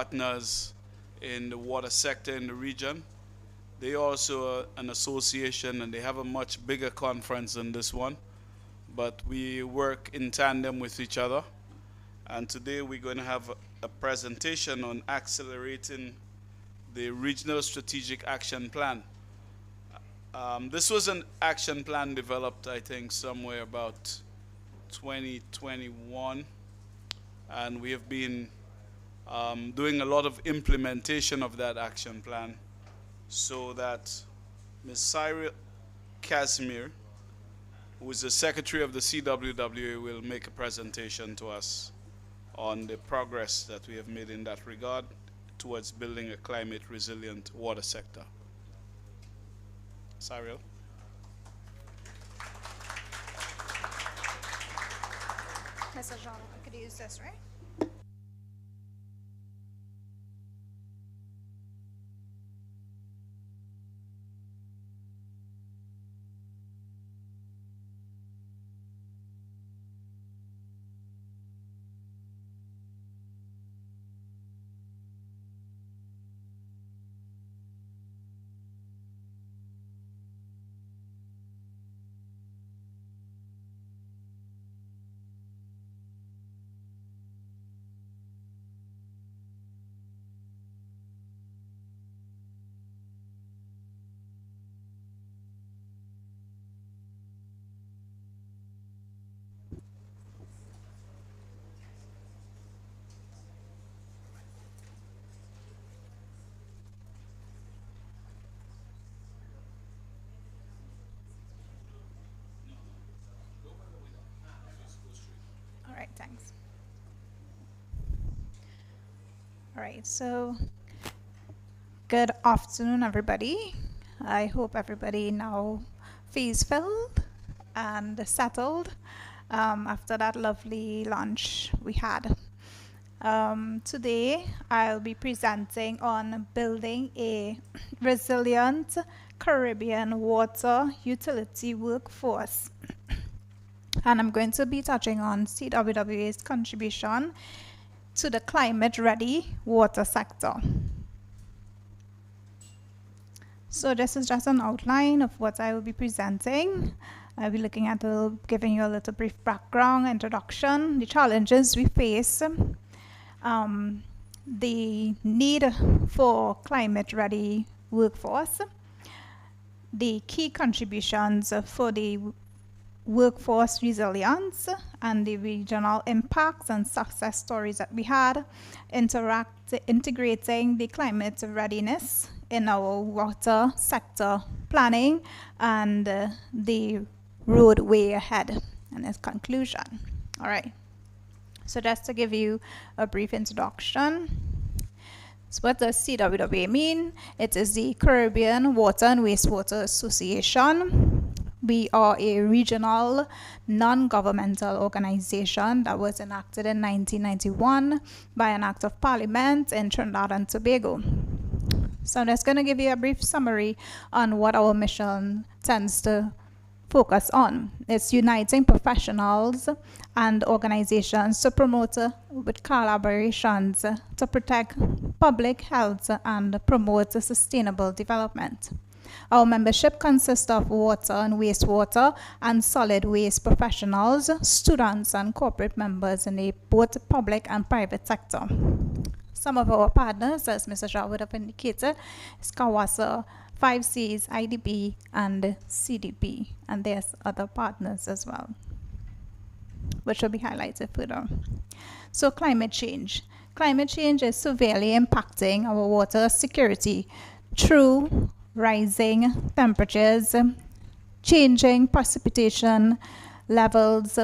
partners in the water sector in the region. They also are an association and they have a much bigger conference than this one, but we work in tandem with each other. And today we're going to have a presentation on accelerating the Regional Strategic Action Plan. This was an action plan developed, I think, somewhere about 2021, and we have been doing a lot of implementation of that action plan so that Ms. Cyril Casimir, who is the Secretary of the CWWA, will make a presentation to us on the progress that we have made in that regard towards building a climate resilient water sector. Cyril. Mr. Jean, I could use this, right? All right, thanks. All right, so good afternoon, everybody. I hope everybody now feels filled and settled after that lovely lunch we had. Today, I'll be presenting on building a resilient Caribbean water utility workforce. And I'm going to be touching on CWWA's contribution to the climate-ready water sector. So this is just an outline of what I will be presenting. I'll be looking at giving you a little brief background, introduction, the challenges we face, the need for climate-ready workforce, the key contributions for the workforce resilience, and the regional impacts and success stories that we had, integrating the climate readiness in our water sector planning, and the roadway ahead and its conclusion. All right. So just to give you a brief introduction. So what does CWWA mean? It is the Caribbean Water and Wastewater Association. We are a regional non-governmental organization that was enacted in 1991 by an act of parliament in Trinidad and Tobago. So I'm just going to give you a brief summary on what our mission tends to focus on. It's uniting professionals and organizations to promote with collaborations to protect public health and promote sustainable development. Our membership consists of water and wastewater and solid waste professionals, students, and corporate members in the both public and private sector. Some of our partners, as Mr. Shaw would have indicated, is Kawasa, 5Cs, IDB, and CDP, and there's other partners as well, which will be highlighted further. So climate change. Climate change is severely impacting our water security through rising temperatures, changing precipitation levels,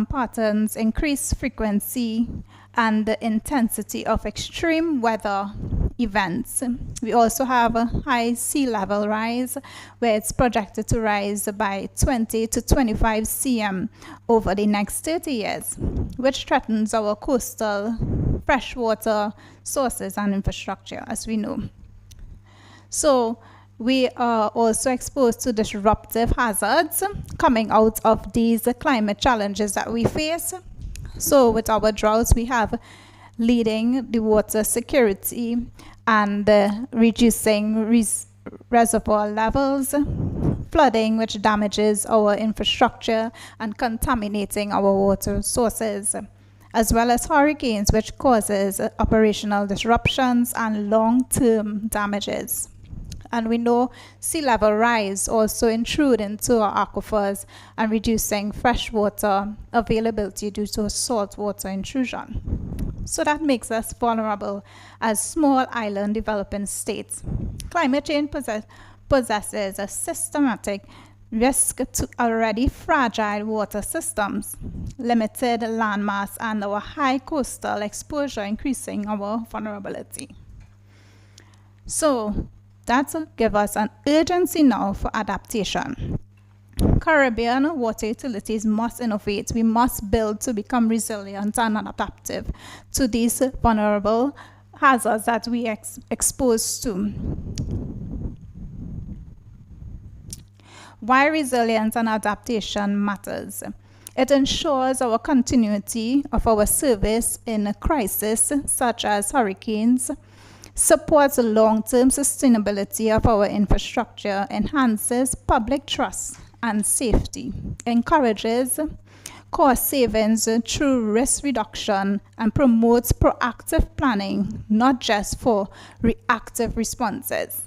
patterns, increased frequency, and the intensity of extreme weather events. We also have a high sea level rise, where it's projected to rise by 20 to 25 cm over the next 30 years, which threatens our coastal freshwater sources and infrastructure, as we know. So we are also exposed to disruptive hazards coming out of these climate challenges that we face. So with our droughts, we have leading the water security and reducing reservoir levels, flooding, which damages our infrastructure and contaminating our water sources, as well as hurricanes, which causes operational disruptions and long-term damages. And we know sea level rise also intrude into our aquifers and reducing freshwater availability due to saltwater intrusion. So that makes us vulnerable as small island developing states. Climate change possesses a systematic risk to already fragile water systems, limited landmass, and our high coastal exposure increasing our vulnerability. So that gives us an urgency now for adaptation. Caribbean water utilities must innovate. We must build to become resilient and adaptive to these vulnerable hazards that we exposed to. Why resilience and adaptation matters? It ensures our continuity of our service in a crisis such as hurricanes, supports the long-term sustainability of our infrastructure, enhances public trust and safety, encourages cost savings through risk reduction, and promotes proactive planning, not just for reactive responses.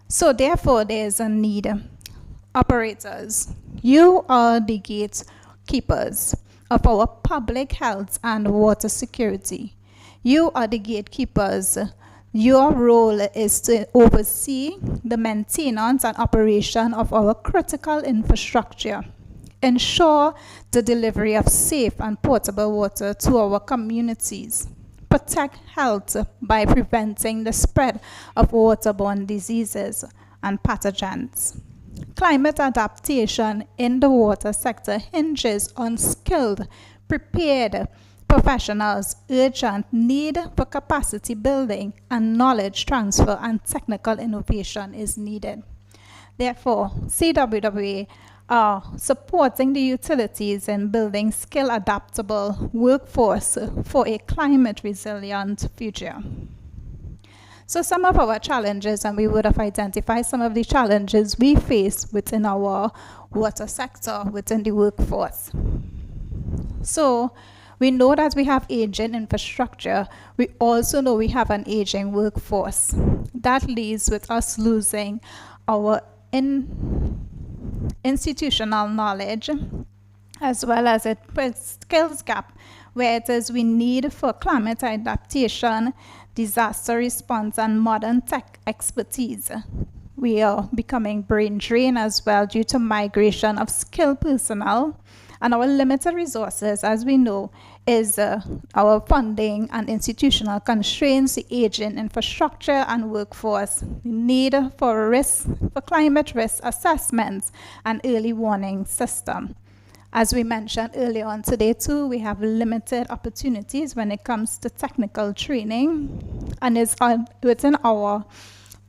So therefore, there is a need. Operators, you are the gatekeepers of our public health and water security. You are the gatekeepers. Your role is to oversee the maintenance and operation of our critical infrastructure, ensure the delivery of safe and potable water to our communities, protect health by preventing the spread of waterborne diseases and pathogens. Climate adaptation in the water sector hinges on skilled, prepared professionals, urgent need for capacity building and knowledge transfer and technical innovation is needed. Therefore, CWWA are supporting the utilities in building skill adaptable workforce for a climate resilient future. So some of our challenges, and we would have identified some of the challenges we face within our water sector, within the workforce. So we know that we have aging infrastructure. We also know we have an aging workforce. That leads with us losing our institutional knowledge, as well as a skills gap, where it is we need for climate adaptation, disaster response, and modern tech expertise. We are becoming brain drain as well due to migration of skilled personnel, and our limited resources, as we know, is our funding and institutional constraints, the aging infrastructure and workforce, the need for climate risk assessments and early warning system. As we mentioned earlier on today too, we have limited opportunities when it comes to technical training, and it's within our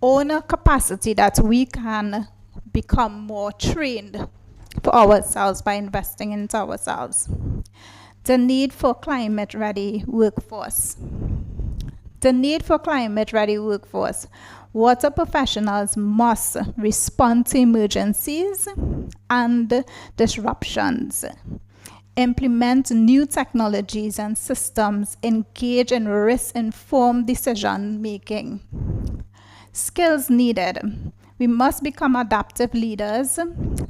own capacity that we can become more trained for ourselves by investing into ourselves. The need for climate-ready workforce. The need for climate-ready workforce. Water professionals must respond to emergencies and disruptions, implement new technologies and systems, engage in risk-informed decision-making. Skills needed. We must become adaptive leaders.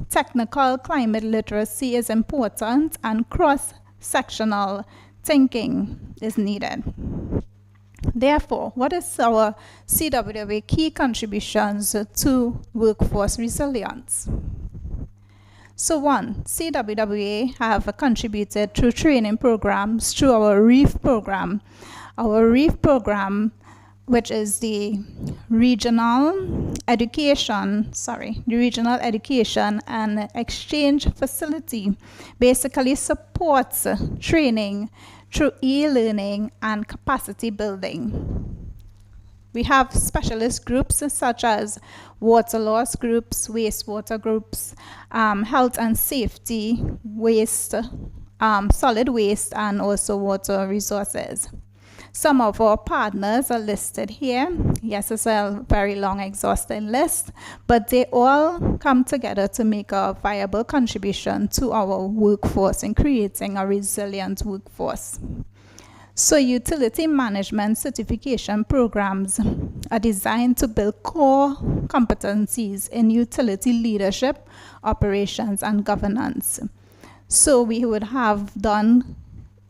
Technical climate literacy is important, and cross-sectional thinking is needed. Therefore, what is our CWWA key contributions to workforce resilience? So one, CWWA have contributed through training programs through our REEF program. Our REEF program, which is the regional education and exchange facility, basically supports training through e-learning and capacity building. We have specialist groups such as water loss groups, wastewater groups, health and safety, waste solid waste and also water resources. Some of our partners are listed here. Yes, it's a very long, exhausting list, but they all come together to make a viable contribution to our workforce in creating a resilient workforce. So utility management certification programs are designed to build core competencies in utility leadership, operations, and governance. So we would have done,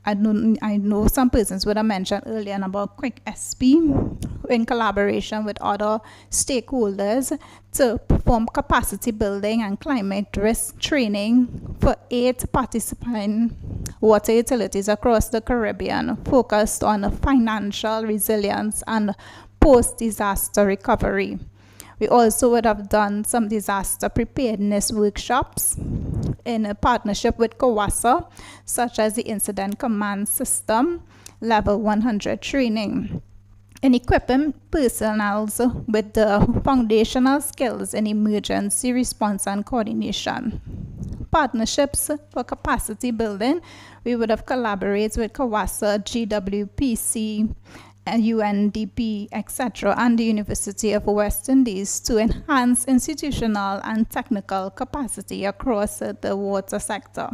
I know some persons would have mentioned earlier about Quick SP in collaboration with other stakeholders to perform capacity building and climate risk training for 8 participating water utilities across the Caribbean, focused on financial resilience and post-disaster recovery. We also would have done some disaster preparedness workshops in a partnership with COWASA, such as the Incident Command System Level 100 training, in equipping personnel with the foundational skills in emergency response and coordination. Partnerships for capacity building, we would have collaborated with COWASA, GWPC, UNDP, etc., and the University of West Indies to enhance institutional and technical capacity across the water sector.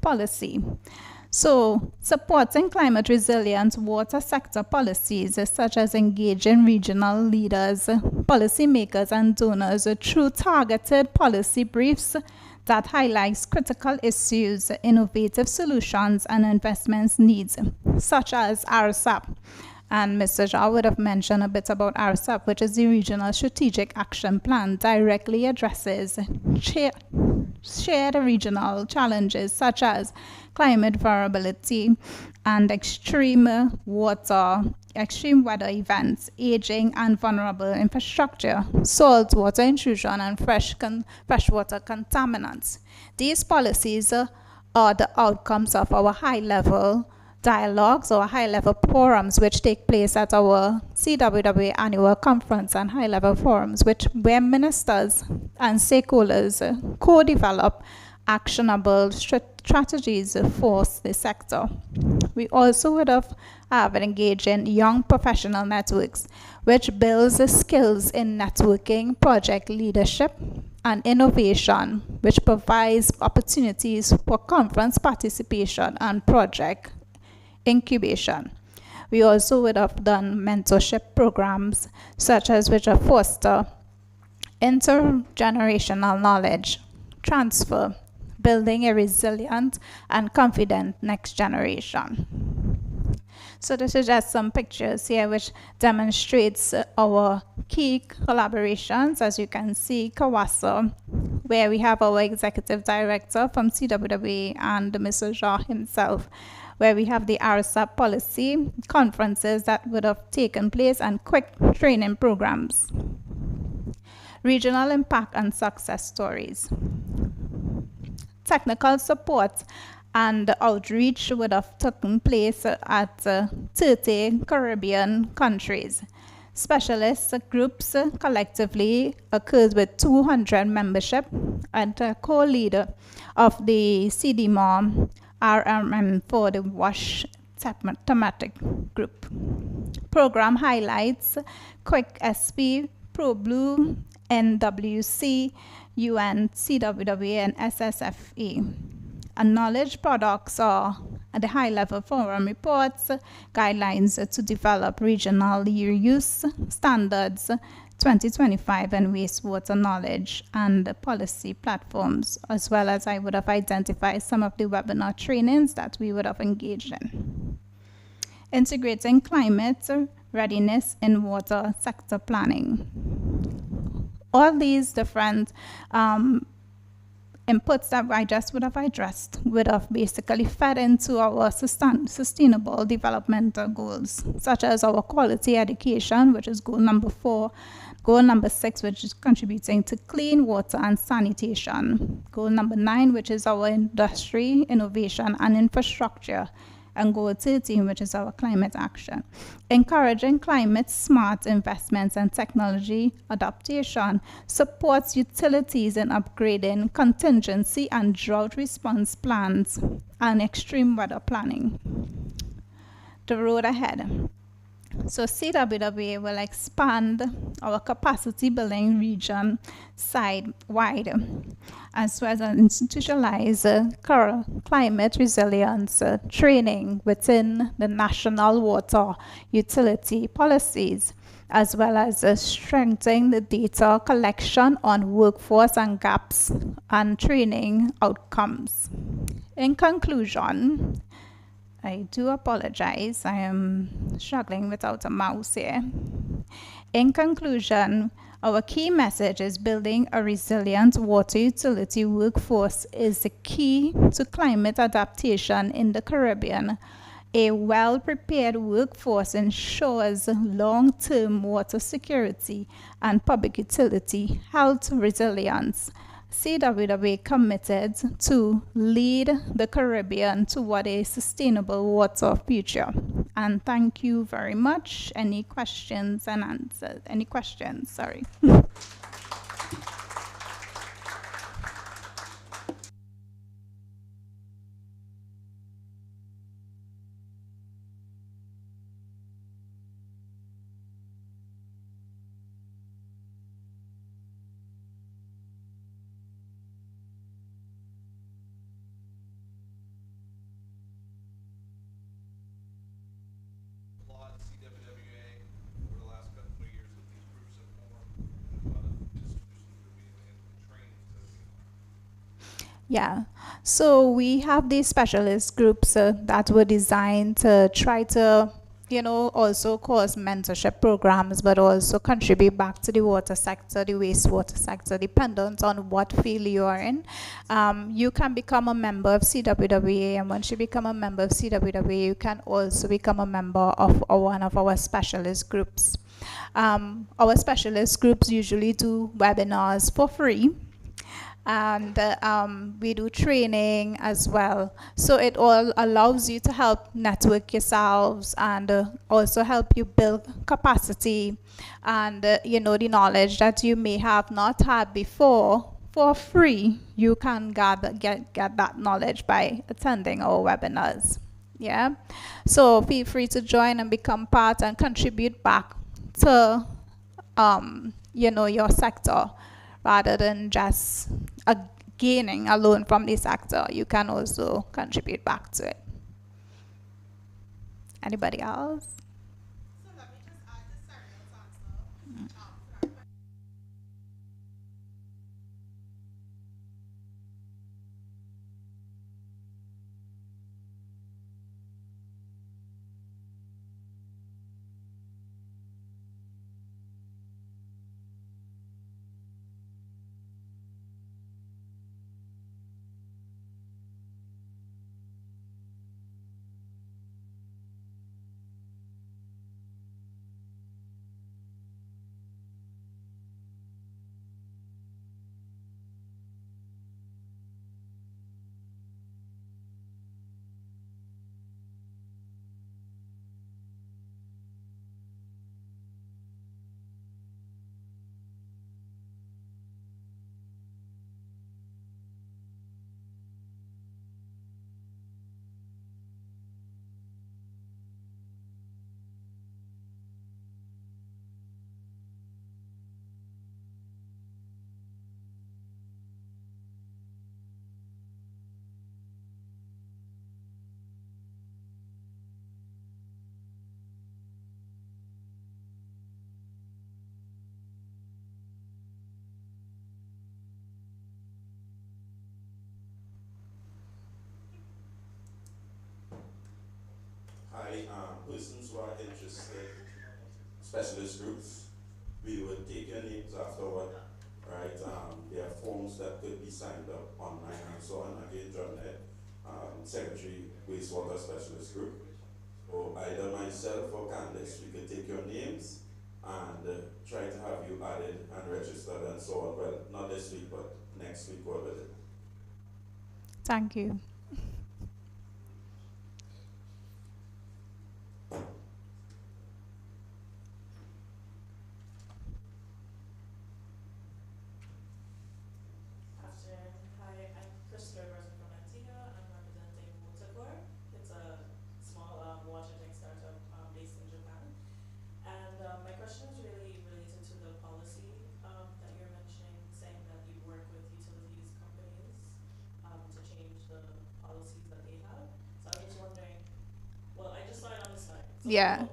Policy. So, supporting climate resilient water sector policies such as engaging regional leaders, policymakers, and donors through targeted policy briefs that highlights critical issues, innovative solutions, and investments needs, such as RSAP. And Mr. Jha would have mentioned a bit about RSAP, which is the Regional Strategic Action Plan, directly addresses shared regional challenges such as climate variability and extreme weather events, aging and vulnerable infrastructure, saltwater intrusion, and freshwater contaminants. These policies are the outcomes of our high-level dialogues or high-level forums which take place at our CWW annual conference and high-level forums, where ministers and stakeholders co-develop actionable strategies for the sector. We also would have engaged in young professional networks, which builds skills in networking, project leadership, and innovation, which provides opportunities for conference participation and project incubation. We also would have done mentorship programs, such as which foster intergenerational knowledge transfer, building a resilient and confident next generation. So this is just some pictures here which demonstrates our key collaborations. As you can see, COWASA, where we have our executive director from CWWA and Mr. Jha himself, where we have the RSAP policy, conferences that would have taken place, and quick training programs. Regional impact and success stories. Technical support and outreach would have taken place at 30 Caribbean countries. Specialist groups collectively occurs with 200 membership, and a co-leader of the CDMOM RMM for the WASH thematic group. Program highlights Quick SP, ProBlue, NWC, UN, CWWA, and SSFE. And knowledge products are the high-level forum reports, guidelines to develop regional reuse standards, 2025 and wastewater knowledge and policy platforms, as well as I would have identified some of the webinar trainings that we would have engaged in. Integrating climate readiness in water sector planning. All these different inputs that I just would have addressed would have basically fed into our sustainable development goals, such as our quality education, which is goal number 4, goal number 6, which is contributing to clean water and sanitation, goal number 9, which is our industry, innovation, and infrastructure, And goal 13, which is our climate action. Encouraging climate smart investments and technology adaptation supports utilities in upgrading contingency and drought response plans and extreme weather planning. The road ahead. So CWWA will expand our capacity building region side wide, as well as institutionalize climate resilience training within the national water utility policies, as well as strengthening the data collection on workforce and gaps and training outcomes. In conclusion, I do apologize. I am struggling without a mouse here. In conclusion, our key message is building a resilient water utility workforce is the key to climate adaptation in the Caribbean. A well prepared workforce ensures long term water security and public utility health resilience. CWWA committed to lead the Caribbean toward a sustainable water future. And thank you very much. Any questions and answers? Any questions? Sorry. Yeah. So we have these specialist groups that were designed to try to, also cause mentorship programs, but also contribute back to the water sector, the wastewater sector, dependent on what field you are in. You can become a member of CWWA, and once you become a member of CWWA, you can also become a member of one of our specialist groups. Our specialist groups usually do webinars for free, and we do training as well. So it all allows you to help network yourselves and also help you build capacity and the knowledge that you may have not had before for free. You can get that knowledge by attending our webinars. Yeah. So feel free to join and become part and contribute back to your sector rather than just gaining alone from the sector. You can also contribute back to it. Anybody else? Hi, persons who are interested, specialist groups, we would take your names afterward, right? There are forms that could be signed up online and so on. Again, John Ed, Secretary, Wastewater Specialist Group. So either myself or Candice, we could take your names and try to have you added and registered and so on. Well, not this week, but next week, God willing. Thank you. Yeah.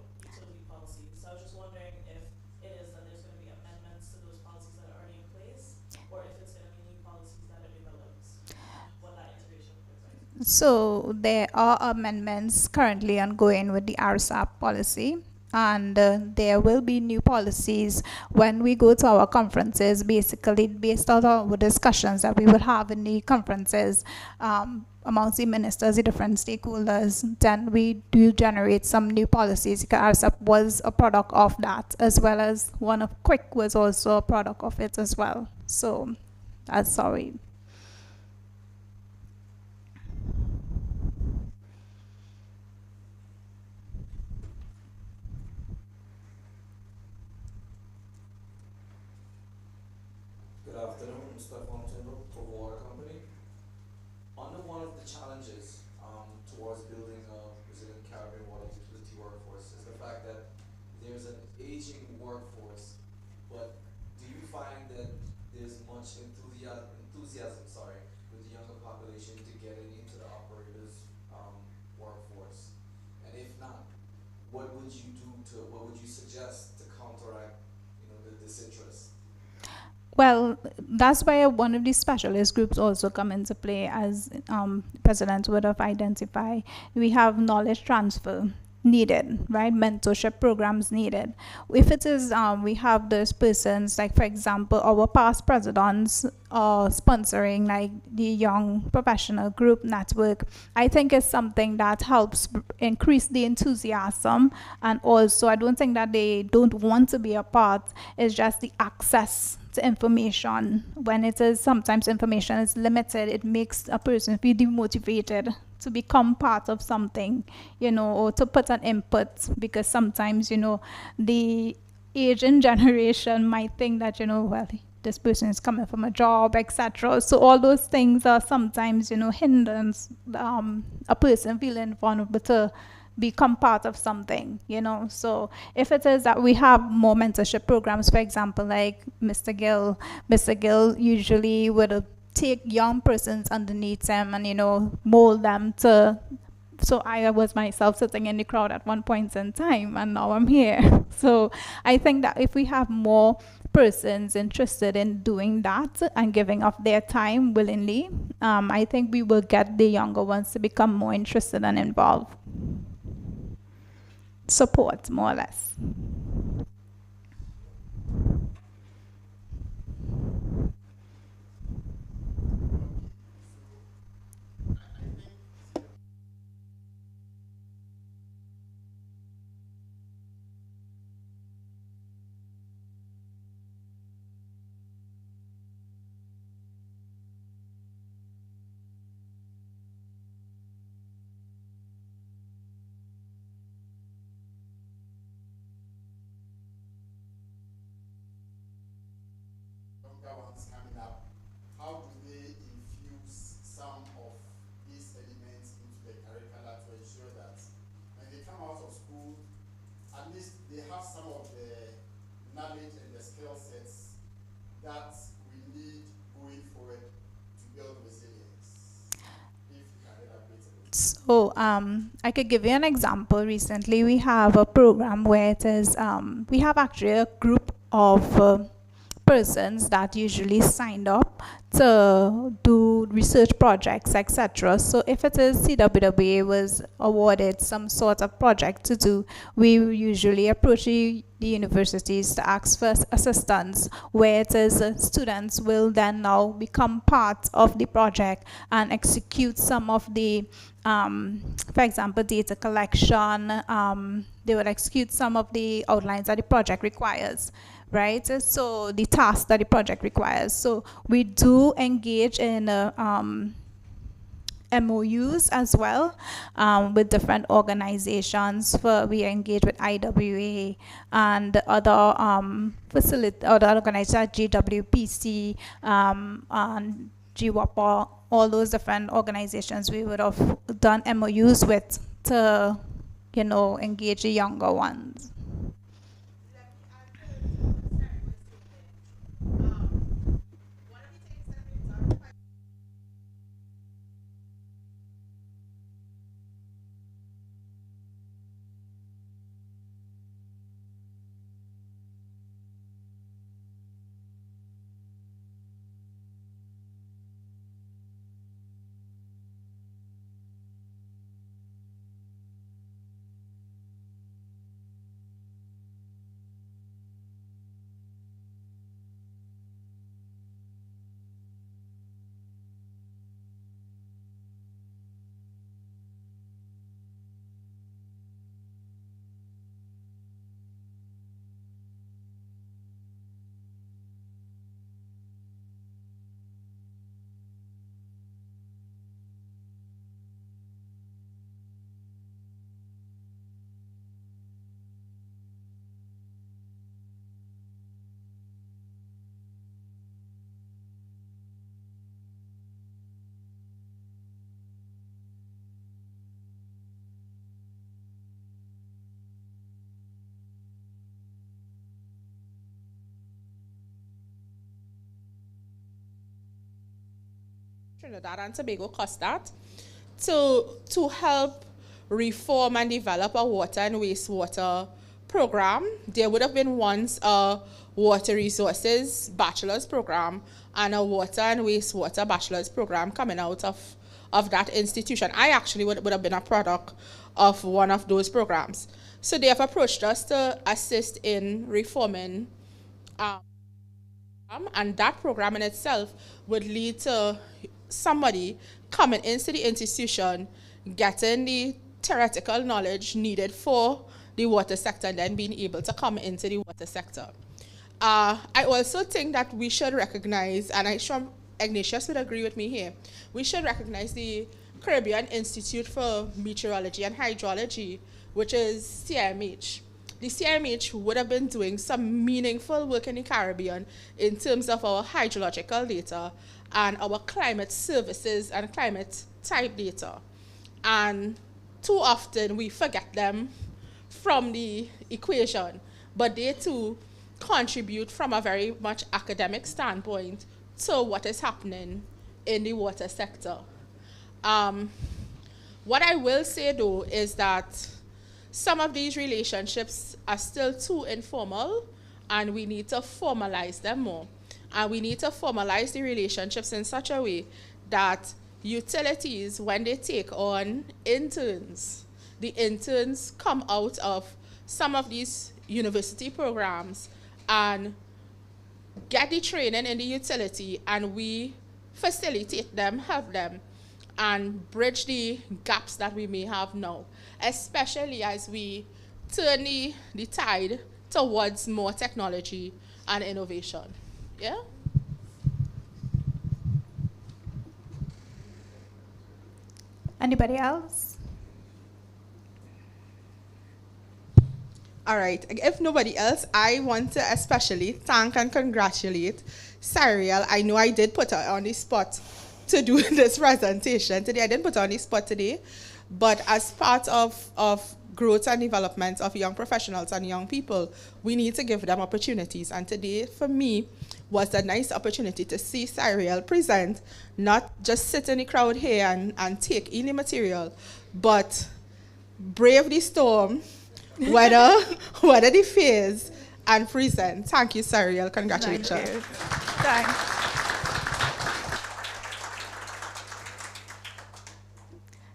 So there are amendments currently ongoing with the RSAP policy, and there will be new policies when we go to our conferences. Basically, based on our discussions that we will have in the conferences amongst the ministers, the different stakeholders, then we do generate some new policies. RSAP was a product of that, as well as one of Quick was also a product of it as well. So that's sorry. Good afternoon, Mr. Fontainebleau, Provo Water Company. Under one of the challenges towards building a resilient Caribbean water utility workforce is the fact that there's an aging workforce, but do you find that there's much enthusiasm, with the younger population to getting into the operators workforce? And if not, what would you suggest to counteract, this interest? Well, that's where one of these specialist groups also come into play, as presidents would have identified. We have knowledge transfer needed, right? Mentorship programs needed. If it is, we have those persons, like for example, our past presidents are sponsoring like the young professional group network. I think it's something that helps increase the enthusiasm, and also I don't think that they don't want to be a part. It's just the access to information. When it is sometimes information is limited, it makes a person feel demotivated to become part of something, or to put an input, because sometimes, the aging generation might think that, well, this person is coming from a job, etc. So all those things are sometimes, hindrance a person feeling vulnerable to become part of something. So if it is that we have more mentorship programs, for example, like Mr. Gill usually would take young persons underneath him and, mold them to. So I was myself sitting in the crowd at one point in time, and now I'm here. So I think that if we have more persons interested in doing that and giving up their time willingly, I think we will get the younger ones to become more interested and involved. Support, more or less. younger ones coming up, how do they infuse some of these elements into the curricula to ensure that when they come out of school, at least they have some of the knowledge and the skill sets that we need going forward to build resilience? If you can elaborate a bit. So I could give you an example. Recently, we have a program where it is, we have actually a group of persons that usually signed up to do research projects, etc. So if it is CWWA was awarded some sort of project to do, we usually approach the universities to ask for assistance, where it is students will then now become part of the project and execute some of the, for example, data collection. They will execute some of the outlines that the project requires, right? So the task that the project requires. So we do engage in MOUs as well, with different organizations. We engage with IWA and other other organizations, GWPC, and GWAPA, all those different organizations we would have done MOUs with to, engage the younger ones. Trinidad and Tobago, COSTAT, to help reform and develop a water and wastewater program. There would have been once a water resources bachelor's program and a water and wastewater bachelor's program coming out of that institution. I actually would have been a product of one of those programs. So they have approached us to assist in reforming, um, and that program in itself would lead to somebody coming into the institution, getting the theoretical knowledge needed for the water sector, and then being able to come into the water sector. I also think that we should recognize, and I'm sure Ignatius would agree with me here, we should recognize the Caribbean Institute for Meteorology and Hydrology, which is CMH. The CMH would have been doing some meaningful work in the Caribbean in terms of our hydrological data and our climate services and climate type data. And too often we forget them from the equation, but they too contribute from a very much academic standpoint to what is happening in the water sector. Um, what I will say though is that some of these relationships are still too informal, and we need to formalize them more. And we need to formalize the relationships in such a way that utilities, when they take on interns, the interns come out of some of these university programs and get the training in the utility, and we facilitate them, help them, and bridge the gaps that we may have now, especially as we turn the tide towards more technology and innovation. Yeah? Anybody else? All right. If nobody else, I want to especially thank and congratulate Cyril. I know I did put her on the spot to do this presentation today. I didn't put her on the spot today, but as part of growth and development of young professionals and young people, we need to give them opportunities. And today, for me, was a nice opportunity to see Cyril present, not just sit in the crowd here and take any material, but brave the storm, whether the fears, and present. Thank you, Cyril. Congratulations. Thank you. Thanks.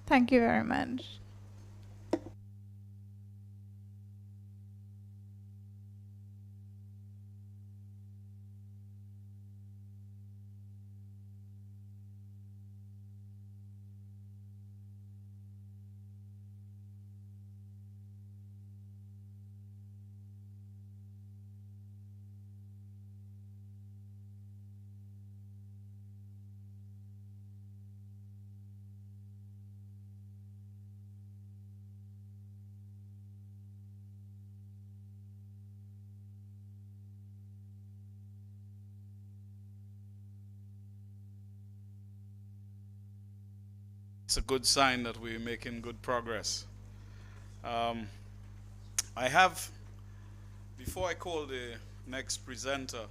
Thank you very much. It's a good sign that we're making good progress. Um, I have, before I call the next presenter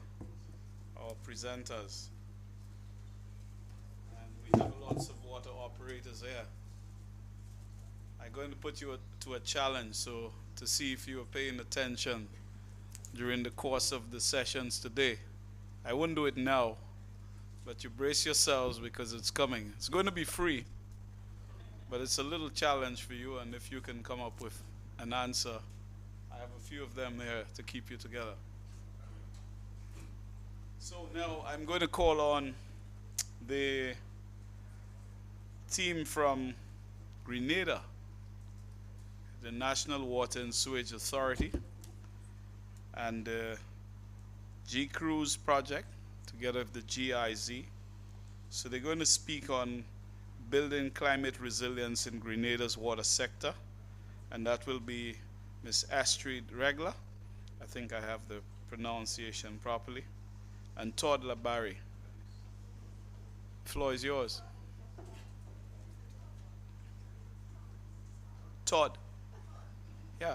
or presenters, and we have lots of water operators here, I'm going to put you to a challenge, so to see if you are paying attention during the course of the sessions today. I won't do it now, but you brace yourselves because it's coming. It's going to be free, but it's a little challenge for you, and if you can come up with an answer, I have a few of them here to keep you together. So now I'm going to call on the team from Grenada, the National Water and Sewage Authority, and the G-Cruise project, together with the GIZ. So they're going to speak on building climate resilience in Grenada's water sector, and that will be Ms. Astrid Regler. I think I have the pronunciation properly. And Todd Labari. Floor is yours. Todd. Yeah.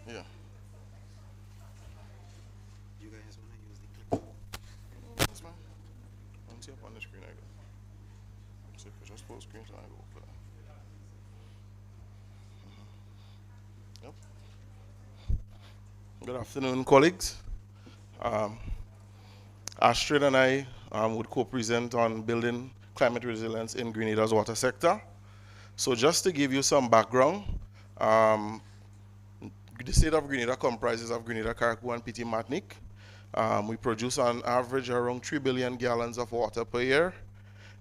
Yeah. You guys wanna use the clip? Yes, man. I don't see up on the screen. I go. See if I just full screen, so I go for that. Yep. Good afternoon, colleagues. Um, Astrid and I would co-present on building climate resilience in Grenada's water sector. So just to give you some background, um, the state of Grenada comprises of Grenada, Carriacou, and PT Martinique. We produce on average around 3 billion gallons of water per year.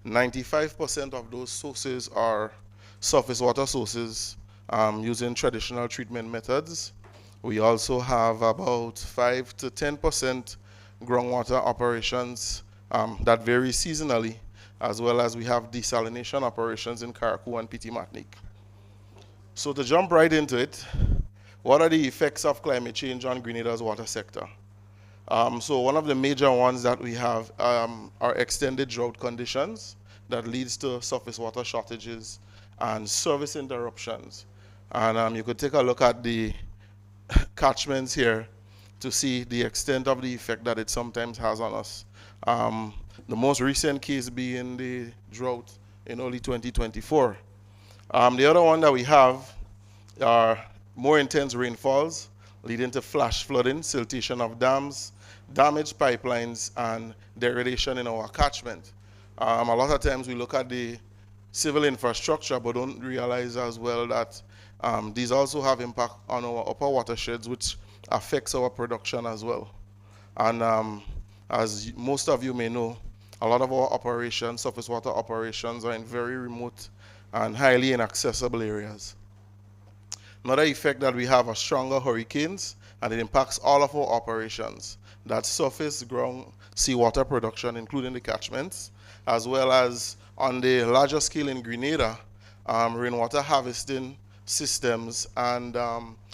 95% of those sources are surface water sources using traditional treatment methods. We also have about 5 to 10% groundwater operations that vary seasonally, as well as we have desalination operations in Carriacou and PT Martinique. So to jump right into it, what are the effects of climate change on Grenada's water sector? So one of the major ones that we have are extended drought conditions that leads to surface water shortages and service interruptions. And you could take a look at the catchments here to see the extent of the effect that it sometimes has on us. The most recent case being the drought in early 2024. The other one that we have are more intense rainfalls leading to flash flooding, siltation of dams, damaged pipelines, and degradation in our catchment. A lot of times we look at the civil infrastructure but don't realize as well that these also have impact on our upper watersheds, which affects our production as well. And as most of you may know, a lot of our operations, surface water operations, are in very remote and highly inaccessible areas. Another effect that we have are stronger hurricanes, and it impacts all of our operations. That's surface, ground, seawater production, including the catchments, as well as on the larger scale in Grenada, rainwater harvesting systems and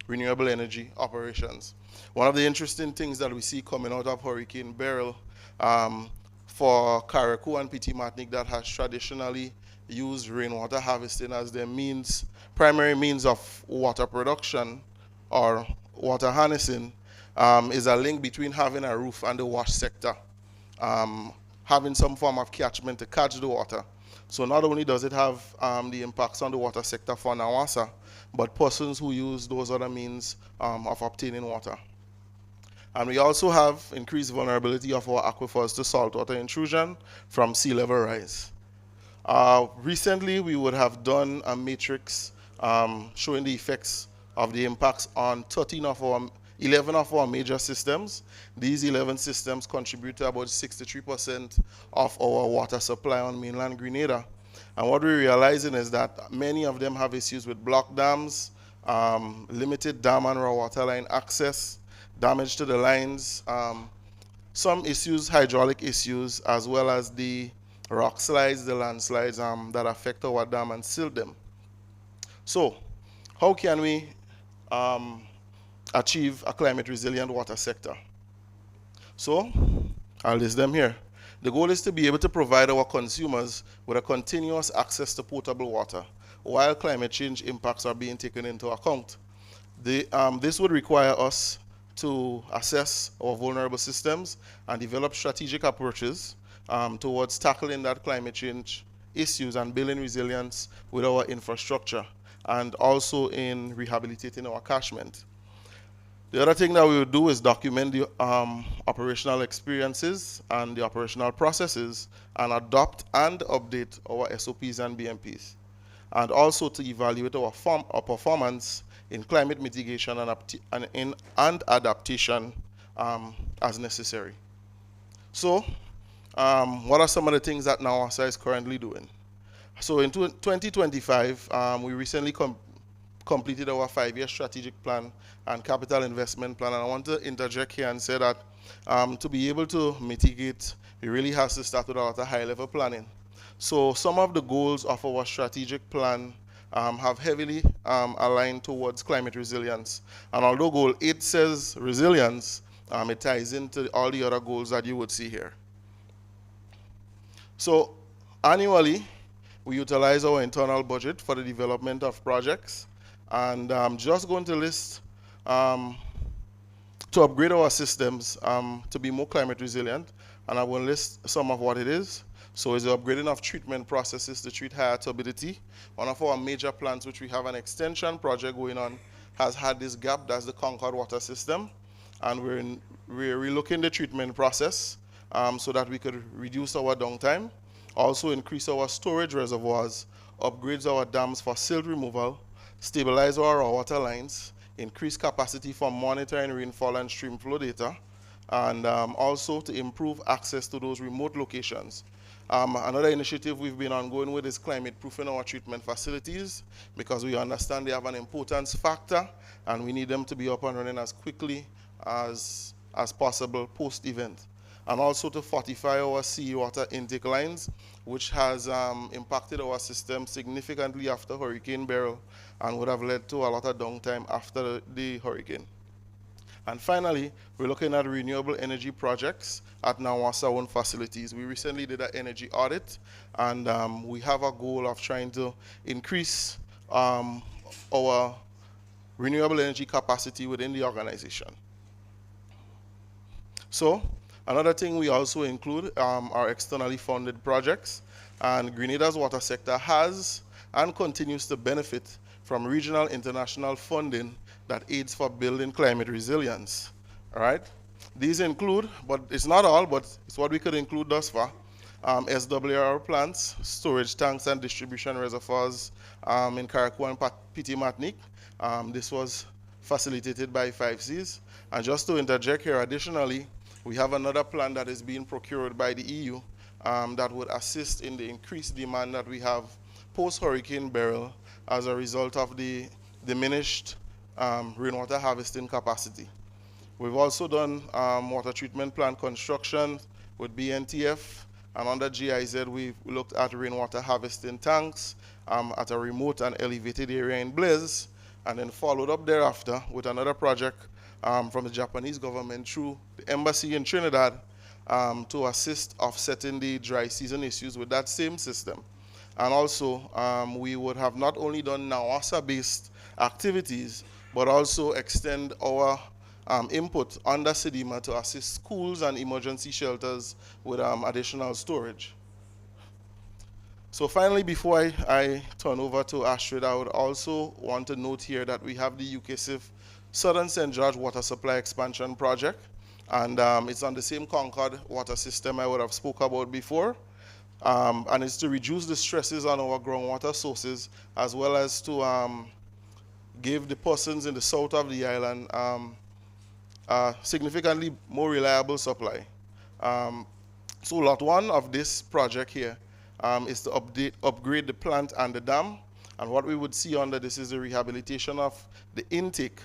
renewable energy operations. One of the interesting things that we see coming out of Hurricane Beryl for Carriacou and PT Martinique that has traditionally used rainwater harvesting as their primary means of water production or water harnessing is a link between having a roof and the wash sector, having some form of catchment to catch the water. So not only does it have the impacts on the water sector for Nawasa, but persons who use those other means of obtaining water. And we also have increased vulnerability of our aquifers to saltwater intrusion from sea level rise. Recently, we would have done a matrix showing the effects of the impacts on 11 of our major systems. These 11 systems contribute to about 63% of our water supply on mainland Grenada. And what we're realizing is that many of them have issues with block dams, limited dam and raw water line access, damage to the lines, some issues, hydraulic issues, as well as the rock slides, the landslides that affect our dam and silt them. So, how can we achieve a climate resilient water sector? So, I'll list them here. The goal is to be able to provide our consumers with a continuous access to potable water while climate change impacts are being taken into account. This would require us to assess our vulnerable systems and develop strategic approaches towards tackling that climate change issues and building resilience with our infrastructure, and also in rehabilitating our catchment. The other thing that we would do is document the operational experiences and the operational processes and adopt and update our SOPs and BMPs. And also to evaluate our performance in climate mitigation and adaptation as necessary. So, what are some of the things that NAWASA is currently doing? So in 2025, we recently completed our 5-year strategic plan and capital investment plan. And I want to interject here and say that to be able to mitigate, it really has to start with a lot of high-level planning. So some of the goals of our strategic plan have heavily aligned towards climate resilience. And although goal 8 says resilience, it ties into all the other goals that you would see here. So annually, we utilize our internal budget for the development of projects. And I'm just going to list um, to upgrade our systems to be more climate resilient, and I will list some of what it is. So it's the upgrading of treatment processes to treat higher turbidity. One of our major plants, which we have an extension project going on, has had this gap. That's the Concord water system. And we're relooking the treatment process so that we could reduce our downtime, also increase our storage reservoirs, upgrades our dams for silt removal, stabilize our raw water lines, increase capacity for monitoring rainfall and stream flow data, and also to improve access to those remote locations. Another initiative we've been ongoing with is climate proofing our treatment facilities, because we understand they have an importance factor and we need them to be up and running as quickly as possible post-event. And also to fortify our seawater intake lines, which has impacted our system significantly after Hurricane Beryl and would have led to a lot of downtime after the hurricane. And finally, we're looking at renewable energy projects at Nawasa own facilities. We recently did an energy audit, and we have a goal of trying to increase our renewable energy capacity within the organization. So, another thing we also include are externally funded projects, and Grenada's water sector has and continues to benefit from regional international funding that aids for building climate resilience. All right? These include, but it's not all, but it's what we could include thus far, SWR plants, storage tanks and distribution reservoirs in Carriacou and Petit Martinique. This was facilitated by 5Cs. And just to interject here, additionally, we have another plan that is being procured by the EU that would assist in the increased demand that we have post-Hurricane Beryl as a result of the diminished rainwater harvesting capacity. We've also done water treatment plant construction with BNTF, and under GIZ we've looked at rainwater harvesting tanks at a remote and elevated area in Blaise, and then followed up thereafter with another project from the Japanese government through the embassy in Trinidad to assist offsetting the dry season issues with that same system. And also, we would have not only done Nawasa-based activities, but also extend our input under SEDIMA to assist schools and emergency shelters with additional storage. So finally, before I turn over to Astrid, I would also want to note here that we have the UKSIF Southern St. George Water Supply Expansion Project, and it's on the same Concord water system I would have spoke about before. And it's to reduce the stresses on our groundwater sources, as well as to give the persons in the south of the island a significantly more reliable supply. So lot one of this project here is to upgrade the plant and the dam. And what we would see under this is the rehabilitation of the intake,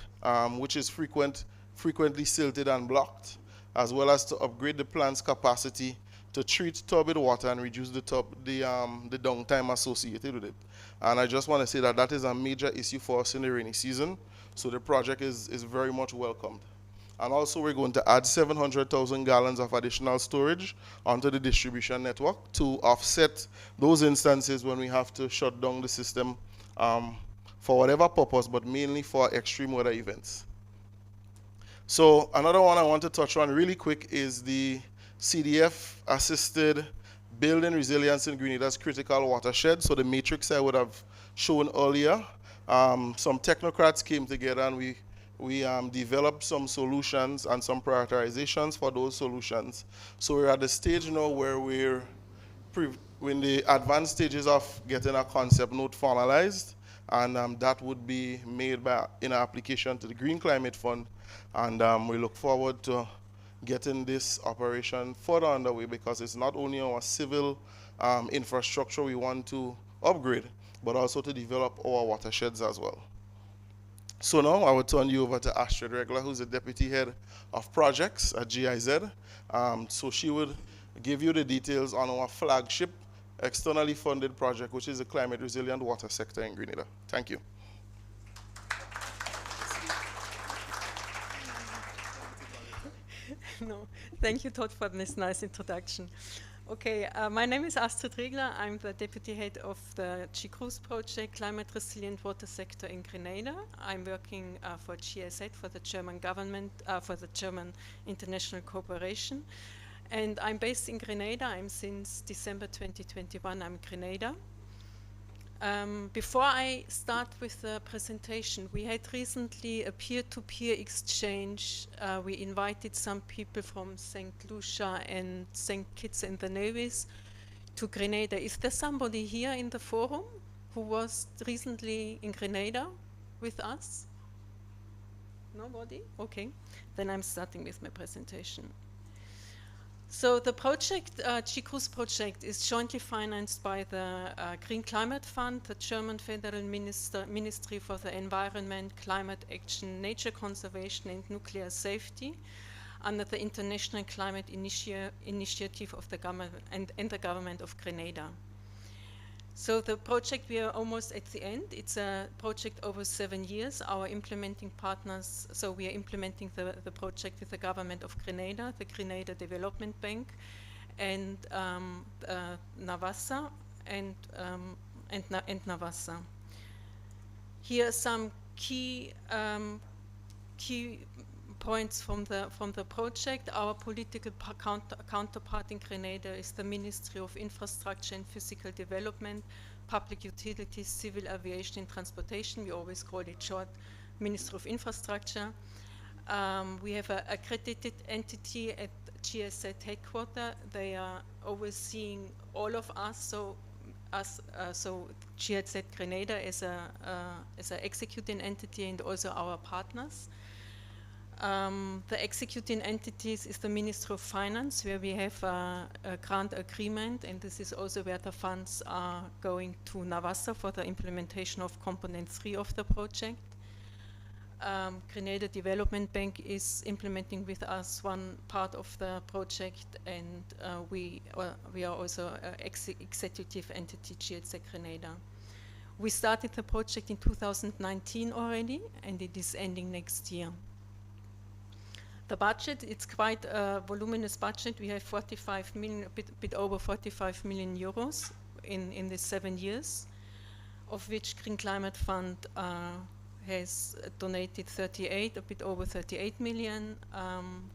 which is frequently silted and blocked, as well as to upgrade the plant's capacity to treat turbid water and reduce the downtime associated with it. And I just want to say that that is a major issue for us in the rainy season, so the project is very much welcomed. And also we're going to add 700,000 gallons of additional storage onto the distribution network to offset those instances when we have to shut down the system for whatever purpose, but mainly for extreme weather events. So another one I want to touch on really quick is the CDF-assisted building resilience in Grenada's critical watershed. So the matrix I would have shown earlier, some technocrats came together and we developed some solutions and some prioritizations for those solutions. So we're at the stage now where we're in the advanced stages of getting a concept note formalized, and that would be made in an application to the Green Climate Fund. And we look forward to getting this operation further underway, because it's not only our civil infrastructure we want to upgrade, but also to develop our watersheds as well. So now I will turn you over to Astrid Regler, who's the Deputy Head of Projects at GIZ. So she would give you the details on our flagship externally funded project, which is the climate resilient water sector in Grenada. Thank you. No, thank you, Todd, for this nice introduction. Okay, my name is Astrid Riegler. I'm the deputy head of the GCRUISE project, Climate Resilient Water Sector in Grenada. I'm working for GSZ, for the German government, for the German International Corporation. And I'm based in Grenada. I'm since December 2021, I'm in Grenada. Before I start with the presentation, we had recently a peer-to-peer exchange. We invited some people from St. Lucia and St. Kitts and the Nevis to Grenada. Is there somebody here in the forum who was recently in Grenada with us? Nobody? Okay, then I'm starting with my presentation. So the project, GCRUISE project, is jointly financed by the Green Climate Fund, the German Federal Ministry for the Environment, Climate Action, Nature Conservation and Nuclear Safety, under the International Climate Initiative of the government and the government of Grenada. So the project, we are almost at the end. It's a project over 7 years. Our implementing partners, so we are implementing the project with the government of Grenada, the Grenada Development Bank, and Navassa and Navassa. Here are some key points from the project. Our political counterpart in Grenada is the Ministry of Infrastructure and Physical Development, Public Utilities, Civil Aviation and Transportation. We always call it short Ministry of Infrastructure. We have an accredited entity at GSZ headquarters. They are overseeing all of us. So GSZ Grenada is an executing entity and also our partners. The executing entities is the Ministry of Finance, where we have a grant agreement, and this is also where the funds are going to Navassa for the implementation of component 3 of the project. Grenada Development Bank is implementing with us one part of the project, and we are also an executive entity, GSZ Grenada. We started the project in 2019 already, and it is ending next year. The budget, it's quite a voluminous budget. We have 45 million, a bit over 45 million euros in these 7 years, of which Green Climate Fund has donated 38, a bit over 38 million,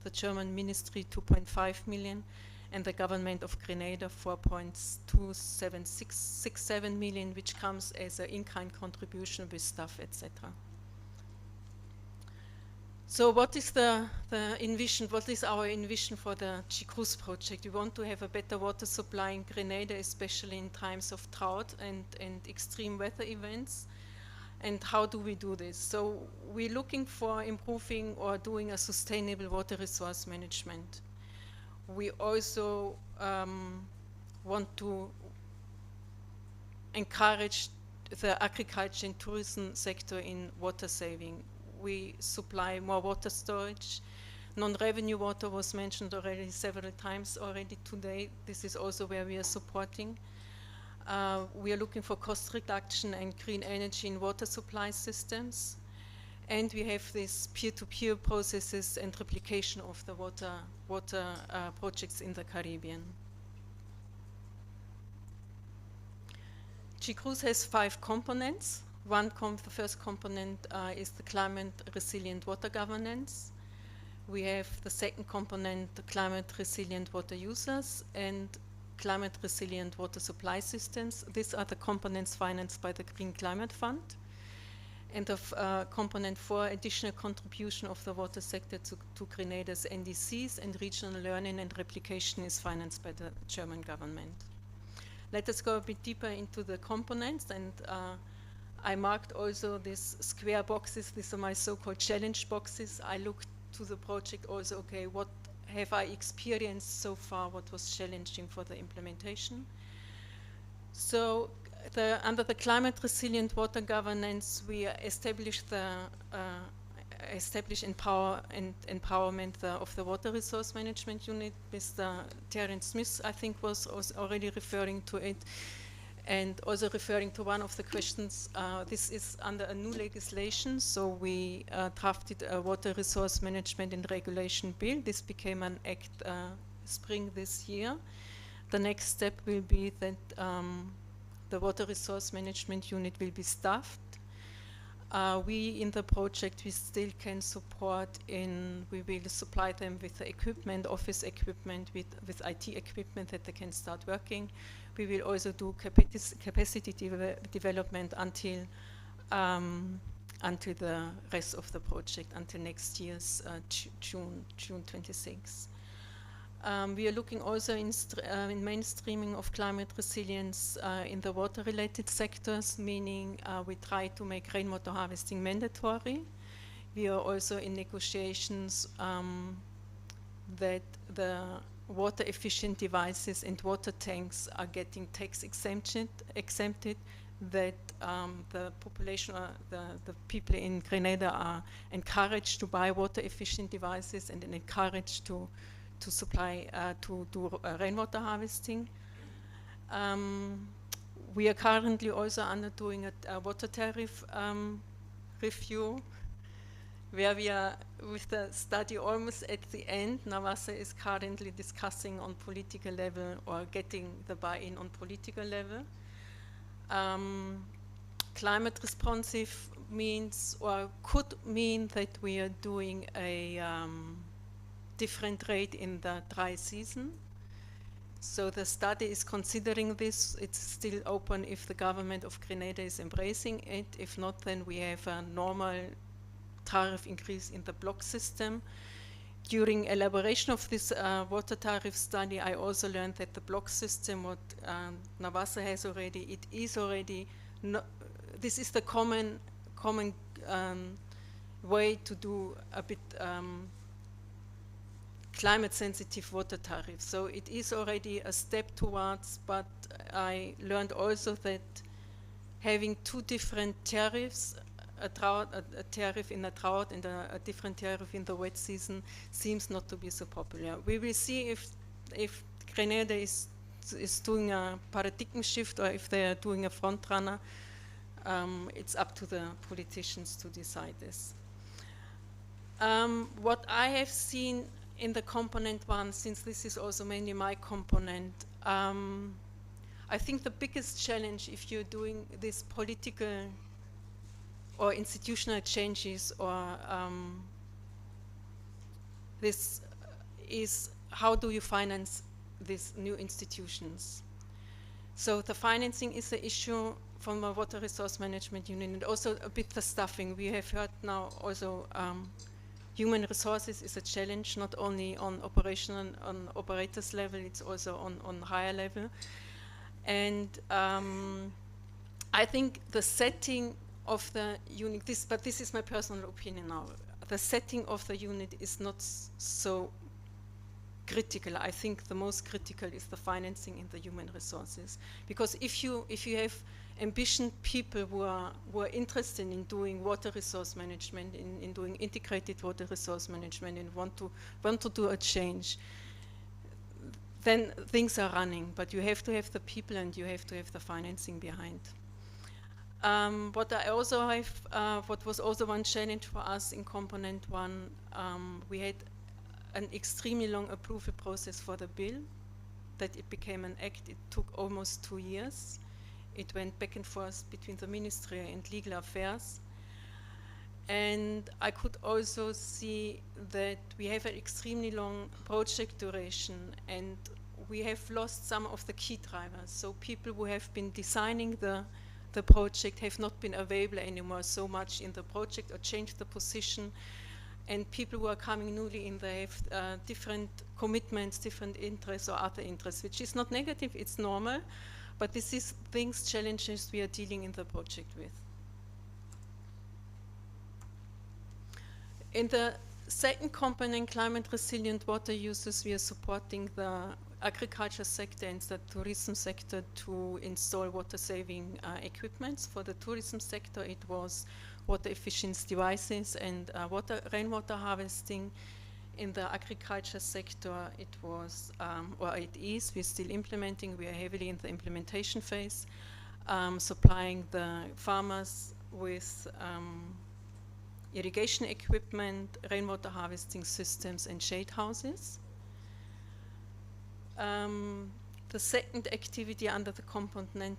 the German ministry 2.5 million, and the government of Grenada 4.2767 million, which comes as an in-kind contribution with staff, etc. So what is the envision? What is our envision for the GCRUISE project? We want to have a better water supply in Grenada, especially in times of drought and extreme weather events. And how do we do this? So we're looking for improving or doing a sustainable water resource management. We also want to encourage the agriculture and tourism sector in water saving. We supply more water storage. Non-revenue water was mentioned already several times already today. This is also where we are supporting. We are looking for cost reduction and green energy in water supply systems. And we have these peer-to-peer processes and replication of the water projects in the Caribbean. GCRUISE has 5 components. The first component is the climate resilient water governance. We have the second component, the climate resilient water users, and climate resilient water supply systems. These are the components financed by the Green Climate Fund. And of component 4, additional contribution of the water sector to Grenada's NDCs, and regional learning and replication is financed by the German government. Let us go a bit deeper into the components, and I marked also these square boxes. These are my so-called challenge boxes. I looked to the project also, okay, what have I experienced so far, what was challenging for the implementation. So under the climate resilient water governance, we established empowerment of the water resource management unit. Mr. Terence Smith, I think, was already referring to it. And also referring to one of the questions, this is under a new legislation, so we drafted a water resource management and regulation bill. This became an act spring this year. the next step will be that the water resource management unit will be staffed. We in the project, we still can support we will supply them with the equipment, office equipment, with IT equipment that they can start working. We will also do capacity development until the rest of the project, until next year's June 26. We are looking also in mainstreaming of climate resilience in the water-related sectors, meaning we try to make rainwater harvesting mandatory. We are also in negotiations that the water-efficient devices and water tanks are getting tax exempted, that the population, or the people in Grenada are encouraged to buy water-efficient devices and encouraged to supply, to do rainwater harvesting. We are currently also undergoing a water tariff review, where we are with the study almost at the end. Nawasa is currently discussing on political level or getting the buy-in on political level. Climate responsive means, or could mean, that we are doing a different rate in the dry season. So the study is considering this. It's still open if the government of Grenada is embracing it. If not, then we have a normal tariff increase in the block system. During elaboration of this water tariff study, I also learned that the block system, what Nawasa has already, it is already, this is the common way to do a bit climate sensitive water tariff. So it is already a step towards, but I learned also that having two different tariffs, a tariff in a drought and a different tariff in the wet season, seems not to be so popular. We will see if Grenada is doing a paradigm shift, or if they are doing a front runner. It's up to the politicians to decide this. What I have seen in the component one, since this is also mainly my component, I think the biggest challenge, if you're doing this political or institutional changes, or this is, how do you finance these new institutions? So the financing is the issue from a water resource management unit, and also a bit the staffing. We have heard now also human resources is a challenge, not only on operational, on operators level, it's also on higher level. And I think the setting of the unit, but this is my personal opinion now, the setting of the unit is not so critical. I think the most critical is the financing in the human resources. Because if you have ambitious people who are interested in doing water resource management, in doing integrated water resource management, and want to do a change, then things are running. But you have to have the people, and you have to have the financing behind. What I also have, what was also one challenge for us in component one, we had an extremely long approval process for the bill, that it became an act. It took almost 2 years. It went back and forth between the Ministry and Legal Affairs. And I could also see that we have an extremely long project duration, and we have lost some of the key drivers. So people who have been designing the project have not been available anymore so much in the project, or changed the position. And people who are coming newly in, they have different commitments, different interests, or other interests, which is not negative, it's normal. But this is challenges we are dealing in the project with. In the second component, climate resilient water uses, we are supporting the agriculture sector and the tourism sector to install water saving equipments. For the tourism sector, it was water efficiency devices and rainwater harvesting. In the agriculture sector, it was, or it is, we're still implementing, we are heavily in the implementation phase, supplying the farmers with irrigation equipment, rainwater harvesting systems, and shade houses. The second activity under the component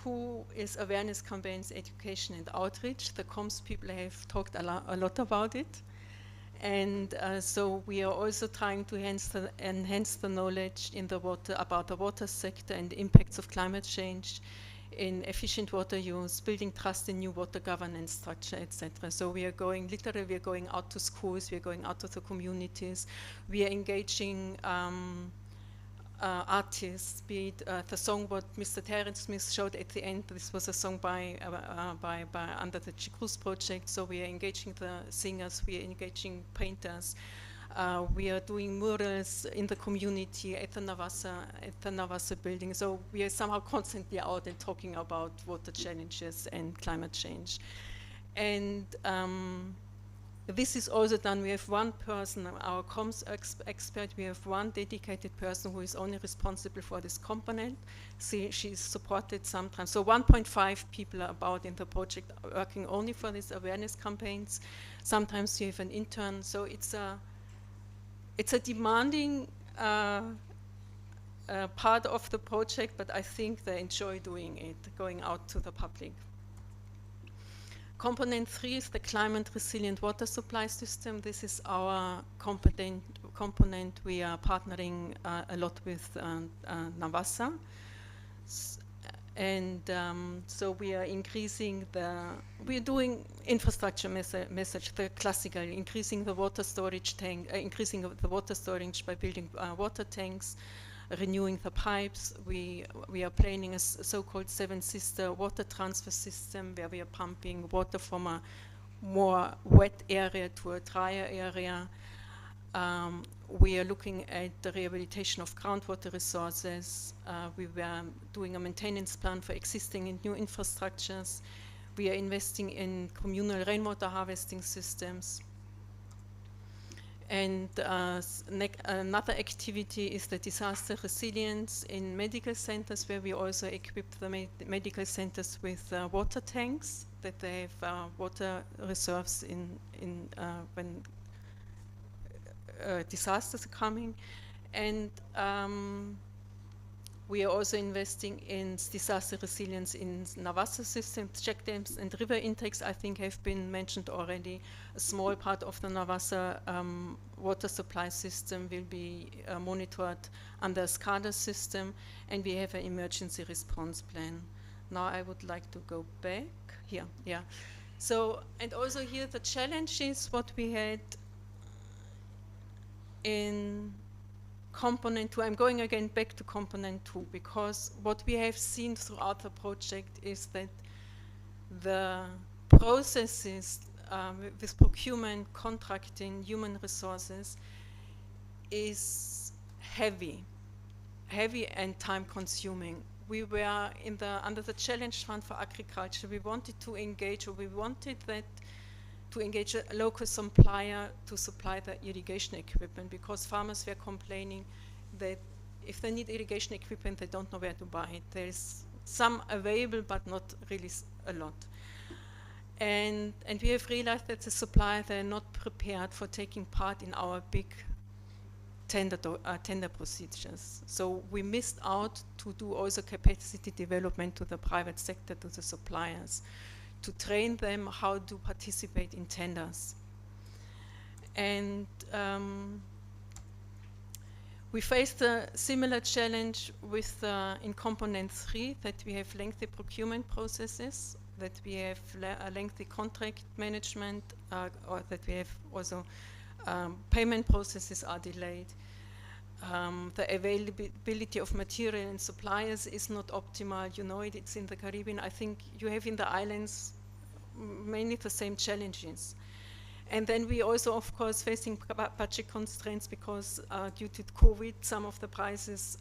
2 is awareness campaigns, education and outreach. The comms people have talked a lot about it. And so we are also trying to enhance the knowledge in the about the water sector and the impacts of climate change in efficient water use, building trust in new water governance structure, etc. So we are going out to schools, we are going out to the communities, we are engaging artists, be it the song what Mr. Terence Smith showed at the end. This was a song by under the Chicruz project. So we are engaging the singers, we are engaging painters. We are doing murals in the community at the Navassa building. So we are somehow constantly out and talking about water challenges and climate change. And this is also done. We have one person, our comms expert, we have one dedicated person who is only responsible for this component. She's supported sometimes. So 1.5 people are about in the project working only for these awareness campaigns. Sometimes you have an intern. So it's a demanding part of the project, but I think they enjoy doing it, going out to the public. Component 3 is the climate resilient water supply system. This is our component. We are partnering a lot with Navassa. And so we are we're doing infrastructure message, the classical, increasing the water storage by building water tanks, renewing the pipes. We are planning a so-called Seven Sister water transfer system where we are pumping water from a more wet area to a drier area. We are looking at the rehabilitation of groundwater resources. We were doing a maintenance plan for existing and new infrastructures. We are investing in communal rainwater harvesting systems. And another activity is the disaster resilience in medical centers, where we also equip the medical centers with water tanks, that they have water reserves when disasters are coming. And we are also investing in disaster resilience in Navassa systems, check dams and river intakes, I think have been mentioned already. A small part of the Navassa water supply system will be monitored under a SCADA system, and we have an emergency response plan. Now I would like to go back here, yeah. So, and also here the challenge is what we had in component 2. I'm going again back to component 2, because what we have seen throughout the project is that the processes with procurement, contracting, human resources is heavy and time consuming. We were under the Challenge Fund for Agriculture. We wanted to engage, or we wanted that to engage a local supplier to supply the irrigation equipment, because farmers were complaining that if they need irrigation equipment, they don't know where to buy it. There's some available, but not really a lot. And we have realized that the suppliers, they're not prepared for taking part in our big tender procedures. So we missed out to do also capacity development to the private sector, to the suppliers, to train them how to participate in tenders. And we faced a similar challenge with in component 3, that we have lengthy procurement processes, that we have a lengthy contract management, or that we have also payment processes are delayed. The availability of material and suppliers is not optimal. You know it, it's in the Caribbean. I think you have in the islands mainly the same challenges. And then we also, of course, facing budget constraints, because due to COVID, some of the prices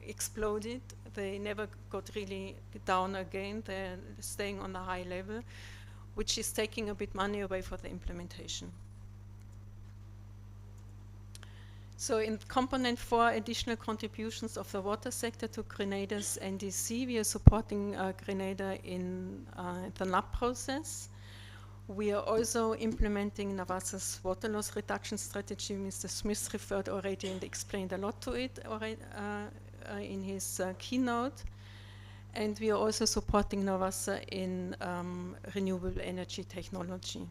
exploded. They never got really down again. They're staying on a high level, which is taking a bit money away for the implementation. So in component 4, additional contributions of the water sector to Grenada's NDC. We are supporting Grenada in the NAP process. We are also implementing Navassa's water loss reduction strategy. Mr. Smith referred already and explained a lot to it already, in his keynote. And we are also supporting Navassa in renewable energy technology.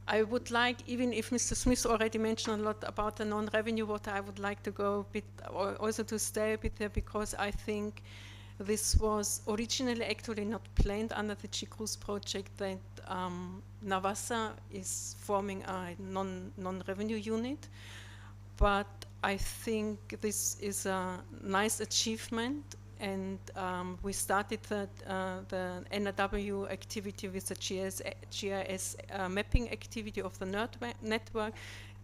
I would like, even if Mr. Smith already mentioned a lot about the non-revenue water, I would like to go a bit, or also to stay a bit there, because I think this was originally actually not planned under the GCRUISE project, that Navassa is forming a non-revenue unit. But I think this is a nice achievement, and we started the NRW activity with the GIS mapping activity of the network.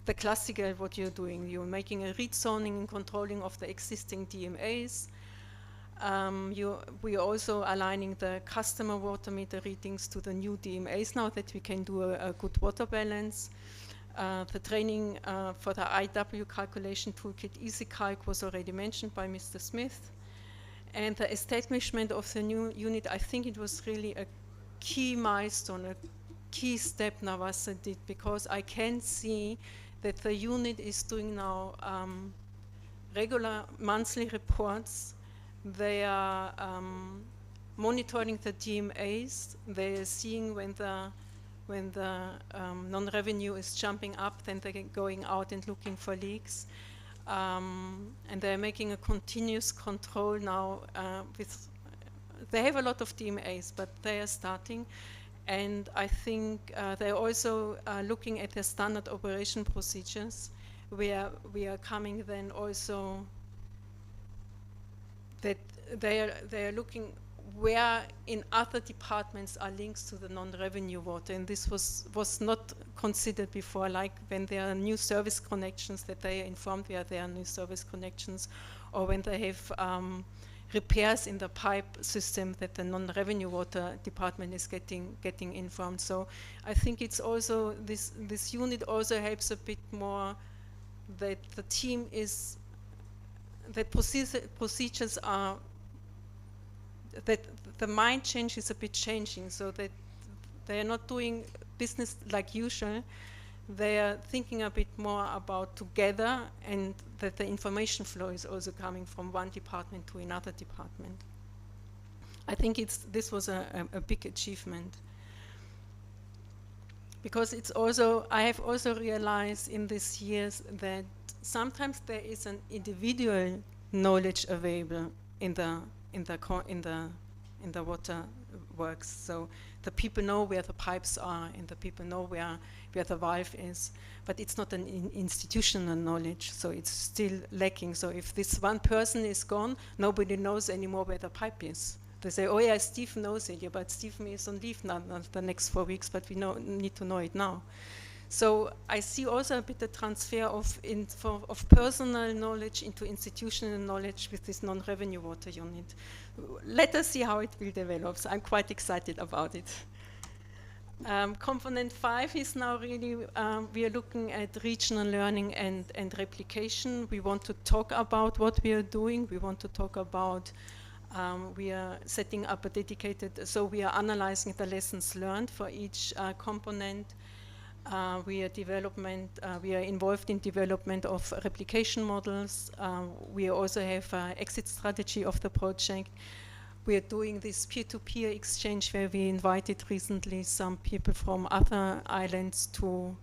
The classical, what you're doing, you're making a read zoning and controlling of the existing DMAs. We are also aligning the customer water meter readings to the new DMAs now that we can do a good water balance. The training for the IW calculation toolkit EasyCalc was already mentioned by Mr. Smith. And the establishment of the new unit, I think it was really a key milestone, a key step Navassa did, because I can see that the unit is doing now regular monthly reports. They are monitoring the DMAs. They are seeing when the non-revenue is jumping up, then they're going out and looking for leaks. And they're making a continuous control now they have a lot of DMAs, but they are starting. And I think they're also looking at their standard operation procedures, where we are coming then also that they are looking where in other departments are links to the non-revenue water, and this was not considered before, like when there are new service connections, that they are informed where there are new service connections, or when they have repairs in the pipe system, that the non-revenue water department is getting informed. So I think it's also, this unit also helps a bit more that the team is, that procedures are, that the mind change is a bit changing, so that they are not doing business like usual. They are thinking a bit more about together, and that the information flow is also coming from one department to another department. I think this was a big achievement. Because it's also, I have also realized in these years that sometimes there is an individual knowledge available in the water works. So the people know where the pipes are, and the people know where the valve is, but it's not an institutional knowledge, so it's still lacking. So if this one person is gone, nobody knows anymore where the pipe is. They say, oh yeah, Steve knows it, yeah, but Steve is on leave now the next 4 weeks, but we need to know it now. So I see also a bit the transfer of personal knowledge into institutional knowledge with this non-revenue water unit. Let us see how it will develop. So I'm quite excited about it. Component 5 is now really, we are looking at regional learning and replication. We want to talk about what we are doing. We want to talk about, we are setting up a dedicated, so we are analyzing the lessons learned for each component. We are involved in development of replication models. We also have an exit strategy of the project. We are doing this peer-to-peer exchange, where we invited recently some people from other islands to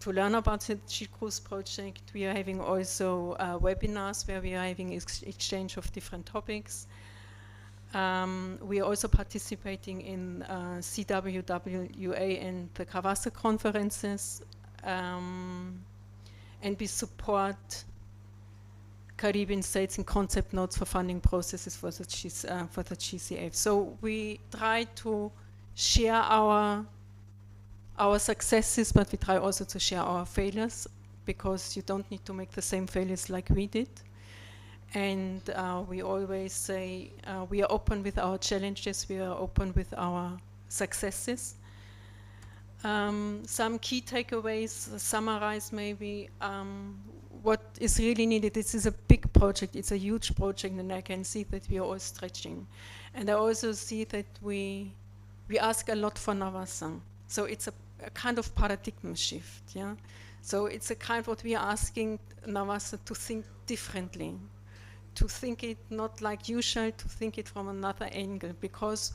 learn about the GCRUISE project. We are having also webinars where we are having exchange of different topics. We are also participating in CWWA and the Kawasa conferences, and we support Caribbean states in concept notes for funding processes for the GCF. So we try to share our successes, but we try also to share our failures, because you don't need to make the same failures like we did. And we always say we are open with our challenges, we are open with our successes. Some key takeaways, summarize maybe what is really needed. This is a big project, it's a huge project, and I can see that we are all stretching. And I also see that we ask a lot for Navassa. So it's a kind of paradigm shift, yeah. So it's a kind what we are asking Navasa to think differently, to think it not like usual, to think it from another angle, because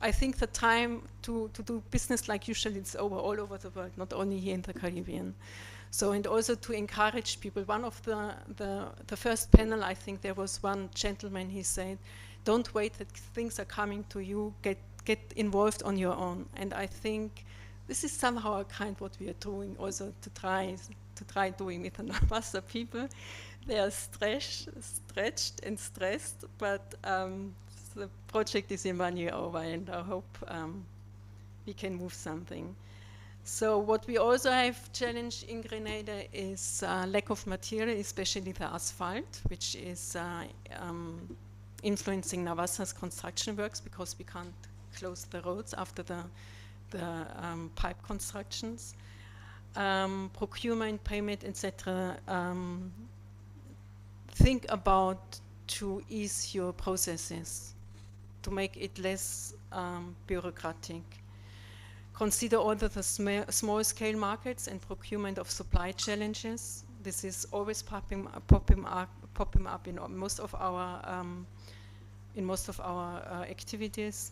I think the time to do business like usual is over all over the world, not only here in the Caribbean. So, and also to encourage people. One of the first panel, I think there was one gentleman, he said, don't wait that things are coming to you, get involved on your own. And I think this is somehow a kind what we are doing also to try doing with the Navasa people. They are stretched and stressed, but the project is in 1 year over, and I hope we can move something. So what we also have challenged in Grenada is lack of material, especially the asphalt, which is influencing Navasa's construction works because we can't close the roads after the pipe constructions. Procurement, payment, etc. Think about to ease your processes, to make it less bureaucratic. Consider also the small-scale markets and procurement of supply challenges. This is always popping up in most of our activities.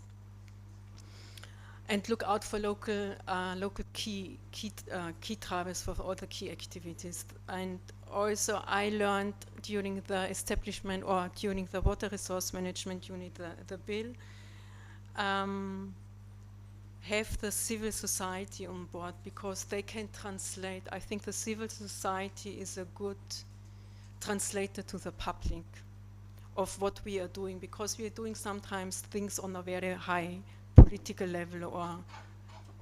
And look out for local key drivers for all the key activities. And also, I learned during the establishment or during the water resource management unit, the bill. Have the civil society on board because they can translate. I think the civil society is a good translator to the public of what we are doing, because we are doing sometimes things on a very high political level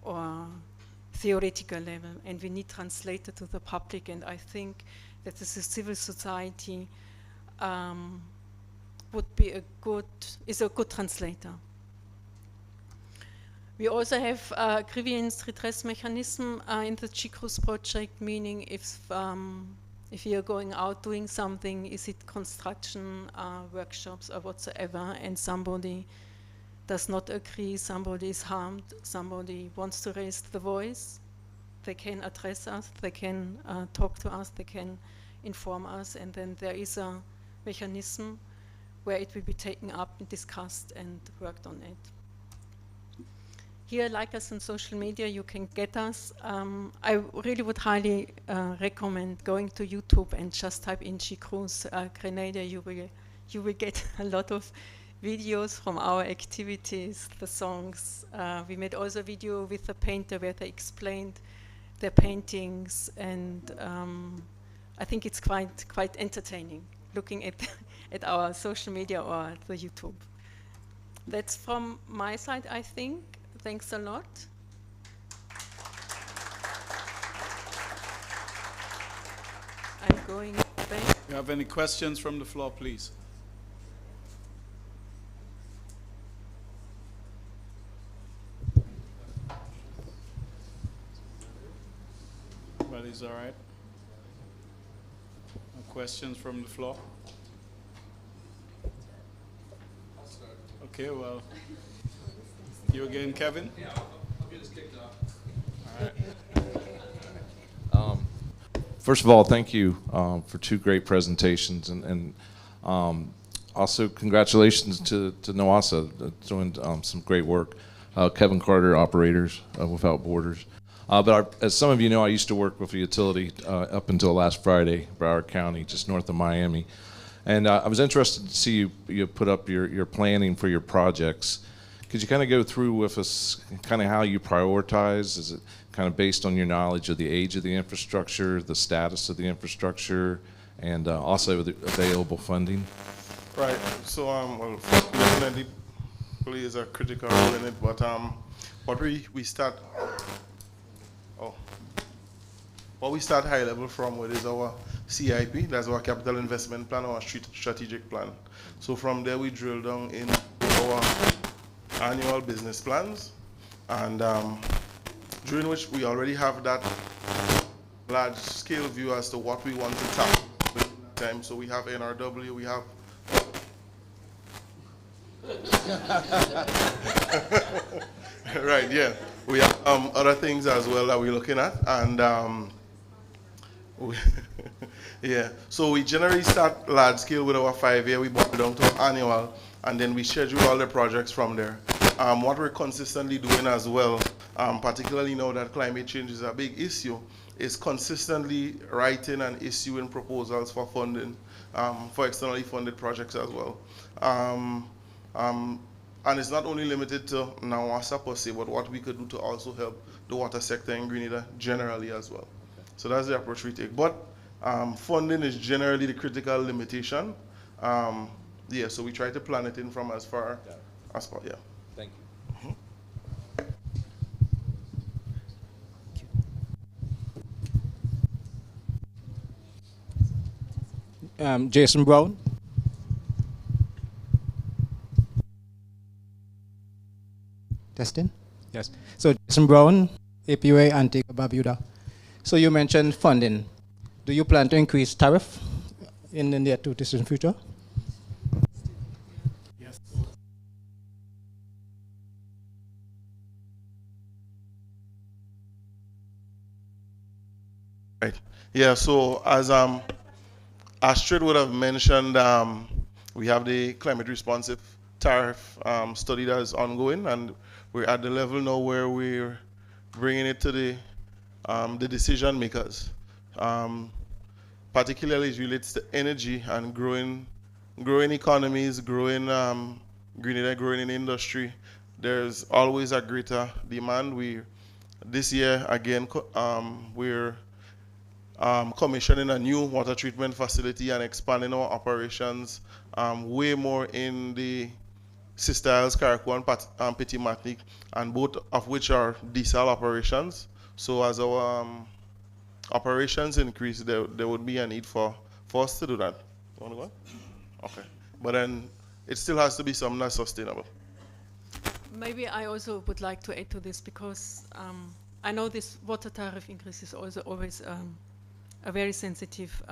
or theoretical level, and we need translator to the public, and I think that the civil society is a good translator. We also have a grievance redress mechanism in the GCRUS project, meaning if you are going out doing something, is it construction, workshops or whatsoever, and somebody does not agree, somebody is harmed, somebody wants to raise the voice, they can address us, they can talk to us, they can inform us, and then there is a mechanism where it will be taken up and discussed and worked on it. Here, like us on social media, you can get us. I really would highly recommend going to YouTube and just type in GCRUS Grenada. You will get a lot of videos from our activities, the songs. We made also a video with the painter where they explained their paintings, and I think it's quite entertaining looking at our social media or the YouTube. That's from my side, I think. Thanks a lot. I'm going back. You have any questions from the floor, please? Everybody's all right? No questions from the floor? Okay, well. You again, Kevin? Yeah, I'll get us kicked off. All right. First of all, thank you for two great presentations, and also congratulations to Navasa doing some great work. Kevin Carter, Operators Without Borders. But as some of you know, I used to work with a utility up until last Friday, Broward County, just north of Miami. And I was interested to see you put up your planning for your projects. Could you kind of go through with us kind of how you prioritize? Is it kind of based on your knowledge of the age of the infrastructure, the status of the infrastructure, and also the available funding? Right. So, well, definitely plays a critical role in it. But what we start, what we start high level from with is our CIP. That's our capital investment plan, our strategic plan. So from there we drill down in our annual business plans, and during which we already have that large scale view as to what we want to tackle within that time. So we have NRW, we have right, yeah. we have other things as well that we're looking at, and we yeah. So we generally start large scale with our 5 year, we bump it down to annual, and then we schedule all the projects from there. What we're consistently doing as well, particularly now that climate change is a big issue, is consistently writing and issuing proposals for funding for externally funded projects as well. Um, um, and it's not only limited to Nawasa per se, but what we could do to also help the water sector in Grenada generally as well. So that's the approach we take. But funding is generally the critical limitation. Um, yeah, so we try to plan it in from as far as possible. Yeah. Thank you. Jason Brown. Testing? Yes. So Jason Brown, APUA Antigua Barbuda. So you mentioned funding. Do you plan to increase tariff in the near to distant future? Yes. Right. Yeah. So as Astrid would have mentioned, we have the climate responsive tariff study that is ongoing, and we're at the level now where we're bringing it to the decision makers. Particularly as relates to energy and growing economies, growing Grenada, growing in industry. There's always a greater demand. This year again we're commissioning a new water treatment facility and expanding our operations way more in the Sister Isles, Carriacou, and Petit Martinique, and both of which are desal operations. So as our operations increase, there would be a need for us to do that. You want to go? Okay. But then it still has to be something that's sustainable. Maybe I also would like to add to this because I know this water tariff increase is also always a very sensitive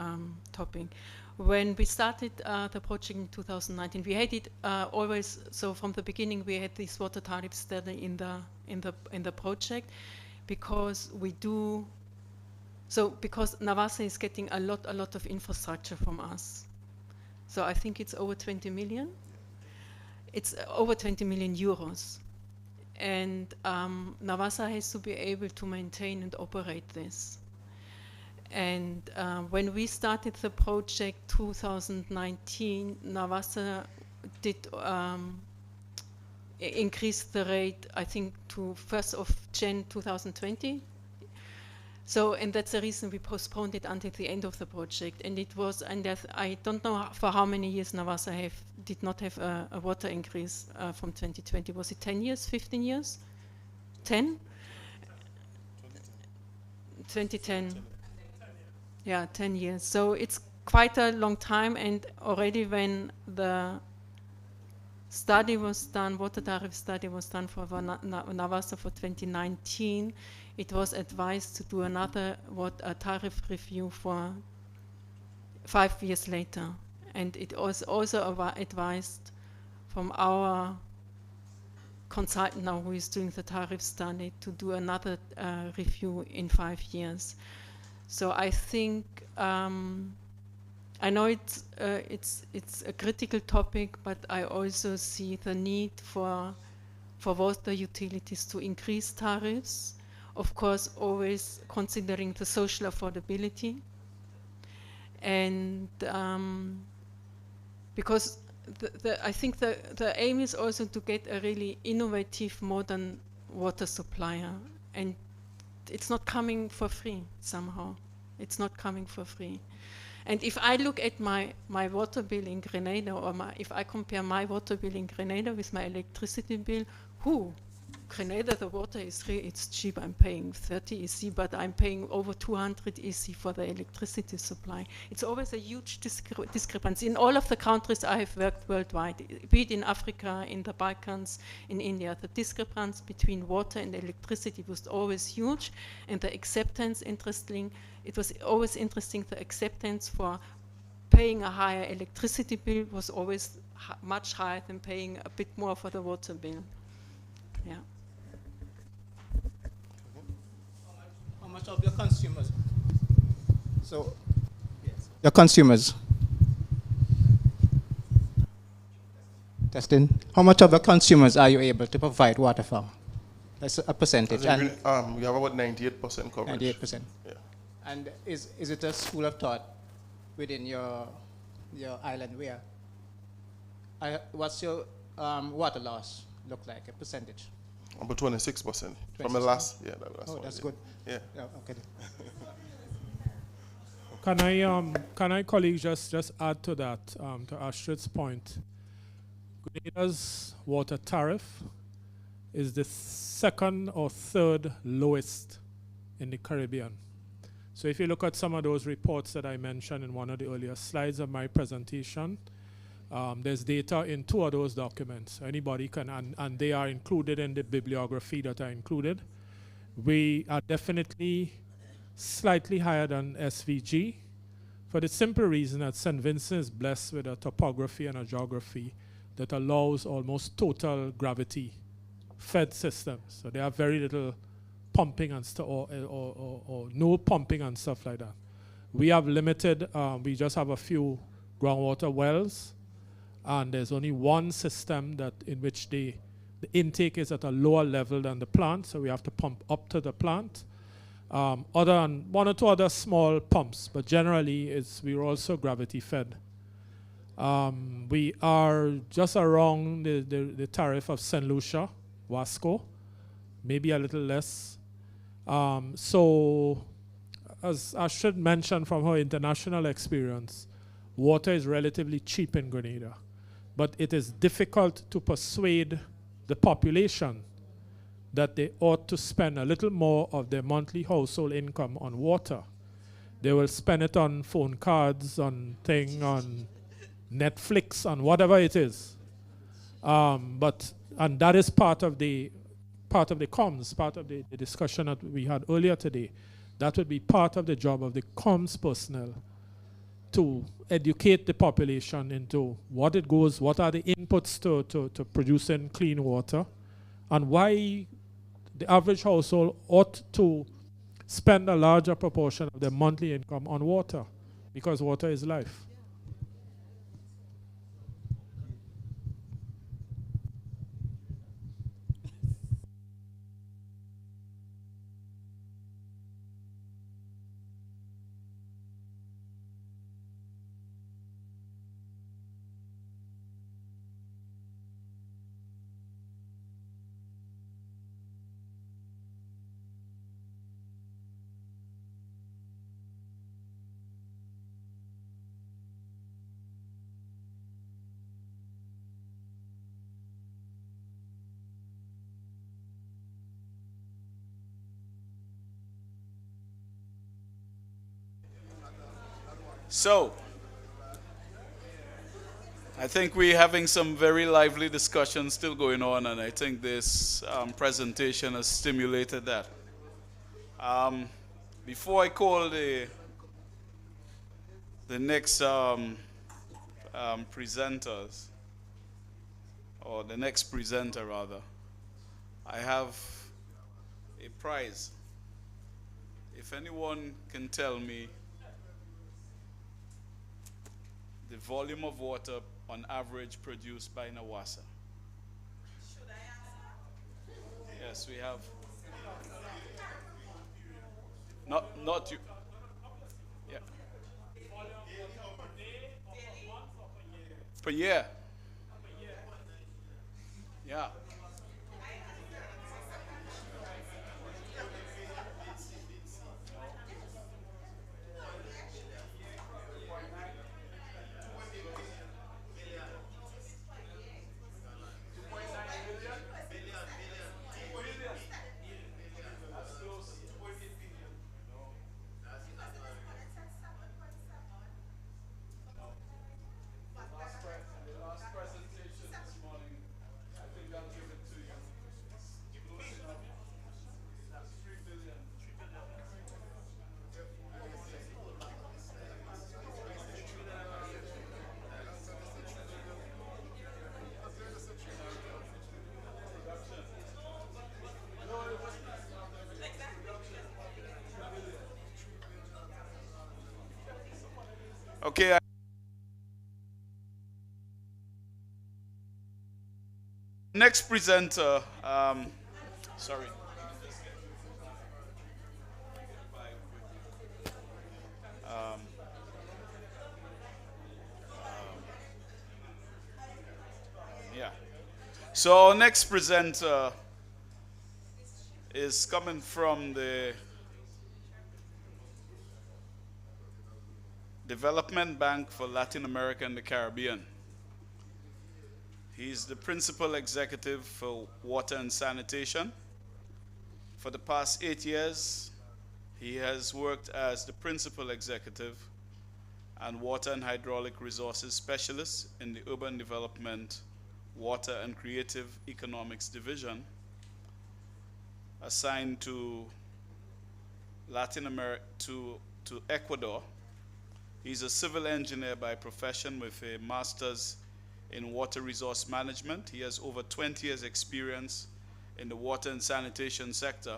topic. When we started the project in 2019, we had it always. So from the beginning, we had this water tariff study in the project because we do. So because Nawasa is getting a lot of infrastructure from us. So I think it's over 20 million. It's over 20 million euros. And Nawasa has to be able to maintain and operate this. And when we started the project 2019, Nawasa did increase the rate, I think, to 1st of Jan 2020. So, and that's the reason we postponed it until the end of the project. And it was, and I don't know for how many years Nawasa did not have a water increase from 2020. Was it 10 years, 15 years? 10? 2010. Yeah, 10 years. So it's quite a long time, and already when the study was done, water tariff study was done for Nawasa for 2019, it was advised to do another tariff review for 5 years later. And it was also advised from our consultant now who is doing the tariff study to do another review in 5 years. So I think I know it's a critical topic, but I also see the need for water utilities to increase tariffs. Of course, always considering the social affordability, and because I think the aim is also to get a really innovative, modern water supplier, and it's not coming for free somehow. It's not coming for free. And if I look at my water bill in Grenada, or if I compare my water bill in Grenada with my electricity bill, Grenada, the water is it's cheap. I'm paying 30 EC, but I'm paying over 200 EC for the electricity supply. It's always a huge discrepancy. In all of the countries I have worked worldwide, be it in Africa, in the Balkans, in India, the discrepancy between water and electricity was always huge, and the acceptance, it was always interesting, the acceptance for paying a higher electricity bill was always much higher than paying a bit more for the water bill. Yeah. So, your consumers, testing, how much of the consumers are you able to provide water for? That's a percentage. And We have about 98% coverage. 98%. Yeah. And is it a school of thought within your island where? What's your water loss look like, a percentage? About 26%. From the 26%? last, yeah, that last Oh, one. that's yeah. good. Yeah. Yeah, okay. Can I, colleagues, just add to that, to Astrid's point? Grenada's water tariff is the second or third lowest in the Caribbean. So if you look at some of those reports that I mentioned in one of the earlier slides of my presentation, there's data in two of those documents. Anybody can, and they are included in the bibliography that I included. We are definitely slightly higher than SVG for the simple reason that St. Vincent is blessed with a topography and a geography that allows almost total gravity fed systems. So they have very little pumping and stuff, or no pumping and stuff like that. We have limited, we just have a few groundwater wells, and there's only one system that in which the intake is at a lower level than the plant, so we have to pump up to the plant. Other than one or two other small pumps, but generally we're also gravity fed. We are just around the tariff of St. Lucia, Wasco, maybe a little less. So, as Astrid mentioned from her international experience, water is relatively cheap in Grenada, but it is difficult to persuade the population that they ought to spend a little more of their monthly household income on water. They will spend it on phone cards, on Netflix, on whatever it is. And that is part of the comms, part of the discussion that we had earlier today. That would be part of the job of the comms personnel to educate the population into what it goes, what are the inputs to producing clean water, and why the average household ought to spend a larger proportion of their monthly income on water, because water is life. So, I think we're having some very lively discussions still going on, and I think this presentation has stimulated that. Before I call the next presenters, or the next presenter rather, I have a prize. If anyone can tell me the volume of water on average produced by Nawasa. Yes, we have. Not you. Yeah. Per year. Yeah. The last presentation this morning, I think that was Okay. Next presenter, sorry. Um, yeah. So our next presenter is coming from the Development Bank for Latin America and the Caribbean. He's the principal executive for water and sanitation. For the past 8 years, he has worked as the principal executive and water and hydraulic resources specialist in the Urban Development, Water and Creative Economics Division, assigned to Latin America, to Ecuador. He's a civil engineer by profession with a master's in water resource management. He has over 20 years experience in the water and sanitation sector,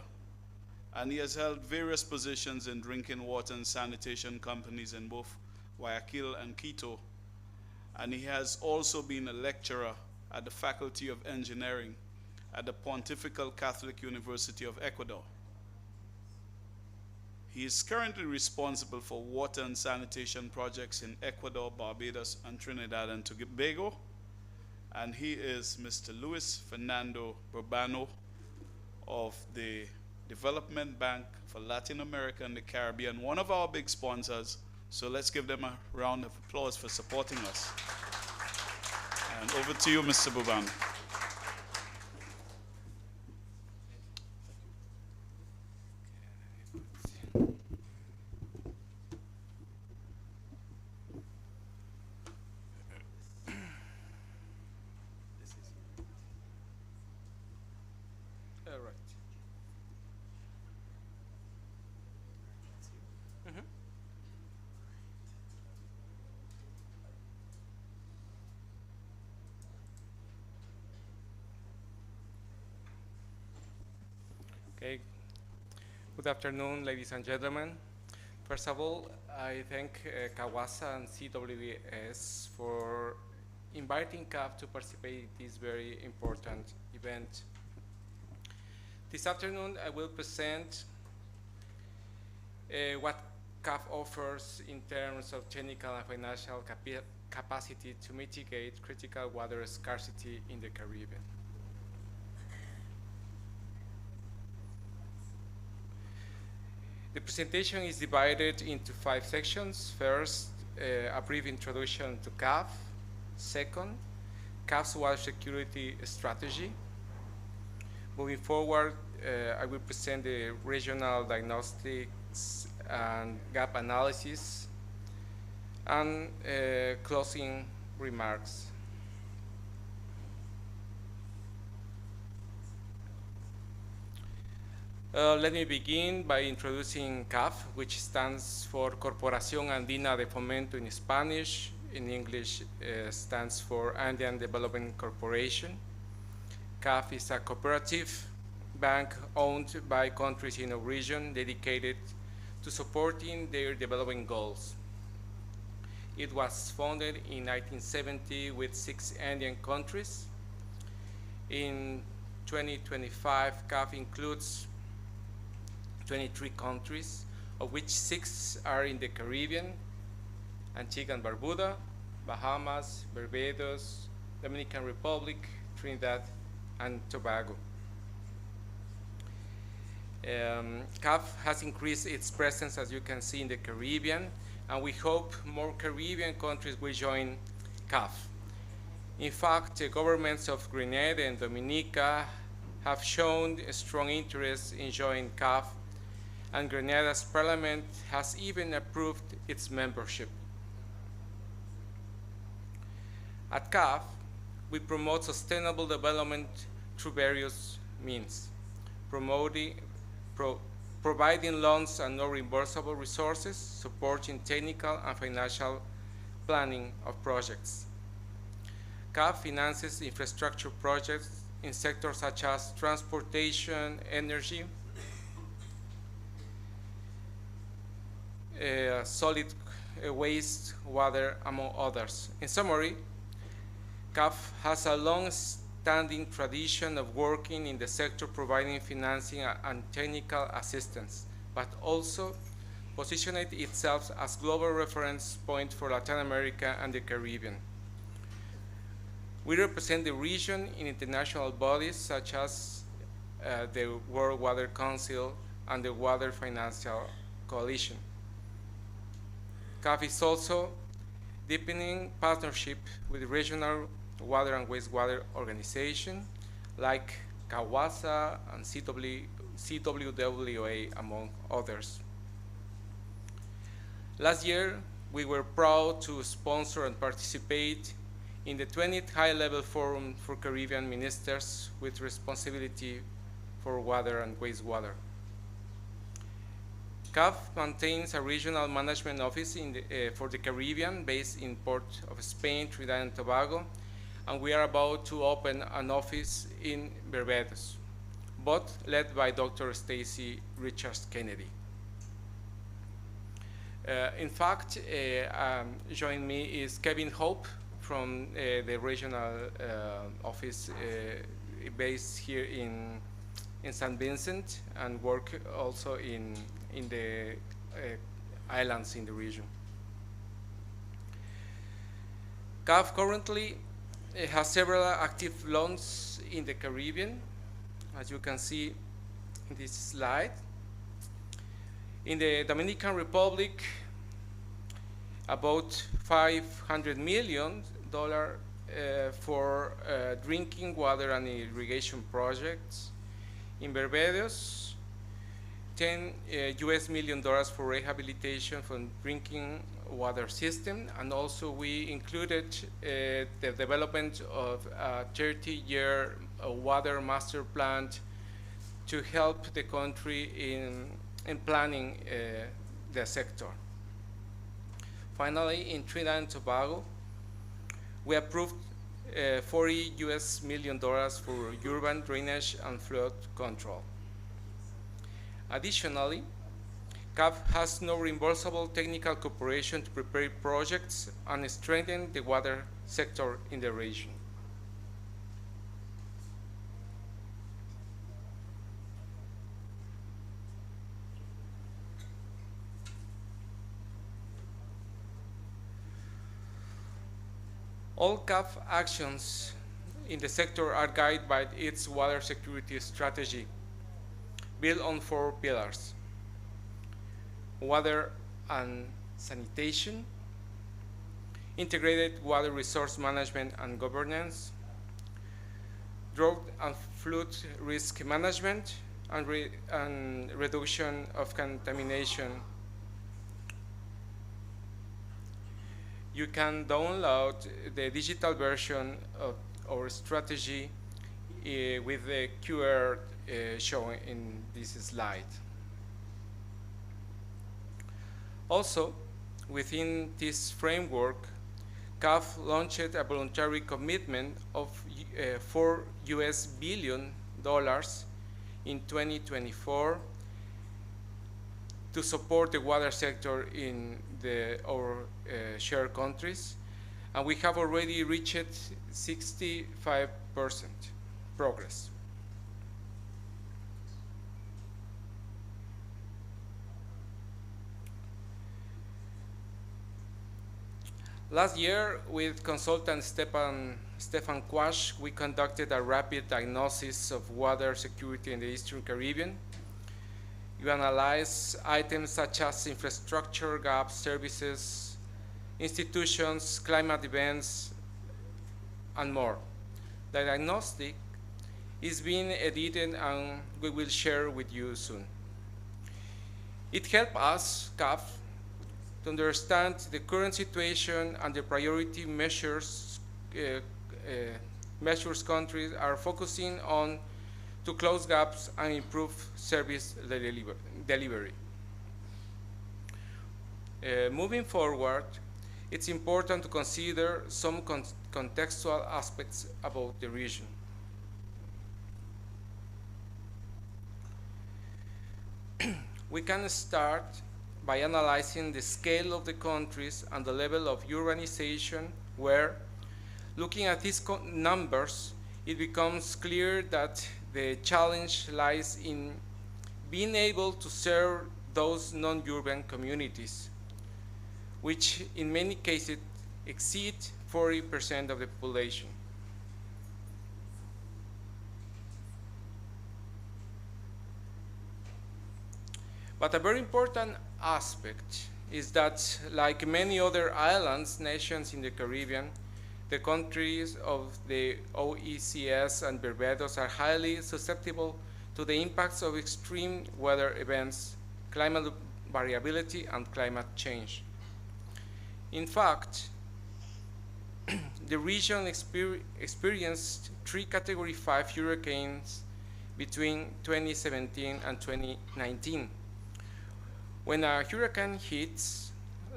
and he has held various positions in drinking water and sanitation companies in both Guayaquil and Quito. And he has also been a lecturer at the Faculty of Engineering at the Pontifical Catholic University of Ecuador. He is currently responsible for water and sanitation projects in Ecuador, Barbados, and Trinidad and Tobago. And he is Mr. Luis Fernando Burbano of the Development Bank for Latin America and the Caribbean, one of our big sponsors. So let's give them a round of applause for supporting us. And over to you, Mr. Burbano. Okay. Good afternoon, ladies and gentlemen. First of all, I thank Kawasa and CWS for inviting CAF to participate in this very important event. This afternoon, I will present what CAF offers in terms of technical and financial capacity to mitigate critical water scarcity in the Caribbean. The presentation is divided into 5 sections. First, a brief introduction to CAF. Second, CAF's water security strategy. Moving forward, I will present the regional diagnostics and gap analysis and closing remarks. Let me begin by introducing CAF, which stands for Corporación Andina de Fomento in Spanish. In English, stands for Andean Development Corporation. CAF is a cooperative bank owned by countries in a region dedicated to supporting their development goals. It was founded in 1970 with 6 Andean countries. In 2025, CAF includes 23 countries, of which 6 are in the Caribbean: Antigua and Barbuda, Bahamas, Barbados, Dominican Republic, Trinidad, and Tobago. CAF has increased its presence, as you can see, in the Caribbean, and we hope more Caribbean countries will join CAF. In fact, the governments of Grenada and Dominica have shown a strong interest in joining CAF, and Grenada's parliament has even approved its membership. At CAF, we promote sustainable development through various means, providing loans and non-reimbursable resources, supporting technical and financial planning of projects. CAF finances infrastructure projects in sectors such as transportation, energy, solid wastewater, among others. In summary, CAF has a long-standing tradition of working in the sector providing financing and technical assistance, but also positioned itself as global reference point for Latin America and the Caribbean. We represent the region in international bodies such as the World Water Council and the Water Financial Coalition. CAF is also deepening partnership with regional water and wastewater organizations like CAWASA and CWWA, among others. Last year, we were proud to sponsor and participate in the 20th High-Level Forum for Caribbean Ministers with responsibility for water and wastewater. CAF maintains a regional management office for the Caribbean based in Port of Spain, Trinidad and Tobago, and we are about to open an office in Barbados, both led by Dr. Stacy Richards Kennedy. In fact, joining me is Kevin Hope from the regional office based here in St. Vincent and work also in the islands in the region. CAF currently has several active loans in the Caribbean, as you can see in this slide. In the Dominican Republic, about $500 million for drinking water and irrigation projects. In Barbados, $10 million for rehabilitation for drinking water system, and also we included the development of a 30-year water master plan to help the country in planning the sector. Finally, in Trinidad and Tobago, we approved $40 million for urban drainage and flood control. Additionally, CAF has no reimbursable technical cooperation to prepare projects and strengthen the water sector in the region. All CAF actions in the sector are guided by its water security strategy, built on 4 pillars: water and sanitation, integrated water resource management and governance, drought and flood risk management, and reduction of contamination. You can download the digital version of our strategy with the QR shown in this slide. Also, within this framework, CAF launched a voluntary commitment of $4 billion in 2024 to support the water sector in our shared countries, and we have already reached 65% progress. Last year, with consultant Stefan Quash, we conducted a rapid diagnosis of water security in the Eastern Caribbean. You analyze items such as infrastructure gaps, services, institutions, climate events, and more. The diagnostic is being edited and we will share with you soon. It helped us, CAF, to understand the current situation and the priority measures countries are focusing on to close gaps and improve service delivery. Moving forward, it's important to consider some contextual aspects about the region. We can start by analyzing the scale of the countries and the level of urbanization, where, looking at these numbers, it becomes clear that the challenge lies in being able to serve those non-urban communities, which in many cases exceed 40% of the population. But a very important aspect is that, like many other islands, nations in the Caribbean, the countries of the OECS and Barbados are highly susceptible to the impacts of extreme weather events, climate variability, and climate change. In fact, the region experienced 3 Category 5 hurricanes between 2017 and 2019. When a hurricane hits,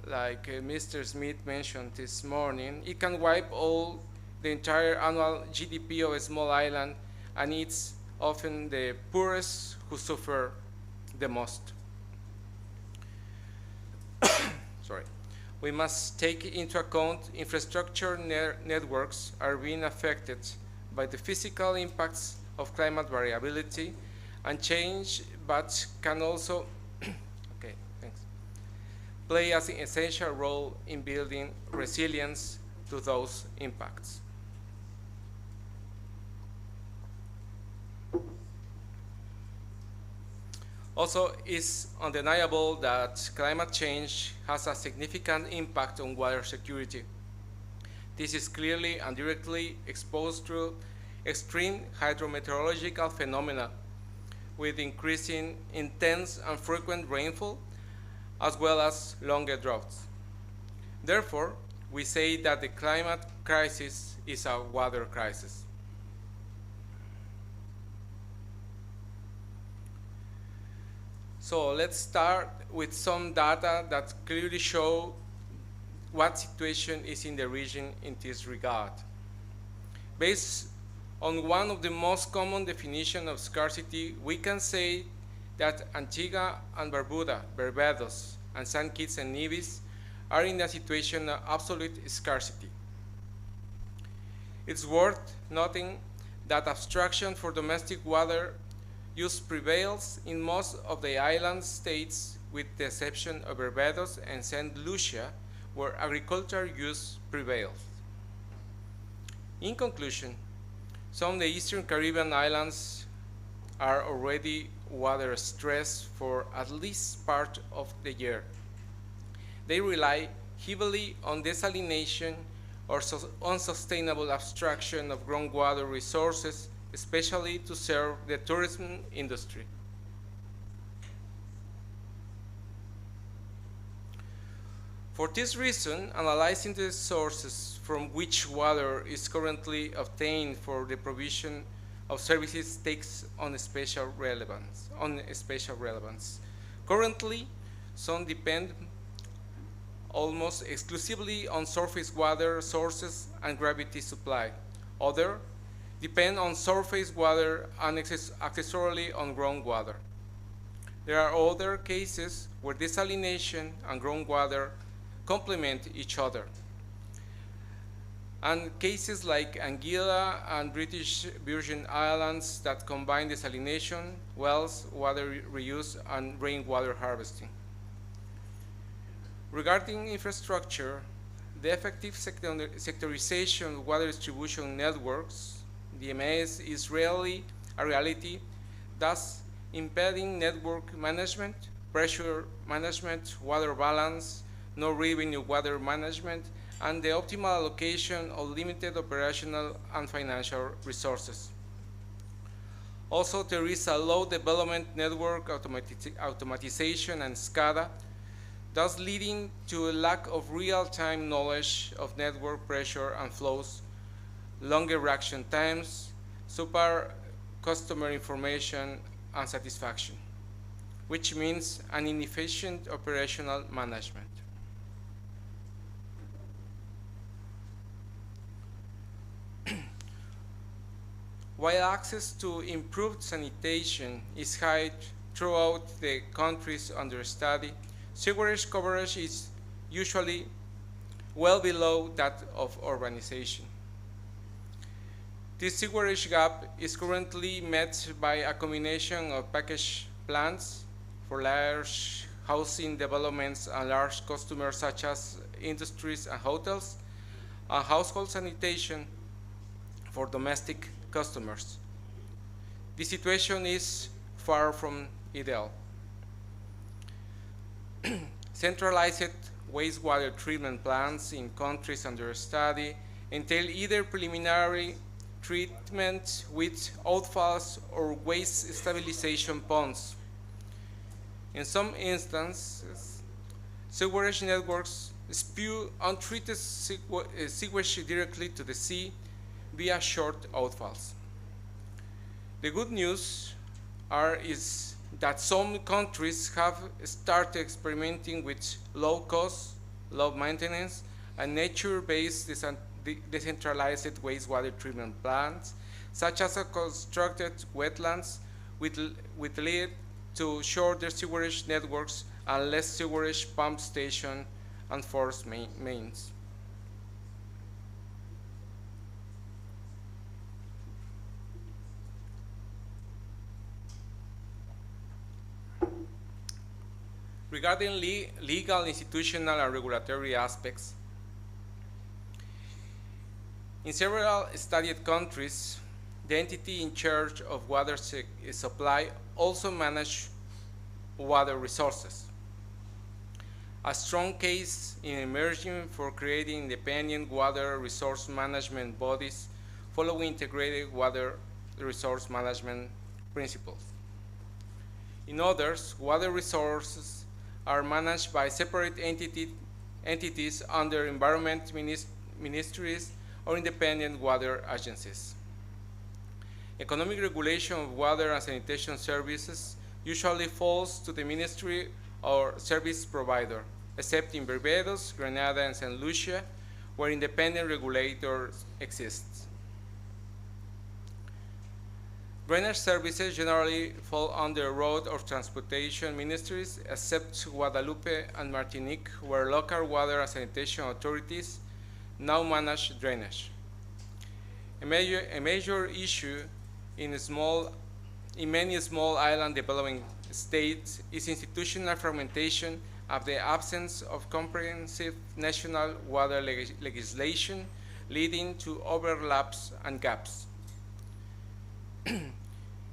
like Mr. Smith mentioned this morning, it can wipe all the entire annual GDP of a small island, and it's often the poorest who suffer the most. Sorry. We must take into account infrastructure networks are being affected by the physical impacts of climate variability and change, but can also play an essential role in building resilience to those impacts. Also, it's undeniable that climate change has a significant impact on water security. This is clearly and directly exposed through extreme hydrometeorological phenomena with increasing intense and frequent rainfall, as well as longer droughts. Therefore, we say that the climate crisis is a water crisis. So let's start with some data that clearly show what situation is in the region in this regard. Based on one of the most common definitions of scarcity, we can say that Antigua and Barbuda, Barbados, and St. Kitts and Nevis are in a situation of absolute scarcity. It's worth noting that abstraction for domestic water use prevails in most of the island states, with the exception of Barbados and St. Lucia, where agricultural use prevails. In conclusion, some of the Eastern Caribbean islands are already water stressed for at least part of the year. They rely heavily on desalination or unsustainable abstraction of groundwater resources, especially to serve the tourism industry. For this reason, analyzing the sources from which water is currently obtained for the provision of services takes on special relevance. Currently, some depend almost exclusively on surface water sources and gravity supply. Others depend on surface water and accessorily on groundwater. There are other cases where desalination and groundwater complement each other. And cases like Anguilla and British Virgin Islands that combine desalination, wells, water reuse, and rainwater harvesting. Regarding infrastructure, the effective sectorization of water distribution networks, DMS, is rarely a reality, thus impeding network management, pressure management, water balance, no revenue water management, and the optimal allocation of limited operational and financial resources. Also, there is a low development network automatization and SCADA, thus leading to a lack of real-time knowledge of network pressure and flows, longer reaction times, super customer information and satisfaction, which means an inefficient operational management. While access to improved sanitation is high throughout the countries under study, sewerage coverage is usually well below that of urbanization. This sewerage gap is currently met by a combination of package plants for large housing developments and large customers such as industries and hotels, and household sanitation for domestic customers. The situation is far from ideal. Centralized wastewater treatment plants in countries under study entail either preliminary treatment with outfalls or waste stabilization ponds. In some instances, sewerage networks spew untreated sewage directly to the sea via short outfalls. The good news is that some countries have started experimenting with low cost, low maintenance, and nature-based decentralized wastewater treatment plants, such as constructed wetlands, with lead to shorter sewerage networks and less sewerage pump station and force mains. Regarding legal, institutional, and regulatory aspects, in several studied countries, the entity in charge of water supply also manages water resources. A strong case in emerging for creating independent water resource management bodies following integrated water resource management principles. In others, water resources are managed by separate entities under environment ministries or independent water agencies. Economic regulation of water and sanitation services usually falls to the ministry or service provider, except in Barbados, Grenada, and St. Lucia, where independent regulators exist. Drainage services generally fall under road or transportation ministries, except Guadeloupe and Martinique, where local water and sanitation authorities now manage drainage. A major issue in many small island developing states is institutional fragmentation of the absence of comprehensive national water legislation, leading to overlaps and gaps.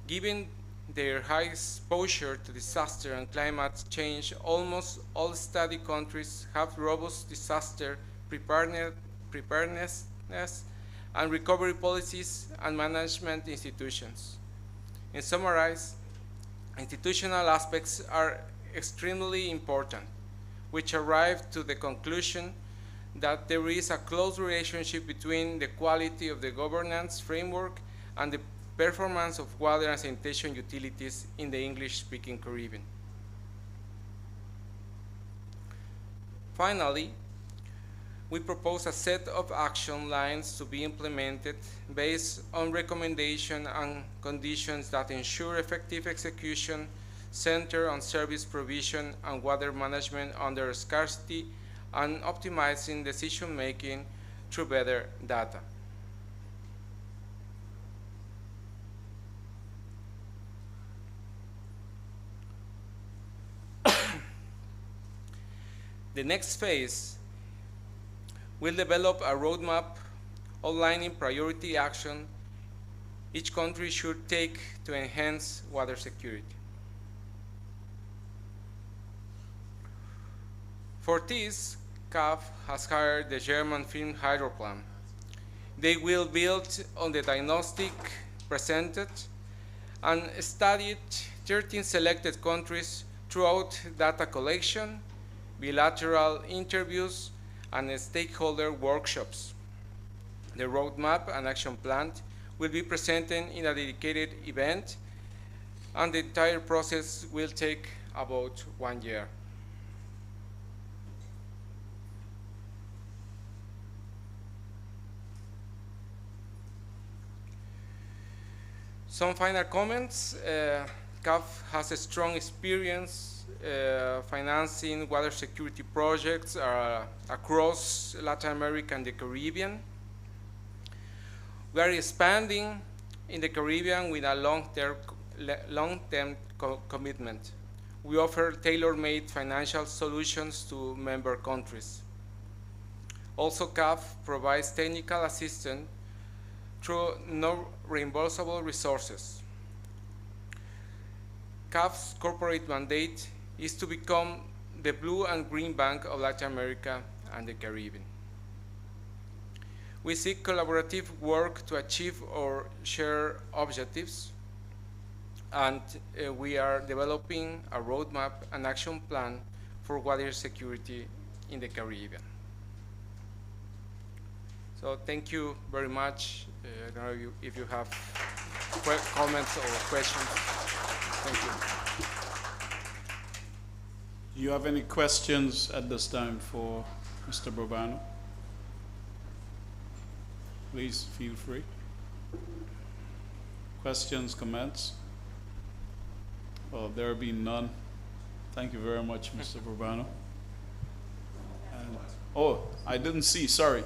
Given their high exposure to disaster and climate change, almost all study countries have robust disaster preparedness and recovery policies and management institutions. In summarize, institutional aspects are extremely important, which arrive to the conclusion that there is a close relationship between the quality of the governance framework and the performance of water and sanitation utilities in the English-speaking Caribbean. Finally, we propose a set of action lines to be implemented based on recommendations and conditions that ensure effective execution centered on service provision and water management under scarcity and optimizing decision-making through better data. The next phase will develop a roadmap outlining priority action each country should take to enhance water security. For this, CAF has hired the German firm Hydroplan. They will build on the diagnostic presented and studied 13 selected countries throughout data collection, bilateral interviews, and stakeholder workshops. The roadmap and action plan will be presented in a dedicated event, and the entire process will take about 1 year. Some final comments. CAF has a strong experience financing water security projects across Latin America and the Caribbean. We are expanding in the Caribbean with a long-term commitment. We offer tailor-made financial solutions to member countries. Also, CAF provides technical assistance through non-reimbursable resources. CAF's corporate mandate is to become the blue and green bank of Latin America and the Caribbean. We seek collaborative work to achieve our shared objectives, and we are developing a roadmap and action plan for water security in the Caribbean. So thank you very much. I don't know if you have comments or questions. Thank you. Do you have any questions at this time for Mr. Bourbano? Please feel free. Questions, comments? Well, there being none, thank you very much, Mr. Bourbano. And, oh, I didn't see, sorry.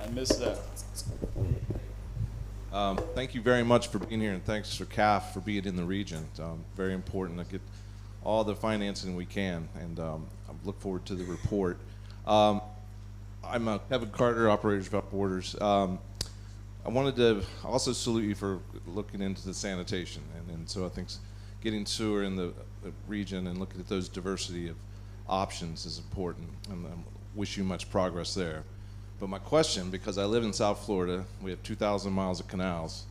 I missed that. Thank you very much for being here, and thanks for CAF for being in the region. Very important to get all the financing we can, and I look forward to the report. I'm Kevin Carter, Operators Without Borders. I wanted to also salute you for looking into the sanitation, and so I think getting sewer in the region and looking at those diversity of options is important, and I wish you much progress there. But my question, because I live in South Florida, we have 2,000 miles of canals.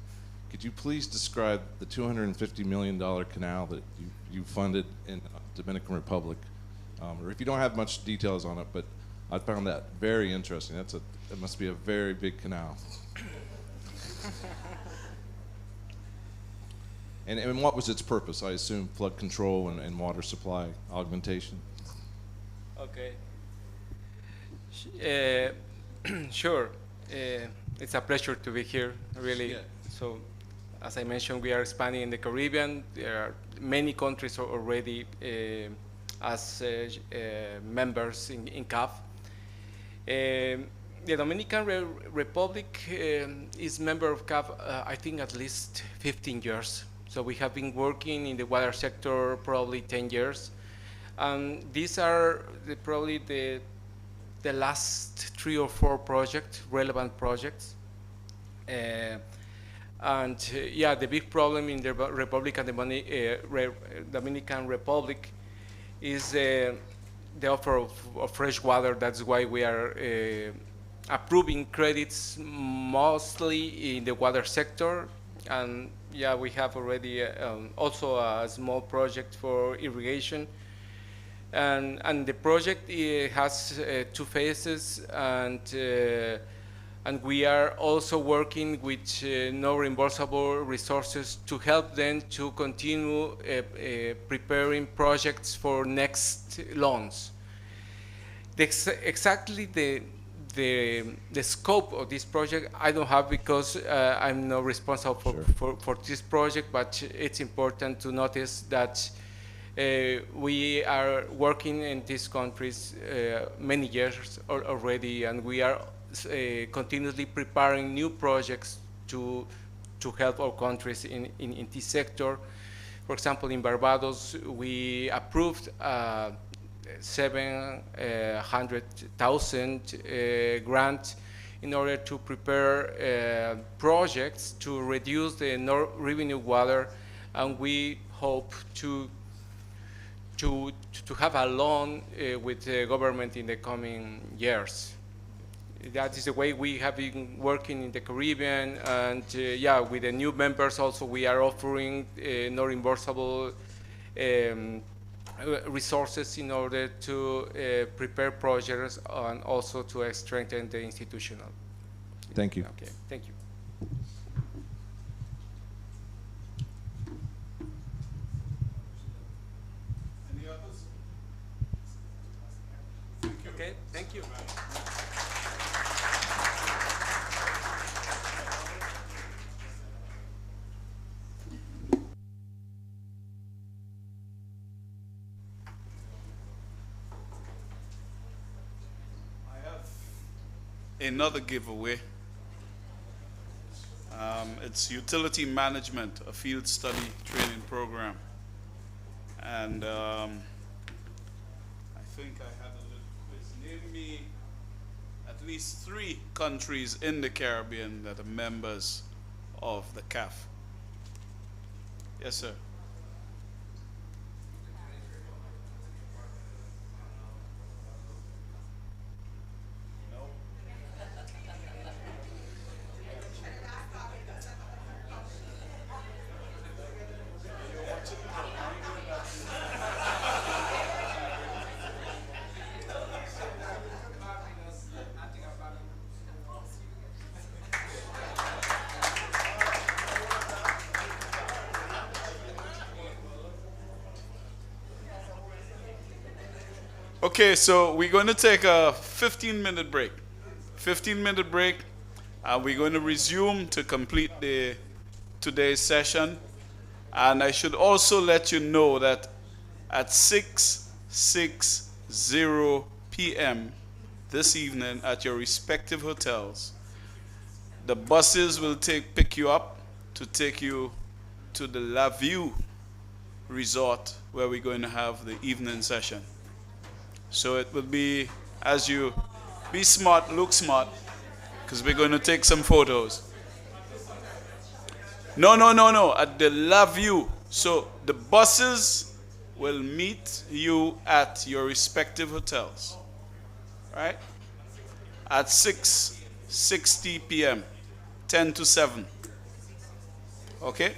Could you please describe the $250 million canal that you funded in Dominican Republic? Or if you don't have much details on it, but I found that very interesting. It must be a very big canal. And what was its purpose? I assume flood control and water supply augmentation. Okay. Sure. It's a pleasure to be here, really. Yeah. So, as I mentioned, we are expanding in the Caribbean. There are many countries already as members in CAF. The Dominican Republic is member of CAF, I think, at least 15 years. So we have been working in the water sector probably 10 years. These are probably the last 3 or 4 relevant projects. Yeah, the big problem in the Dominican Republic is the offer of fresh water. That's why we are approving credits mostly in the water sector. And yeah, we have already also a small project for irrigation. And the project has 2 phases, and we are also working with non-reimbursable resources to help them to continue preparing projects for next loans. Exactly the scope of this project I don't have, because I'm not responsible for this project, but it's important to notice that we are working in these countries many years already, and we are continuously preparing new projects to help our countries in this sector. For example, in Barbados, we approved 700,000 grant in order to prepare projects to reduce the revenue water, and we hope to have a loan with the government in the coming years. That is the way we have been working in the Caribbean, and yeah, with the new members also we are offering non-reimbursable resources in order to prepare projects and also to strengthen the institutional. Thank you. Okay, thank you. Any others? Okay, thank you. another giveaway. It's utility management, a field study training program. And I think I had a little quiz. Name me at least 3 countries in the Caribbean that are members of the CAF. Yes, sir. Okay, so we're going to take a 15-minute break. 15-minute break. We're going to resume to complete today's session. And I should also let you know that at 6:60 p.m. this evening at your respective hotels, the buses will pick you up to take you to the La View Resort, where we're going to have the evening session. So it will be, as you be smart, look smart, because we're going to take some photos. No, at the La View. So the buses will meet you at your respective hotels, right? At 6:60 p.m., 10 to 7. Okay?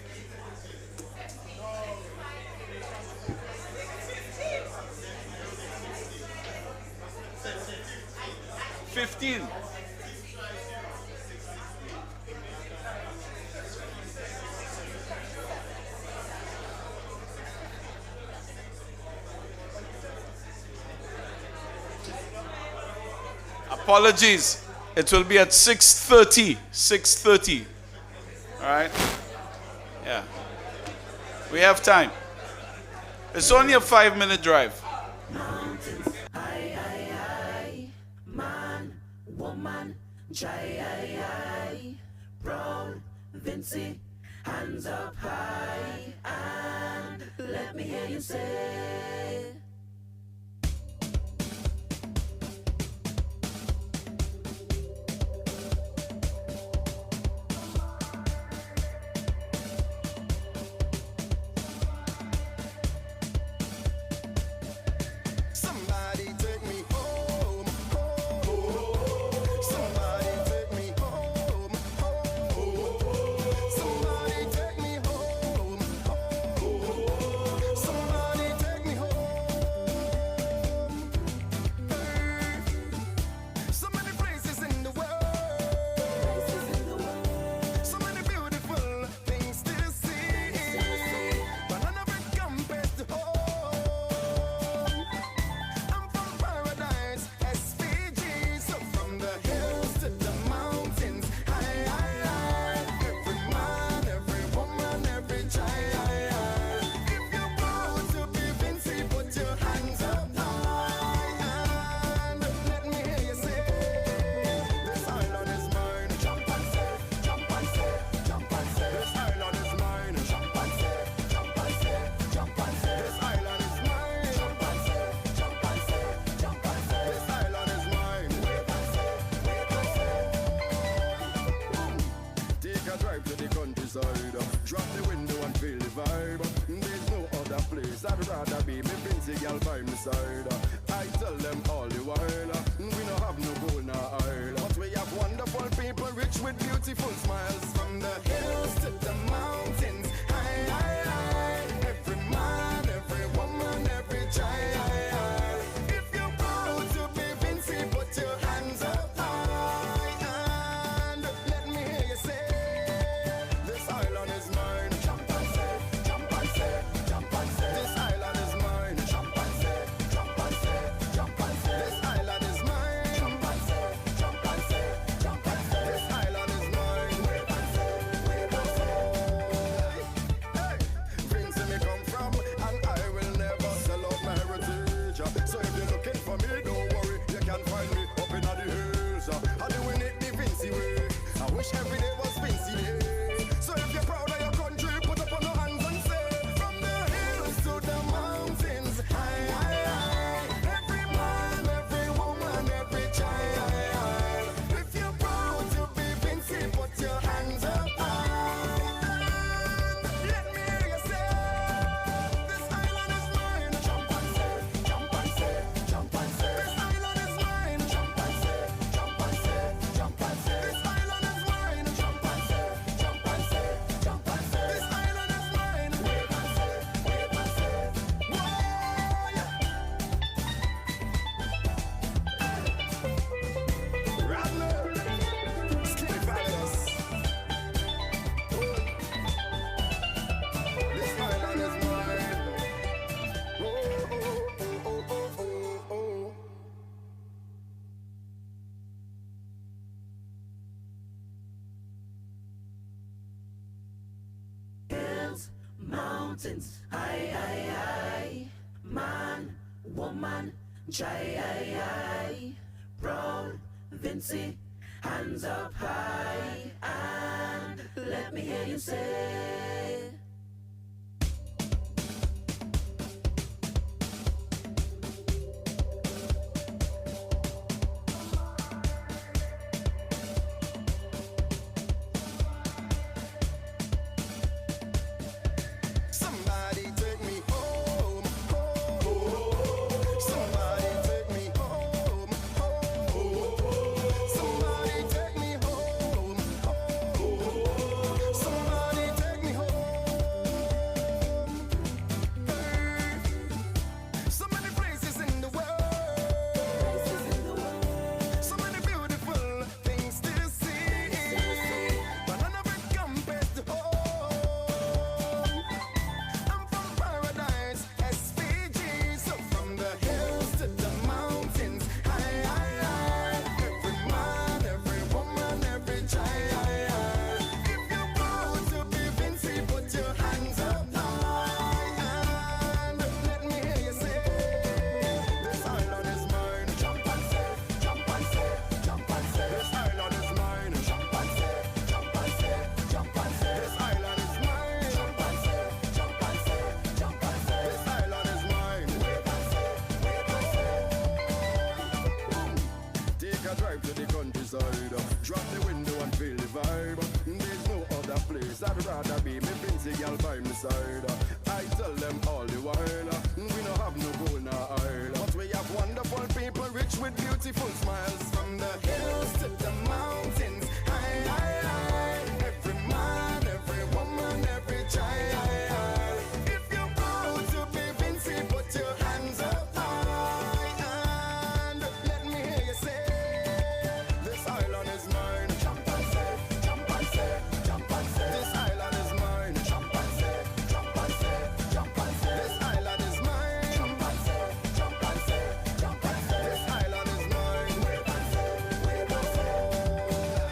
$15. Apologies. It will be at 6:30. 6:30. All right? Yeah. We have time. It's only a 5-minute drive. Woman, brown, Vincy, hands up high, and let me hear you say. Somebody take me home, home. Somebody take me home, home. Somebody take me home, home. Somebody take me home. So many places in the world, so many beautiful things to see, but none of it compares to home. I'm from paradise, SPG, so from the hills to the mountains, every man, every woman, every child. If you're proud to be Vincy, put your hands up high, and let me hear you say, this island is mine. Jump and say, jump and say, jump and say, this island is mine. Jump and say, jump and say, jump and say, this island is mine. Jump and say, jump and say, jump and say, this island is mine. Wait and say, wait and say. Take a drive to the countryside, drop the window and feel the vibe. There's no other place I'd rather be. Me Vincy girl by my side. I tell them all the while, we no have no gold nor oil, but we have wonderful people rich with beautiful smiles. From the hills to the mountains, every man, every woman, every child. If you're proud to be Vincy, put your hands up high, and let me hear you say, this island is mine. Jump and say, jump and say, jump and say, this island is mine. Jump and say, jump and say, jump and say, this island is mine. Jump and say, jump and say, jump and say, this island is mine. Wait and say, wait and say. mountains. Aye, aye, aye. Man, woman, try, aye, aye. Proud, Vincy, hands up high. And let me hear you say. Somebody take me home, home. Somebody take me home, home. Somebody take me home, home. Somebody take me home. Hey. So many places in the world, so many beautiful things to see, but none of it compares to home. I'm from paradise, SPG. So from the hills to the mountains, high, high, high. Every man, every woman, every child. If you're proud to be Vincy, put your hands up high. And let me hear you say, this island is mine. Jump and say, jump and say, jump and say. This island is mine. Jump and say, jump and say, jump and say. This island is mine. Jump and say, jump and say, jump and say. This island is mine. Wait and say, wait and say. Take a drive to the countryside. Drop the window and feel the vibe. There's no other place I'd rather be. Me Vincy girl by my side. I tell them all the while, we no have no gold nor oil, but we have wonderful people, rich with beautiful smiles. From the hills to the mountains, high, high, high. Every man, every woman, every child. If you're proud to be Vincy, put your hands up high. And let me hear you say, this island is mine. Jump and say, jump and say, jump and say. This island is mine. Jump and say, jump and say, jump and say. This island is mine. Jump and say, jump and say, jump and say. This island is mine. Wait and say, wait and say.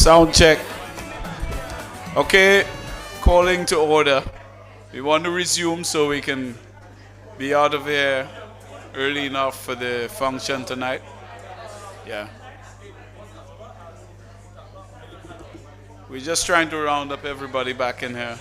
Sound check. Okay, calling to order. We want to resume so we can be out of here early enough for the function tonight. Yeah. We're just trying to round up everybody back in here.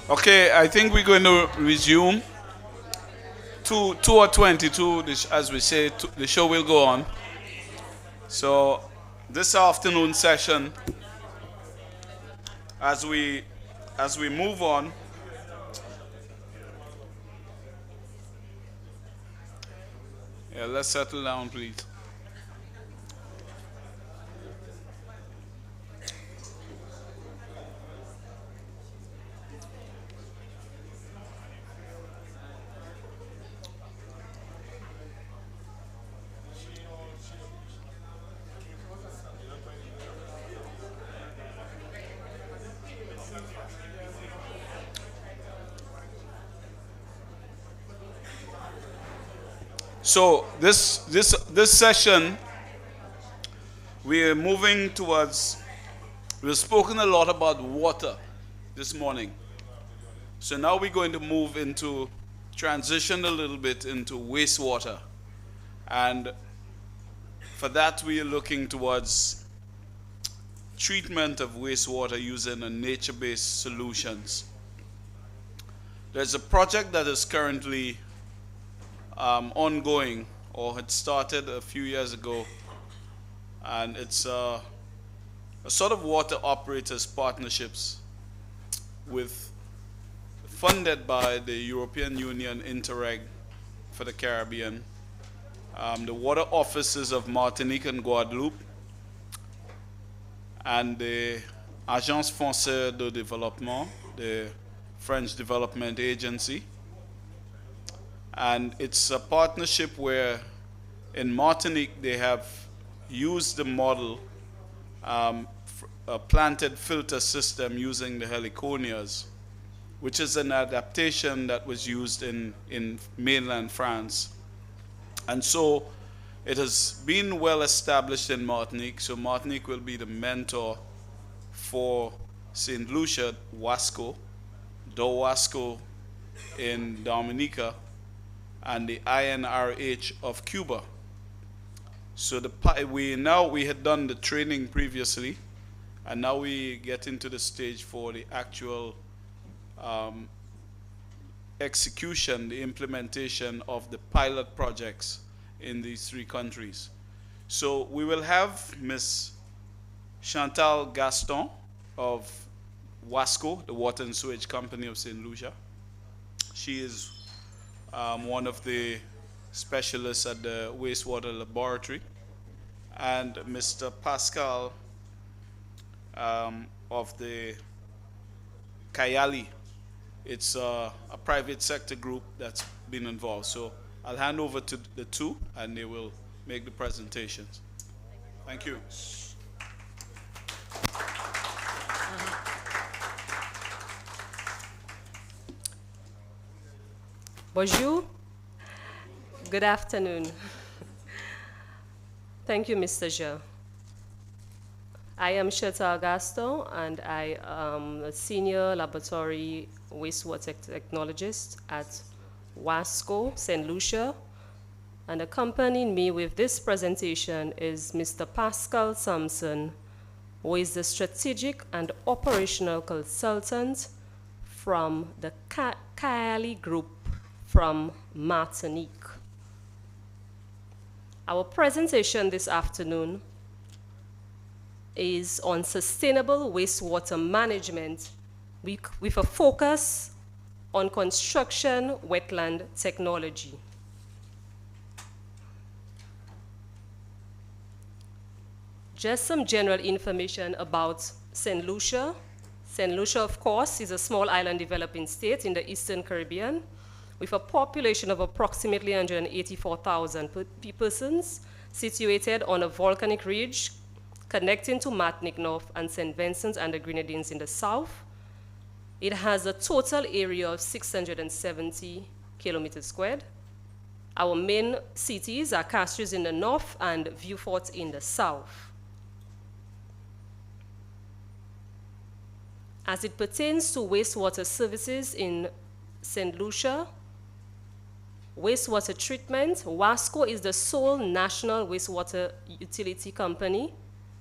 Okay, I think we're going to resume. 2 or 22, as we say, the show will go on. So this afternoon session, as we move on, yeah, let's settle down, please. So this session, we are moving towards. We've spoken a lot about water this morning. So now we're going to move into transition a little bit into wastewater, and for that we are looking towards treatment of wastewater using a nature-based solutions. There's a project that is currently ongoing, or had started a few years ago, and it's a sort of water operators partnerships with funded by the European Union Interreg for the Caribbean, the water offices of Martinique and Guadeloupe, and the Agence Française de Développement, the French Development Agency. And it's a partnership where in Martinique they have used the model, a planted filter system using the heliconias, which is an adaptation that was used in mainland France. And so it has been well established in Martinique, so Martinique will be the mentor for St. Lucia, Wasco, Do Wasco in Dominica, and the INRH of Cuba. So we had done the training previously, and now we get into the stage for the actual execution, the implementation of the pilot projects in these three countries. So we will have Ms. Chantal Gaston of Wasco, the Water and Sewage Company of St. Lucia. She is one of the specialists at the wastewater laboratory, and Mr. Pascal of the Kayali. It's a private sector group that's been involved. So I'll hand over to the two, and they will make the presentations. Thank you. Bonjour. Good afternoon. Thank you, Mr. Je. I am Chantal Gaston, and I am a senior laboratory wastewater technologist at Wasco, St. Lucia. And accompanying me with this presentation is Mr. Pascal Sampson, who is the strategic and operational consultant from the Kayali Group from Martinique. Our presentation this afternoon is on sustainable wastewater management with a focus on construction wetland technology. Just some general information about St. Lucia. St. Lucia, of course, is a small island developing state in the Eastern Caribbean with a population of approximately 184,000 persons, situated on a volcanic ridge connecting to Martinique North and St. Vincent and the Grenadines in the south. It has a total area of 670 kilometers squared. Our main cities are Castries in the north and Vieux-Fort in the south. As it pertains to wastewater services in St. Lucia, wastewater treatment, Wasco is the sole national wastewater utility company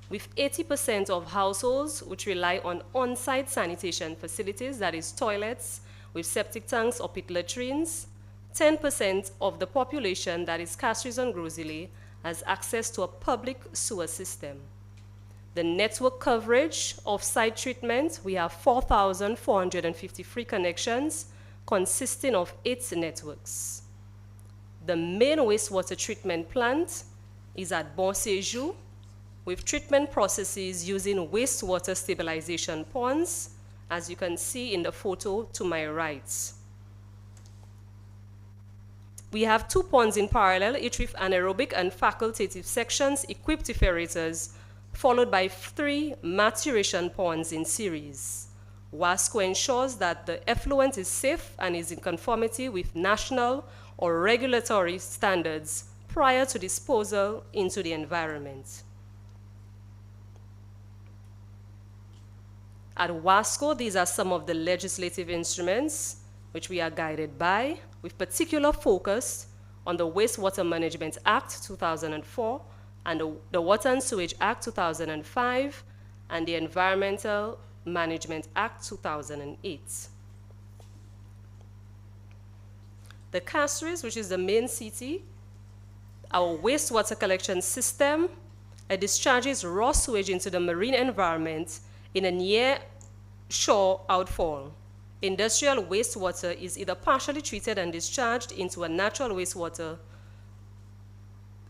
with 80% of households which rely on on-site sanitation facilities, that is toilets with septic tanks or pit latrines. 10% of the population, that is Castries and Grosile, has access to a public sewer system. The network coverage of site treatment, we have 4,453 connections consisting of 8 networks. The main wastewater treatment plant is at Bon Séjour, with treatment processes using wastewater stabilization ponds, as you can see in the photo to my right. We have 2 ponds in parallel, each with anaerobic and facultative sections equipped with aerators, followed by 3 maturation ponds in series. WASCO ensures that the effluent is safe and is in conformity with national or regulatory standards prior to disposal into the environment. At WASCO, these are some of the legislative instruments which we are guided by, with particular focus on the Wastewater Management Act 2004 and the Water and Sewage Act 2005 and the Environmental Management Act 2008. The Castries, which is the main city, our wastewater collection system, discharges raw sewage into the marine environment in a near shore outfall. Industrial wastewater is either partially treated and discharged into natural wastewater.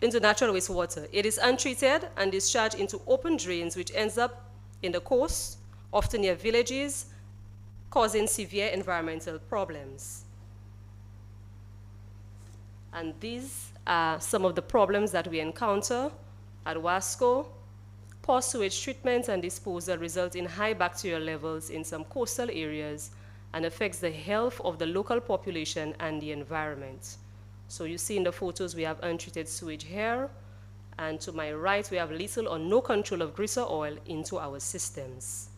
It is untreated and discharged into open drains, which ends up in the coast, often near villages, causing severe environmental problems. And these are some of the problems that we encounter at WASCO. Poor sewage treatment and disposal result in high bacterial levels in some coastal areas and affects the health of the local population and the environment. So you see in the photos we have untreated sewage here, and to my right we have little or no control of grease or oil into our systems.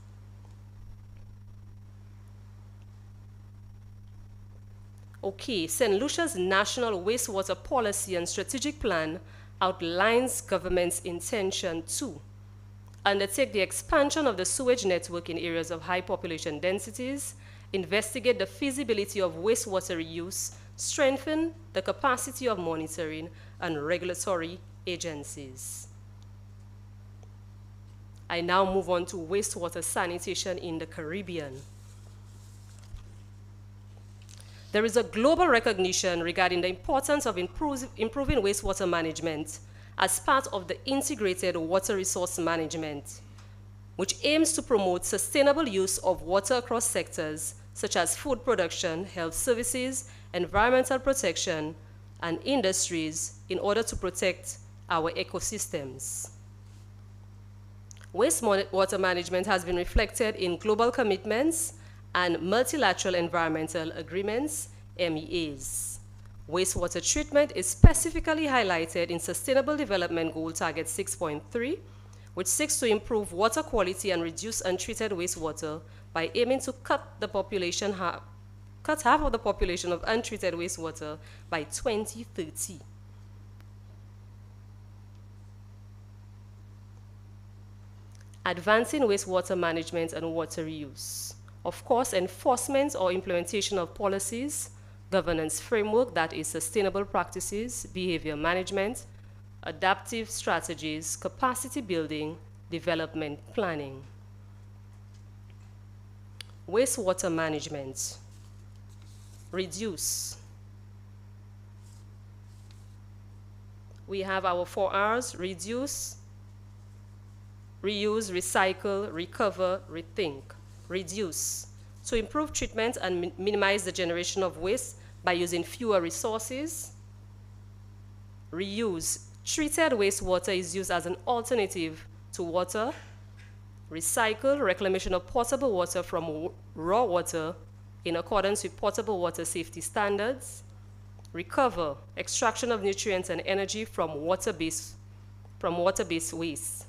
Okay, St. Lucia's National Wastewater Policy and Strategic Plan outlines government's intention to undertake the expansion of the sewage network in areas of high population densities, investigate the feasibility of wastewater reuse, strengthen the capacity of monitoring and regulatory agencies. I now move on to wastewater sanitation in the Caribbean. There is a global recognition regarding the importance of improving wastewater management as part of the integrated water resource management, which aims to promote sustainable use of water across sectors such as food production, health services, environmental protection, and industries in order to protect our ecosystems. Wastewater management has been reflected in global commitments and multilateral environmental agreements, MEAs. Wastewater treatment is specifically highlighted in Sustainable Development Goal Target 6.3, which seeks to improve water quality and reduce untreated wastewater by aiming to cut half of the population of untreated wastewater by 2030. Advancing wastewater management and water reuse. Of course, enforcement or implementation of policies, governance framework, that is sustainable practices, behavior management, adaptive strategies, capacity building, development planning. Wastewater management. Reduce. We have our 4 R's: reduce, reuse, recycle, recover, rethink. Reduce. To improve treatment and minimize the generation of waste by using fewer resources. Reuse. Treated wastewater is used as an alternative to water. Recycle. Reclamation of potable water from raw water in accordance with potable water safety standards. Recover. Extraction of nutrients and energy from water-based waste.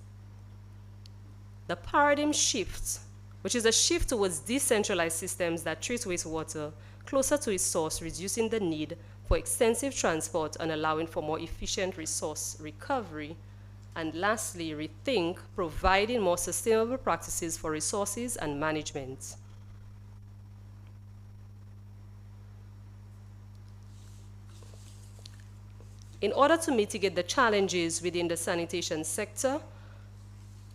The paradigm shift, which is a shift towards decentralized systems that treat wastewater closer to its source, reducing the need for extensive transport and allowing for more efficient resource recovery And lastly, rethink providing more sustainable practices for resources and management. In order to mitigate the challenges within the sanitation sector,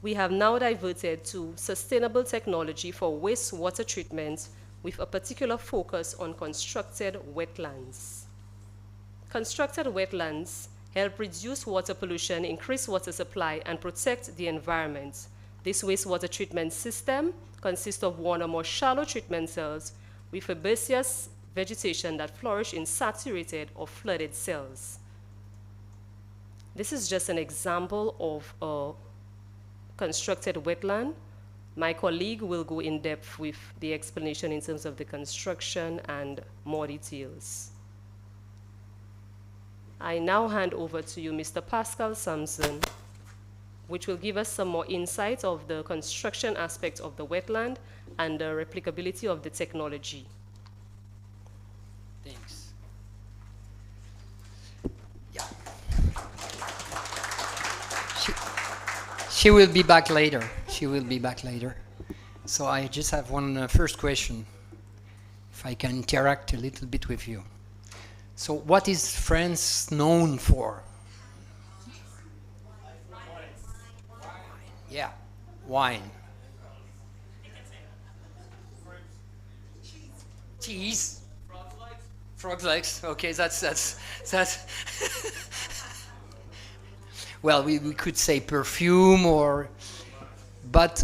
we have now diverted to sustainable technology for wastewater treatment with a particular focus on constructed wetlands. Constructed wetlands help reduce water pollution, increase water supply, and protect the environment. This wastewater treatment system consists of one or more shallow treatment cells with herbaceous vegetation that flourish in saturated or flooded cells. This is just an example of a constructed wetland. My colleague will go in depth with the explanation in terms of the construction and more details. I now hand over to you, Mr. Pascal Sampson, which will give us some more insight of the construction aspect of the wetland and the replicability of the technology. Thanks. Yeah. She will be back later. She will be back later. So I just have one first question, if I can interact a little bit with you. So what is France known for? Yeah, wine. Cheese. Frog's legs. Okay, that's. Well, we could say perfume, but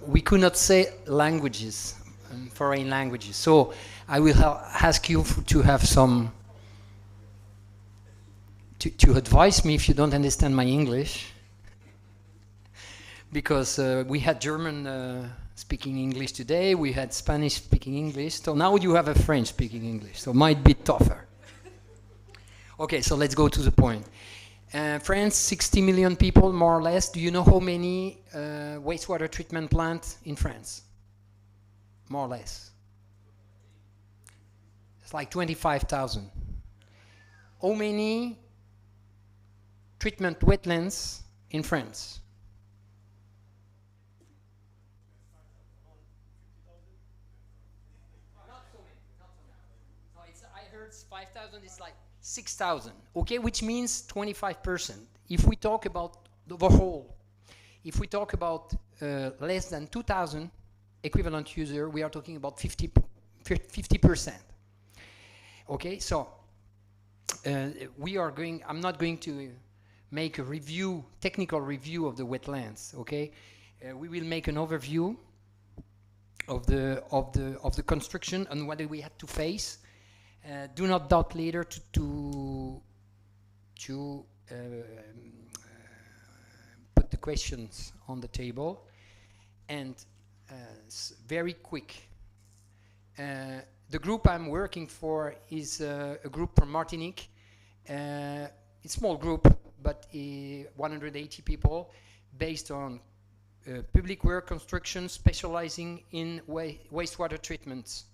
we could not say languages, foreign languages. So I will ask you to have some, to advise me if you don't understand my English, because we had German speaking English today, we had Spanish speaking English, so now you have a French speaking English, so it might be tougher. Okay, so let's go to the point. France, 60 million people, more or less. Do you know how many wastewater treatment plants in France? More or less. It's like 25,000. How many treatment wetlands in France? Not so many. No, I heard 5,000 is like 6,000, okay, which means 25%. If we talk about the whole, if we talk about less than 2,000 equivalent user, we are talking about 50%. Okay, so we are going, I'm not going to make a review, technical review of the wetlands, okay? We will make an overview of the construction and what we had to face. Do not doubt later to put the questions on the table. And very quick, the group I'm working for is a group from Martinique. It's a small group, but 180 people, based on public work construction, specializing in wastewater treatments.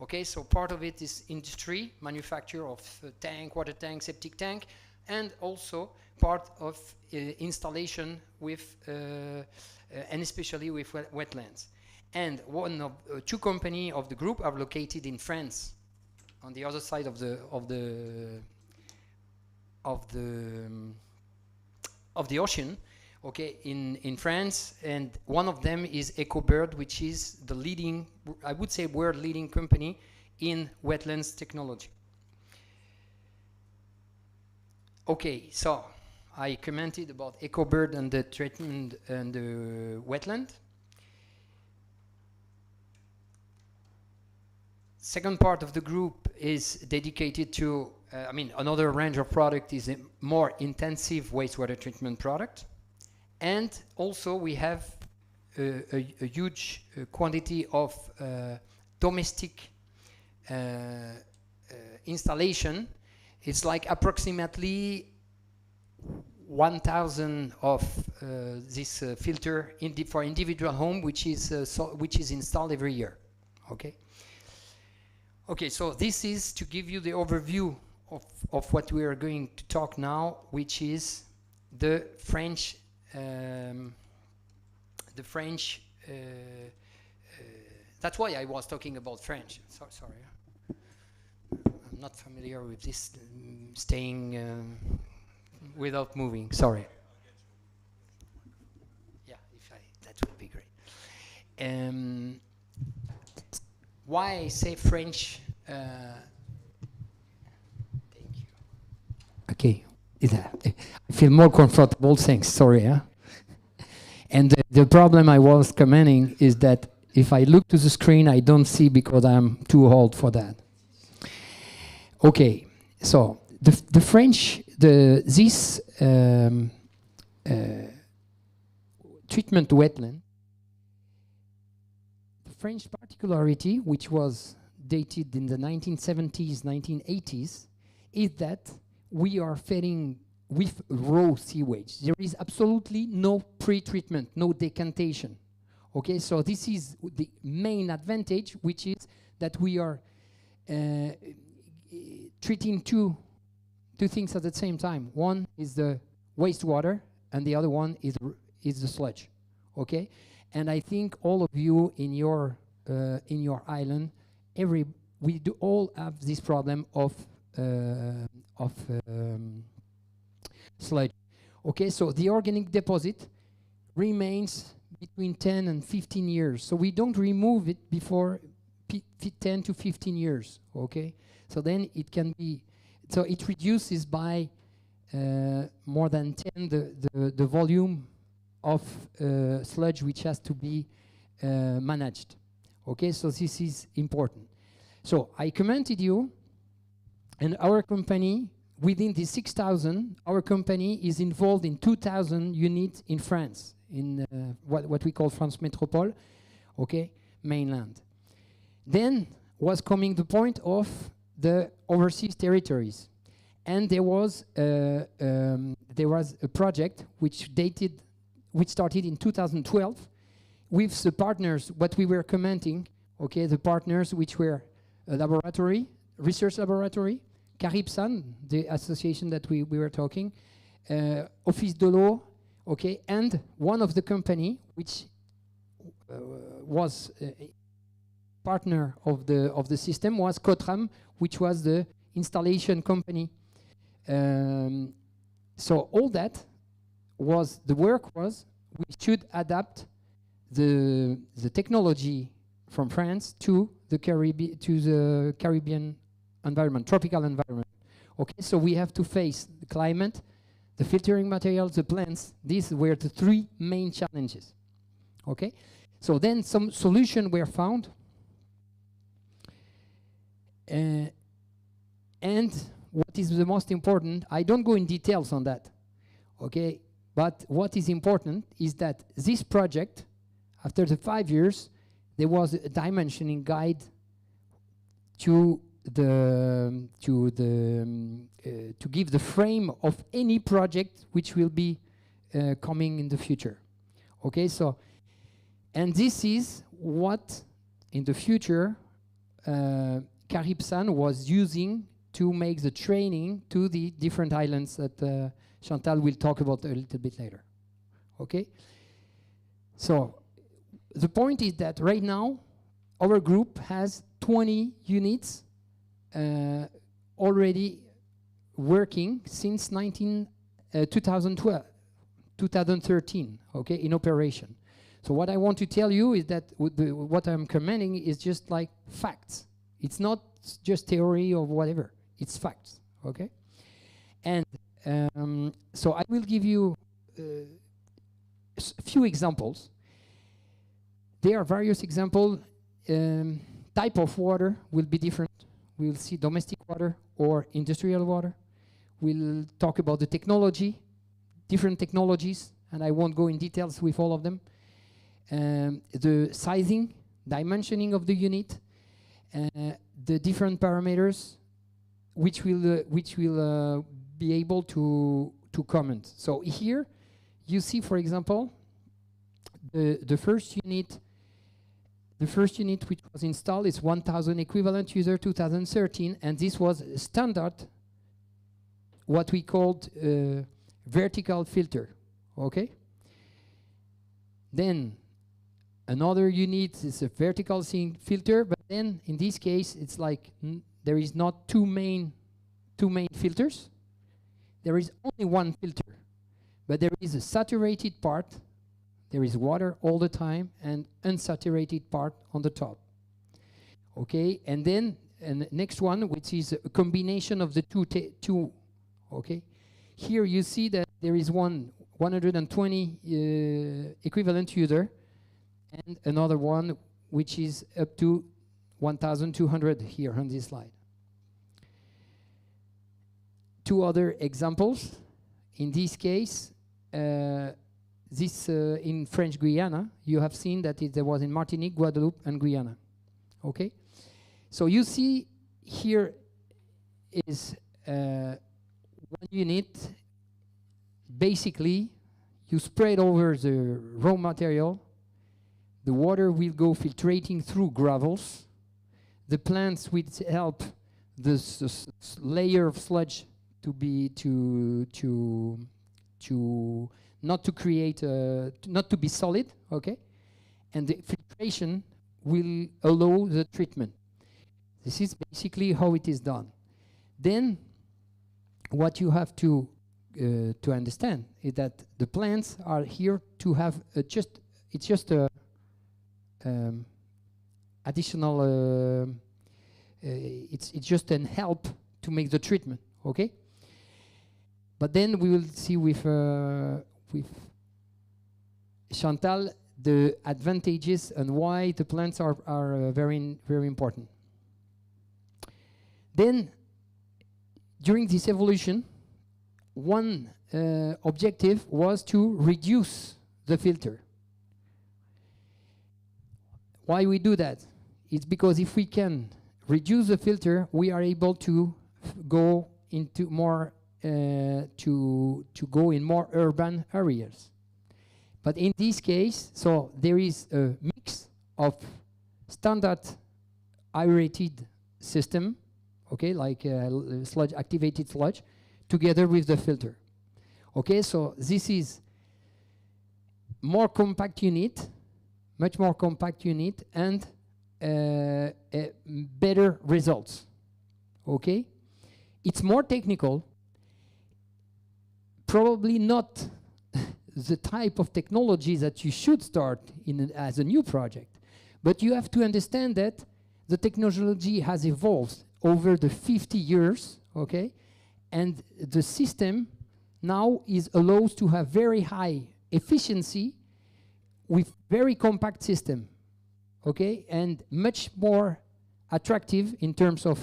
Okay, so part of it is industry, manufacture of tank, water tank, septic tank, and also part of installation with, and especially with wetlands. And one of two companies of the group are located in France, on the other side of the ocean. Okay, in France, and one of them is EcoBird, which is the leading, I would say, world leading company in wetlands technology. Okay, so I commented about EcoBird and the treatment and the wetland. Second part of the group is dedicated to, another range of product is a more intensive wastewater treatment product. And also we have a huge quantity of domestic installation. It's like approximately 1,000 of this filter for individual home, which is installed every year. Okay. Okay, so this is to give you the overview of what we are going to talk now, which is the French um, the French. That's why I was talking about French. Sorry, I'm not familiar with this staying without moving. Sorry. Yeah, that would be great. Why I say French? Thank you. Okay, I feel more comfortable. Thanks. Sorry. Huh? And the problem I was commenting is that if I look to the screen, I don't see because I'm too old for that. Okay, so the French, this treatment wetland, the French particularity, which was dated in the 1970s, 1980s, is that we are feeding with raw sewage. There is absolutely no pre-treatment, no decantation. Okay, so this is the main advantage, which is that we are treating two things at the same time. One is the wastewater, and the other one is the sludge. Okay, and I think all of you in your island, we do all have this problem of sludge. Okay, so the organic deposit remains between 10 and 15 years. So we don't remove it before 10 to 15 years, okay? So then it can be, so it reduces by more than 10 the volume of sludge which has to be managed. Okay, so this is important. So I commented you, and our company, within the 6,000, our company is involved in 2,000 units in France, in what we call France Métropole, okay, mainland. Then was coming the point of the overseas territories, and there was a project which started in 2012 with the partners. What we were commenting, okay, the partners which were a laboratory, research laboratory, Caribsan, the association that we were talking, Office de l'eau, okay, and one of the company which was a partner of the system was Cotram, which was the installation company. So all that was the work was we should adapt the technology from France to the Caribbean environment, tropical environment. Okay, so we have to face the climate, the filtering materials, the plants. These were the three main challenges. Okay, so then some solutions were found, and what is the most important, I don't go in details on that, okay, but what is important is that this project, after the 5 years, there was a dimensioning guide to give the frame of any project which will be coming in the future. Okay, so, and this is what in the future Caribsan was using to make the training to the different islands that Chantal will talk about a little bit later. Okay, so the point is that right now our group has 20 units already working since 2013, okay, in operation. So what I want to tell you is that what I'm commenting is just like facts. It's not just theory or whatever. It's facts, okay? And so I will give you a few examples. There are various examples. Type of water will be different. We'll see domestic water or industrial water. We'll talk about the technology, different technologies, and I won't go in details with all of them. The sizing, dimensioning of the unit, the different parameters, which will be able to comment. So here, you see, for example, the first unit. The first unit which was installed is 1,000 equivalent user 2013, and this was standard, what we called vertical filter, okay? Then another unit is a vertical sink filter, but then in this case it's like there is not two main filters. There is only one filter, but there is a saturated part, there is water all the time, and unsaturated part on the top. Okay, and then the next one, which is a combination of the two. Okay, here you see that there is 120 equivalent user, and another one which is up to 1,200 here on this slide. Two other examples. In this case, in French Guiana, you have seen that it was in Martinique, Guadeloupe, and Guyana. Okay, so you see here is one unit. Basically, you spread over the raw material. The water will go filtrating through gravels. The plants will help this layer of sludge to not to create not to be solid, okay? And the filtration will allow the treatment. This is basically how it is done. Then what you have to understand is that the plants are here to have it's just a additional it's just an help to make the treatment, okay? But then we will see with Chantal the advantages and why the plants are very important. Then during this evolution, one objective was to reduce the filter. Why we do that? It's because if we can reduce the filter, we are able to go into more to go in more urban areas. But in this case, so there is a mix of standard aerated system, okay, like sludge, activated sludge, together with the filter. Okay, so this is more compact unit, much more compact unit, and better results. Okay, it's more technical. Probably not the type of technology that you should start as a new project. But you have to understand that the technology has evolved over the 50 years, okay? And the system now allows to have very high efficiency with very compact system, okay? And much more attractive in terms of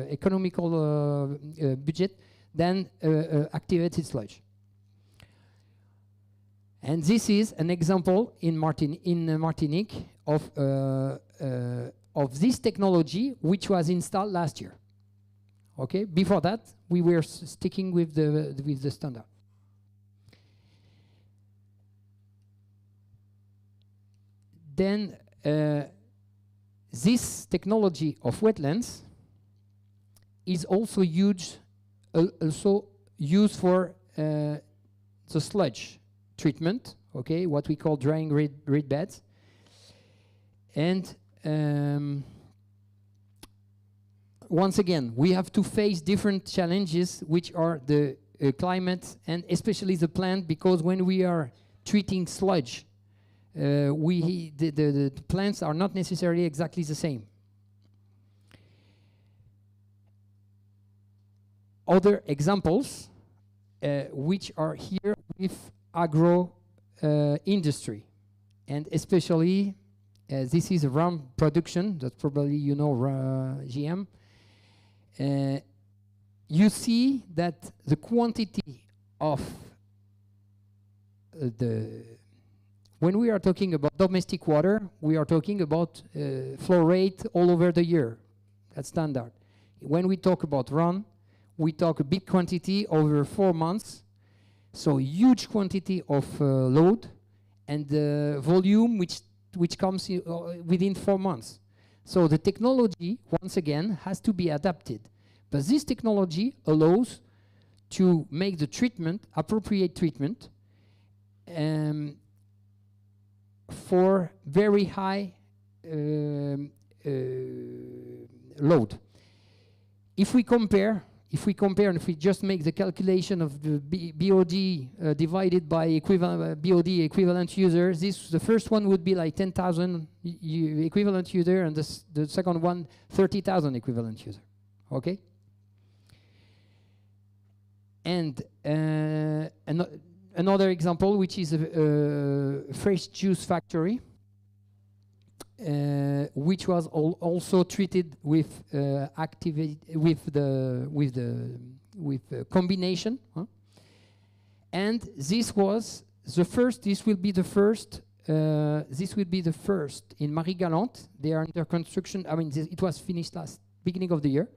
economical budget than activated sludge. And this is an example in Martinique of this technology which was installed last year. Okay, before that we were sticking with the standard. Then this technology of wetlands is also used for the sludge treatment, okay, what we call drying reed beds. And once again, we have to face different challenges, which are the climate and especially the plant, because when we are treating sludge, the plants are not necessarily exactly the same. Other examples which are here with agro industry, and especially this is rum production, that probably you know GM. You see that the quantity of when we are talking about domestic water, we are talking about flow rate all over the year. That's standard. When we talk about rum, we talk a big quantity over 4 months, so huge quantity of load and volume which comes within 4 months. So the technology, once again, has to be adapted. But this technology allows to make the treatment, appropriate treatment, for very high load. If we compare and if we just make the calculation of the BOD divided by equivalent BOD equivalent users, the first one would be like 10,000 equivalent user, and the second one 30,000 equivalent user. Okay. And another example, which is a fresh juice factory, which was also treated with combination, and this was the first. This will be the first. This will be the first in Marie-Galante. They are under construction. I mean, it was finished beginning of the year,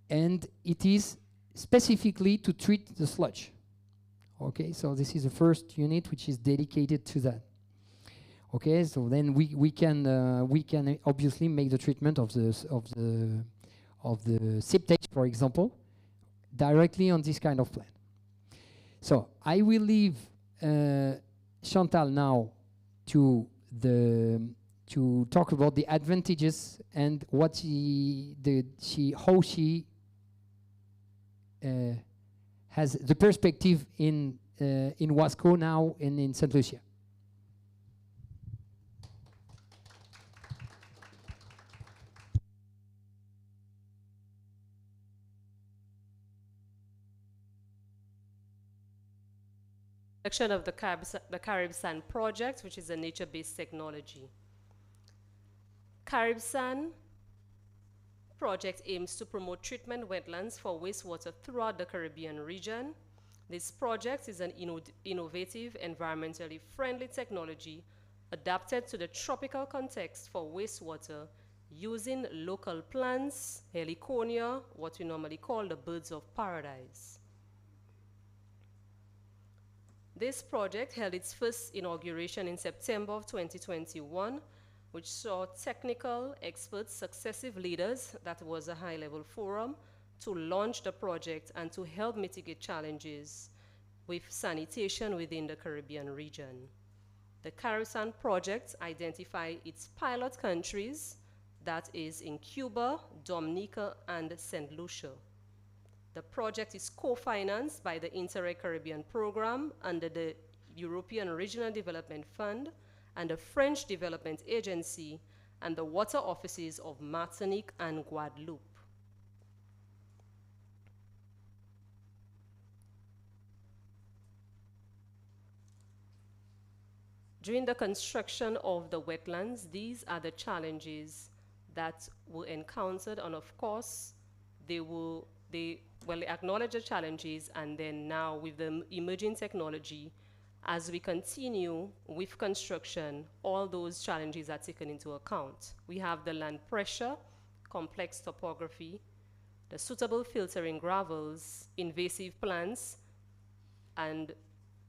and it is specifically to treat the sludge. Okay, so this is the first unit which is dedicated to that. Okay, so then we can obviously make the treatment of the septage, for example, directly on this kind of plant. So I will leave Chantal now to talk about the advantages and what how she has the perspective in Wasco now and in St. Lucia. Section of the Caribsan project, which is a nature-based technology. Caribsan project aims to promote treatment wetlands for wastewater throughout the Caribbean region. This project is an innovative, environmentally friendly technology adapted to the tropical context for wastewater using local plants, heliconia, what we normally call the birds of paradise. This project held its first inauguration in September of 2021, which saw technical experts, successive leaders, that was a high-level forum, to launch the project and to help mitigate challenges with sanitation within the Caribbean region. The Caribsan project identified its pilot countries, that is in Cuba, Dominica, and St. Lucia. The project is co-financed by the Inter-Caribbean program under the European Regional Development Fund and the French Development Agency and the water offices of Martinique and Guadeloupe. During the construction of the wetlands, these are the challenges that were encountered, and of course, they acknowledge the challenges, and then now with the emerging technology, as we continue with construction, all those challenges are taken into account. We have the land pressure, complex topography, the suitable filtering gravels, invasive plants, and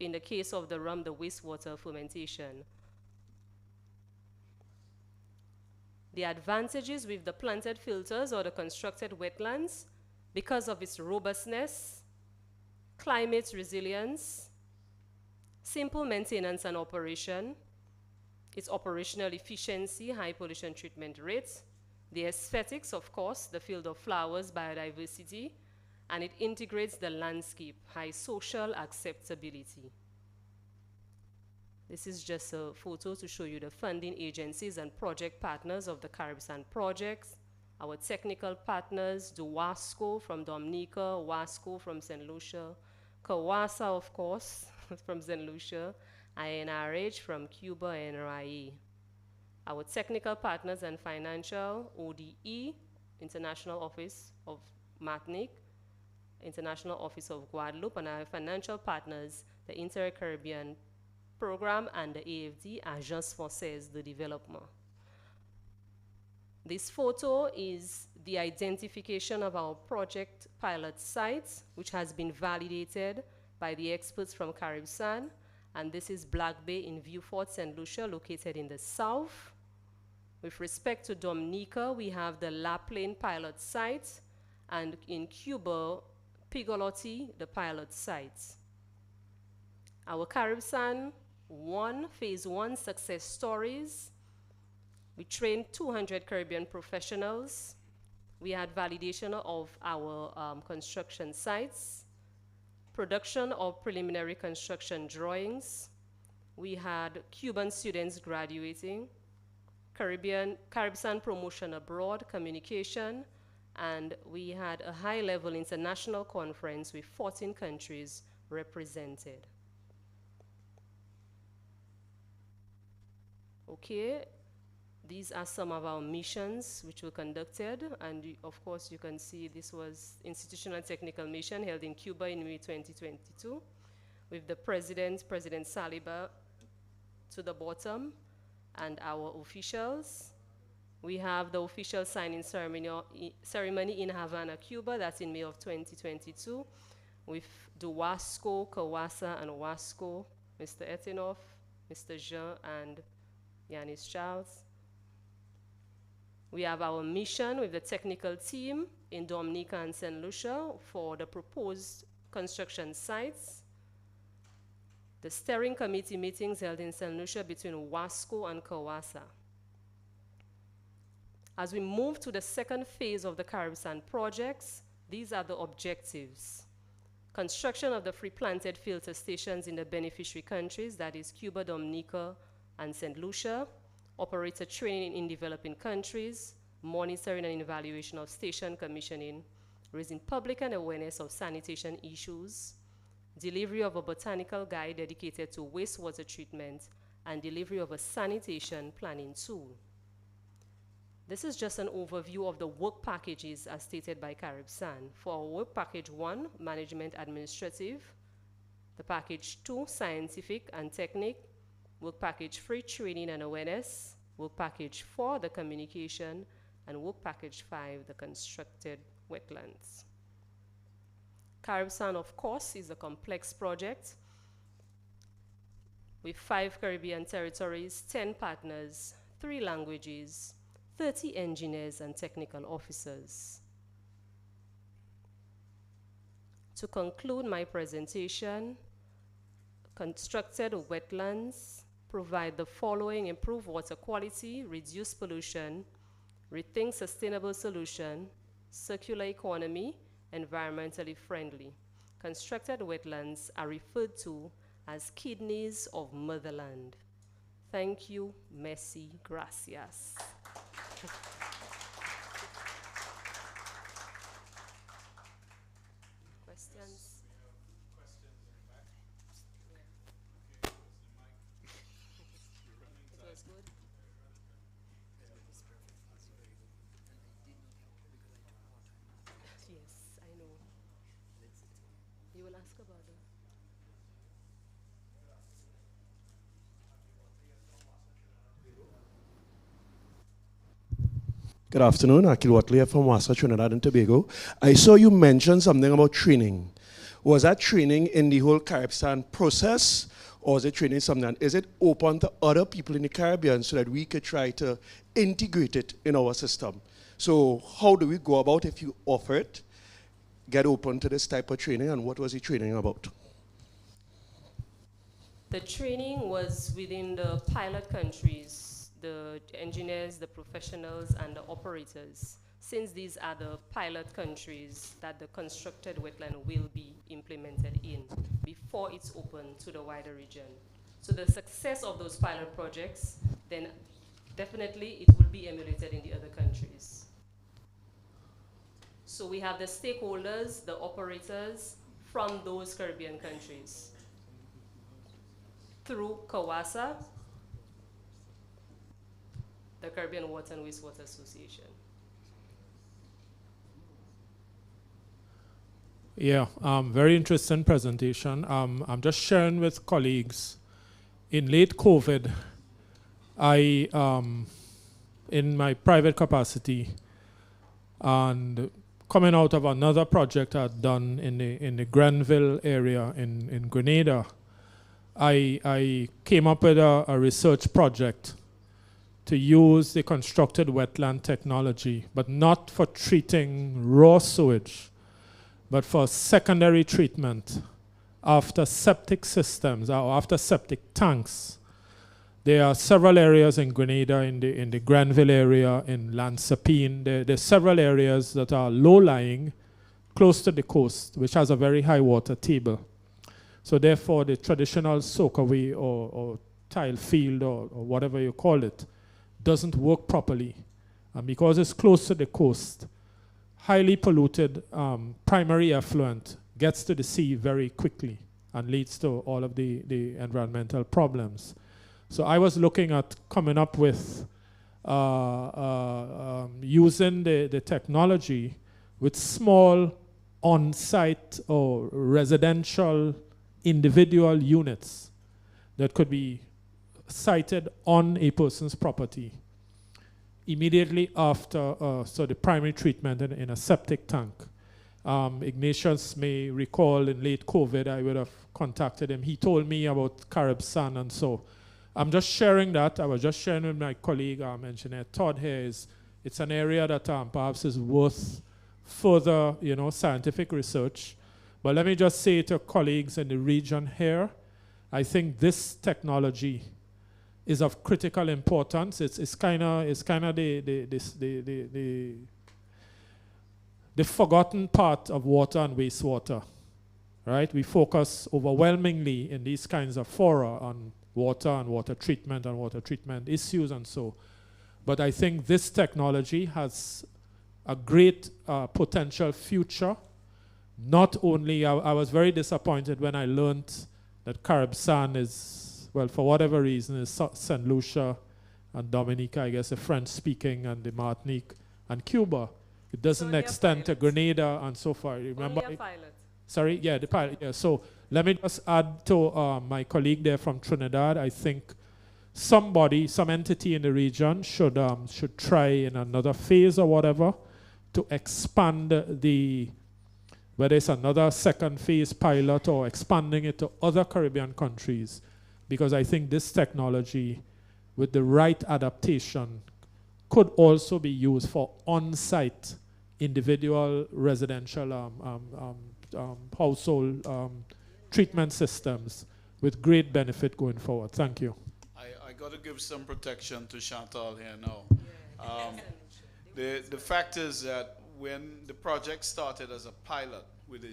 in the case of the rum, the wastewater fermentation. The advantages with the planted filters or the constructed wetlands, because of its robustness, climate resilience, simple maintenance and operation, its operational efficiency, high pollution treatment rates, the aesthetics, of course, the field of flowers, biodiversity, and it integrates the landscape, high social acceptability. This is just a photo to show you the funding agencies and project partners of the Caribsan projects. Our technical partners, do Wasco from Dominica, Wasco from St. Lucia, Kawasa, of course, from St. Lucia, INRH from Cuba, and RIE. Our technical partners and financial, ODE, International Office of Martinique, International Office of Guadeloupe, and our financial partners, the Inter-Caribbean Program and the AFD, Agence Française de Développement. This photo is the identification of our project pilot sites, which has been validated by the experts from Caribsan. And this is Black Bay in Vieux-Fort, St. Lucia, located in the south. With respect to Dominica, we have the La Plaine pilot site, and in Cuba, Pigolotti, the pilot site. Our Caribsan phase one success stories. We trained 200 Caribbean professionals. We had validation of our construction sites, production of preliminary construction drawings. We had Cuban students graduating, Caribbean promotion abroad, communication, and we had a high-level international conference with 14 countries represented. Okay, these are some of our missions which were conducted, and of course you can see this was institutional technical mission held in Cuba in May 2022 with the President Saliba to the bottom and our officials. We have the official signing ceremony in Havana, Cuba, that's in May of 2022 with Duwasco, Kawasa, and Wasco, Mr. Etinoff, Mr. Jean, and Yanis Charles. We have our mission with the technical team in Dominica and St. Lucia for the proposed construction sites. The steering committee meetings held in St. Lucia between Wasco and Kawasa. As we move to the second phase of the Caribbean projects, these are the objectives. Construction of the free planted filter stations in the beneficiary countries, that is Cuba, Dominica, and St. Lucia. Operator training in developing countries, monitoring and evaluation of station commissioning, raising public and awareness of sanitation issues, delivery of a botanical guide dedicated to wastewater treatment, and delivery of a sanitation planning tool. This is just an overview of the work packages as stated by Caribsan. For our work package 1, management administrative, the package 2, scientific and technique, work package 3, training and awareness, work package 4, the communication, and work package 5, the constructed wetlands. Caribsan, of course, is a complex project with 5 Caribbean territories, 10 partners, 3 languages, 30 engineers and technical officers. To conclude my presentation, constructed wetlands provide the following: improve water quality, reduce pollution, rethink sustainable solution, circular economy, environmentally friendly. Constructed wetlands are referred to as kidneys of motherland. Thank you, merci, gracias. Questions? It was good. Yes, I know. You will ask about that. Good afternoon, Akil Watley from Wassa, Trinidad and Tobago. I saw you mention something about training. Was that training in the whole Caribbean process, or is it training something? Is it open to other people in the Caribbean so that we could try to integrate it in our system? So how do we go about if you offer it, get open to this type of training, and what was the training about? The training was within the pilot countries, the engineers, the professionals, and the operators, since these are the pilot countries that the constructed wetland will be implemented in before it's open to the wider region. So the success of those pilot projects, then definitely it will be emulated in the other countries. So we have the stakeholders, the operators from those Caribbean countries through CAWASA, the Caribbean Water and Wastewater Association. Yeah, very interesting presentation. I'm just sharing with colleagues. In late COVID, I, in my private capacity, and coming out of another project I'd done in the Grenville area in Grenada, I came up with a research project to use the constructed wetland technology, but not for treating raw sewage, but for secondary treatment after septic systems or after septic tanks. There are several areas in Grenada, in the Granville area, in Lansapine. There are several areas that are low-lying, close to the coast, which has a very high water table. So therefore, the traditional soakaway or tile field or whatever you call it doesn't work properly. And because it's close to the coast, highly polluted primary effluent gets to the sea very quickly and leads to all of the environmental problems. So I was looking at coming up with using the technology with small on-site or residential individual units that could be sited on a person's property immediately after so the primary treatment in a septic tank. Ignatius may recall in late COVID, I would have contacted him. He told me about Carib Sun, and so I'm just sharing that. I was just sharing with my colleague, engineer Todd here. It's an area that perhaps is worth further, scientific research. But let me just say to colleagues in the region here, I think this technology is of critical importance. It's kind of the forgotten part of water and wastewater, right? We focus overwhelmingly in these kinds of fora on water and water treatment issues and so. But I think this technology has a great potential future. Not only, I was very disappointed when I learned that Carib Sun is, well, for whatever reason, is St. Lucia and Dominica, I guess, the French-speaking, and the Martinique and Cuba. It doesn't extend to Grenada and so far. Remember? Only a pilot. Sorry, yeah, the pilot. Yeah. So let me just add to my colleague there from Trinidad. I think some entity in the region should try in another phase or whatever to expand whether it's another second phase pilot or expanding it to other Caribbean countries, because I think this technology, with the right adaptation, could also be used for on-site individual residential household treatment systems with great benefit going forward. Thank you. I got to give some protection to Chantal here now. The fact is that when the project started as a pilot with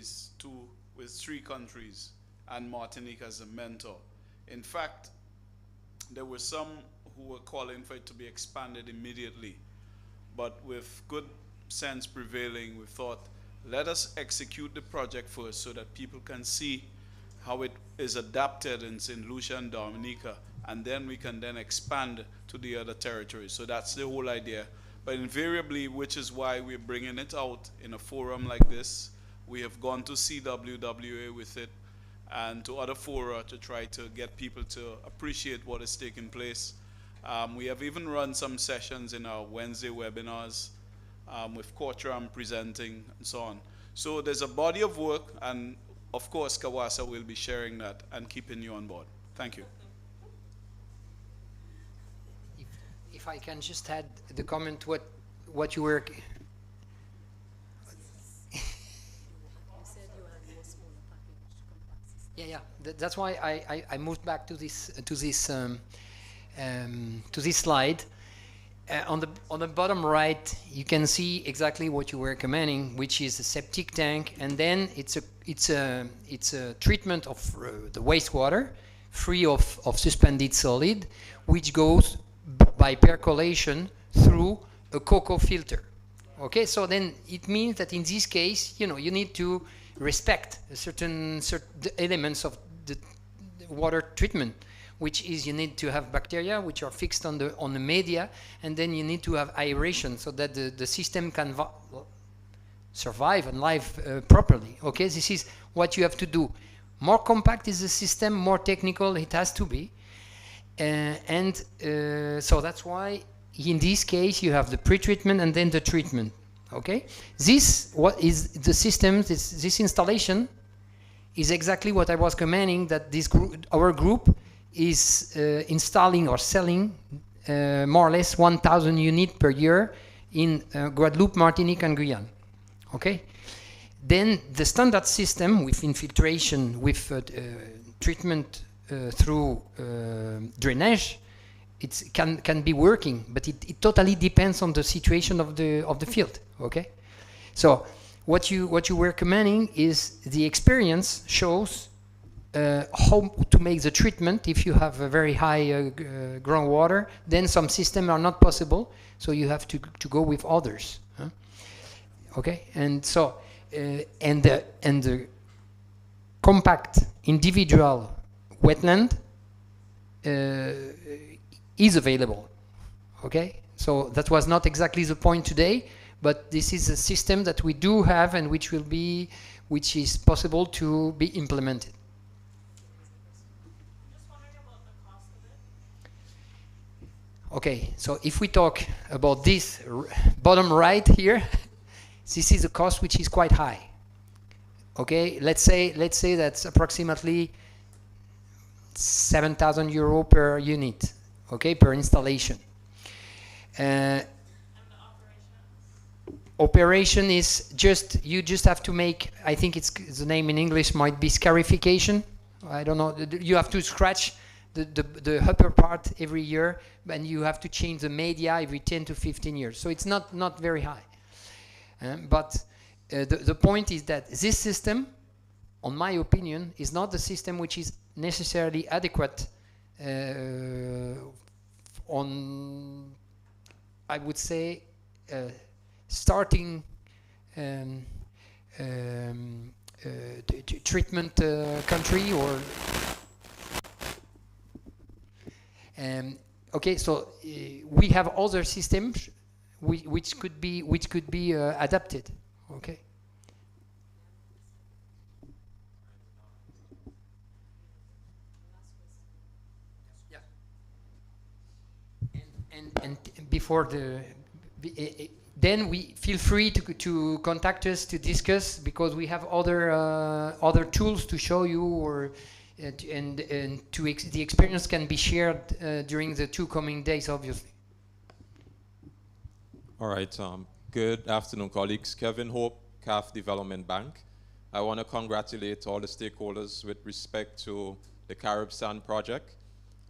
three countries and Martinique as a mentor, in fact, there were some who were calling for it to be expanded immediately. But with good sense prevailing, we thought, let us execute the project first so that people can see how it is adapted in St. Lucia and Dominica, and then we can then expand to the other territories. So that's the whole idea. But invariably, which is why we're bringing it out in a forum like this, we have gone to CWWA with it and to other fora to try to get people to appreciate what is taking place. We have even run some sessions in our Wednesday webinars with Cortram presenting and so on. So there's a body of work, and of course Kawasa will be sharing that and keeping you on board. Thank you. If I can just add the comment what you were yeah, that's why I moved back to this slide. On the bottom right, you can see exactly what you were recommending, which is a septic tank, and then it's a treatment of the wastewater, free of suspended solid, which goes by percolation through a cocoa filter. Okay, so then it means that in this case, you need to respect certain elements of the water treatment, which is you need to have bacteria which are fixed on the media, and then you need to have aeration so that the system can survive and live properly. Okay, this is what you have to do. More compact is the system, more technical it has to be. So that's why in this case you have the pre-treatment and then the treatment. Okay, what is the system? This installation is exactly what I was commenting, that our group is installing or selling more or less 1,000 units per year in Guadeloupe, Martinique, and Guyane. Okay, Then the standard system with infiltration, with treatment through drainage, it can be working, but it totally depends on the situation of the field. Okay, so what you were commenting is the experience shows how to make the treatment. If you have a very high groundwater, then some systems are not possible, so you have to go with others. Huh? Okay, and so and the compact individual wetland is available. Okay, so that was not exactly the point today, but this is a system that we do have and which is possible to be implemented. Okay, so if we talk about this bottom right here, this is a cost which is quite high. Okay, let's say that's approximately 7,000 euro per unit. Okay, per installation. Operation is you just have to make, I think the name in English might be scarification. I don't know. You have to scratch the upper part every year, and you have to change the media every 10 to 15 years. So it's not very high. But the point is that this system, on my opinion, is not the system which is necessarily adequate on, I would say, starting treatment country or okay, so we have other systems which could be adapted. Okay. Yeah. And before then we feel free to contact us to discuss, because we have other tools to show you, or and the experience can be shared during the 2 coming days, obviously. All right. Good afternoon, colleagues. Kevin Hope, CAF Development Bank. I want to congratulate all the stakeholders with respect to the Carib Sand project.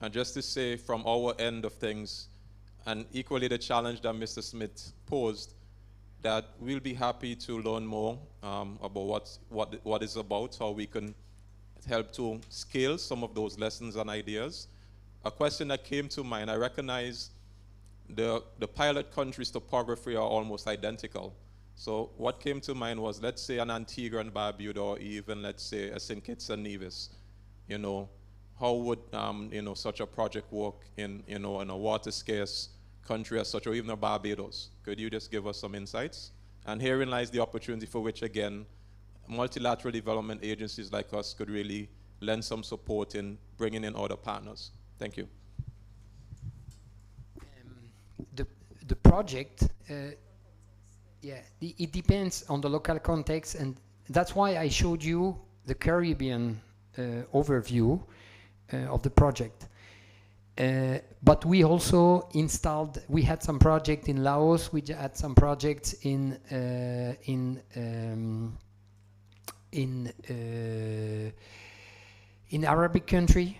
And just to say, from our end of things, and equally the challenge that Mr. Smith posed, that we'll be happy to learn more about what it's about, how we can help to scale some of those lessons and ideas. A question that came to mind, I recognize the pilot countries' topography are almost identical. So what came to mind was, let's say an Antigua and Barbuda, or even let's say a St. Kitts and Nevis. You know, how would such a project work in in a water scarce country as such, or even a Barbados? Could you just give us some insights? And herein lies the opportunity for which, again, multilateral development agencies like us could really lend some support in bringing in other partners. Thank you. The project, it depends on the local context, and that's why I showed you the Caribbean overview of the project. But we also we had some projects in Laos, we had some projects in Arabic country.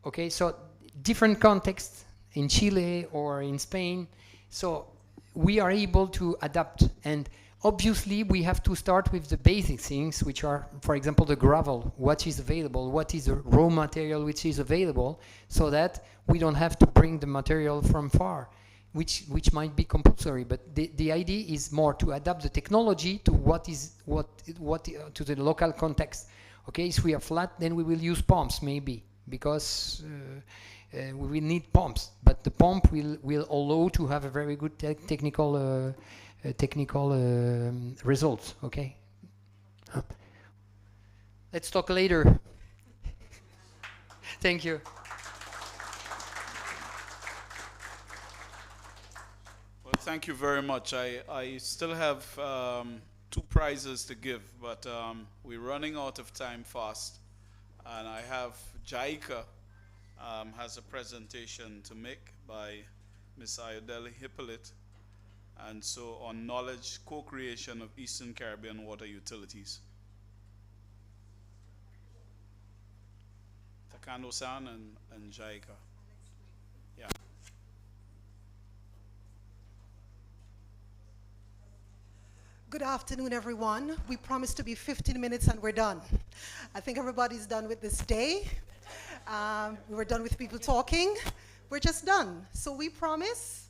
Okay, so different contexts in Chile or in Spain. So we are able to adapt, and obviously we have to start with the basic things, which are, for example, the gravel, what is available, what is the raw material which is available, so that we don't have to bring the material from far, which might be compulsory. But the idea is more to adapt the technology to what to the local context. Okay, if we are flat, then we will use pumps maybe, because we will need pumps, but the pump will allow to have a very good technical results. Okay, let's talk later. Thank you. Well, thank you very much. I still have 2 prizes to give, but we're running out of time fast, and I have JICA has a presentation to make by Ms. Ayodele Hippolyte, and so on knowledge co-creation of Eastern Caribbean water utilities. Takano-san and JICA. Yeah. Good afternoon, everyone. We promised to be 15 minutes and we're done. I think everybody's done with this day. We were done with people talking. We're just done. So we promise,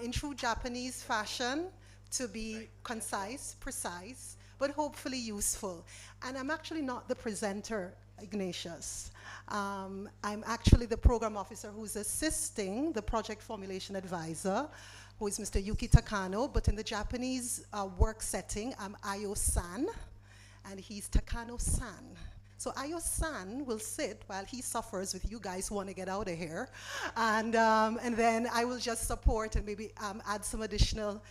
in true Japanese fashion, to be concise, precise, but hopefully useful. And I'm actually not the presenter, Ignatius. I'm actually the program officer who's assisting the project formulation advisor, who is Mr. Yuki Takano, but in the Japanese work setting, I'm Ayo-san, and he's Takano-san. So Ayo-san will sit while he suffers with you guys who want to get out of here, and then I will just support and maybe add some additional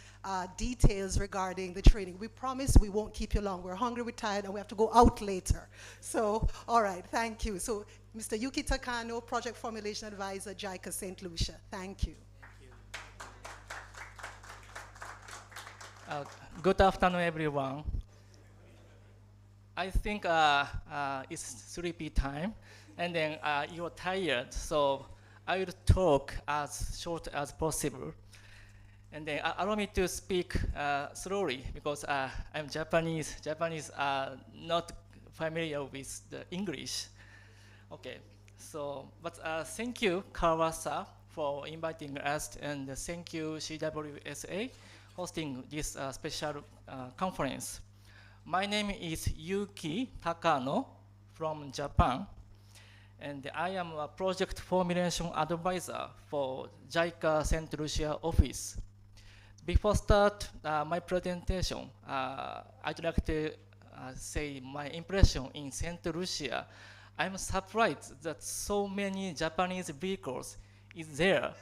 details regarding the training. We promise we won't keep you long. We're hungry, we're tired, and we have to go out later. So, all right, thank you. So, Mr. Yuki Takano, Project Formulation Advisor, JICA St. Lucia. Thank you. Good afternoon, everyone. I think it's 3 p.m. time, and then you're tired, so I will talk as short as possible. And then allow me to speak slowly because I'm Japanese. Japanese are not familiar with the English. Okay, so but thank you, Kawasa, for inviting us, and thank you, CWSA, hosting this special conference. My name is Yuki Takano from Japan, and I am a project formulation advisor for JICA St. Lucia office. Before start my presentation, I'd like to say my impression in St. Lucia. I'm surprised that so many Japanese vehicles is there,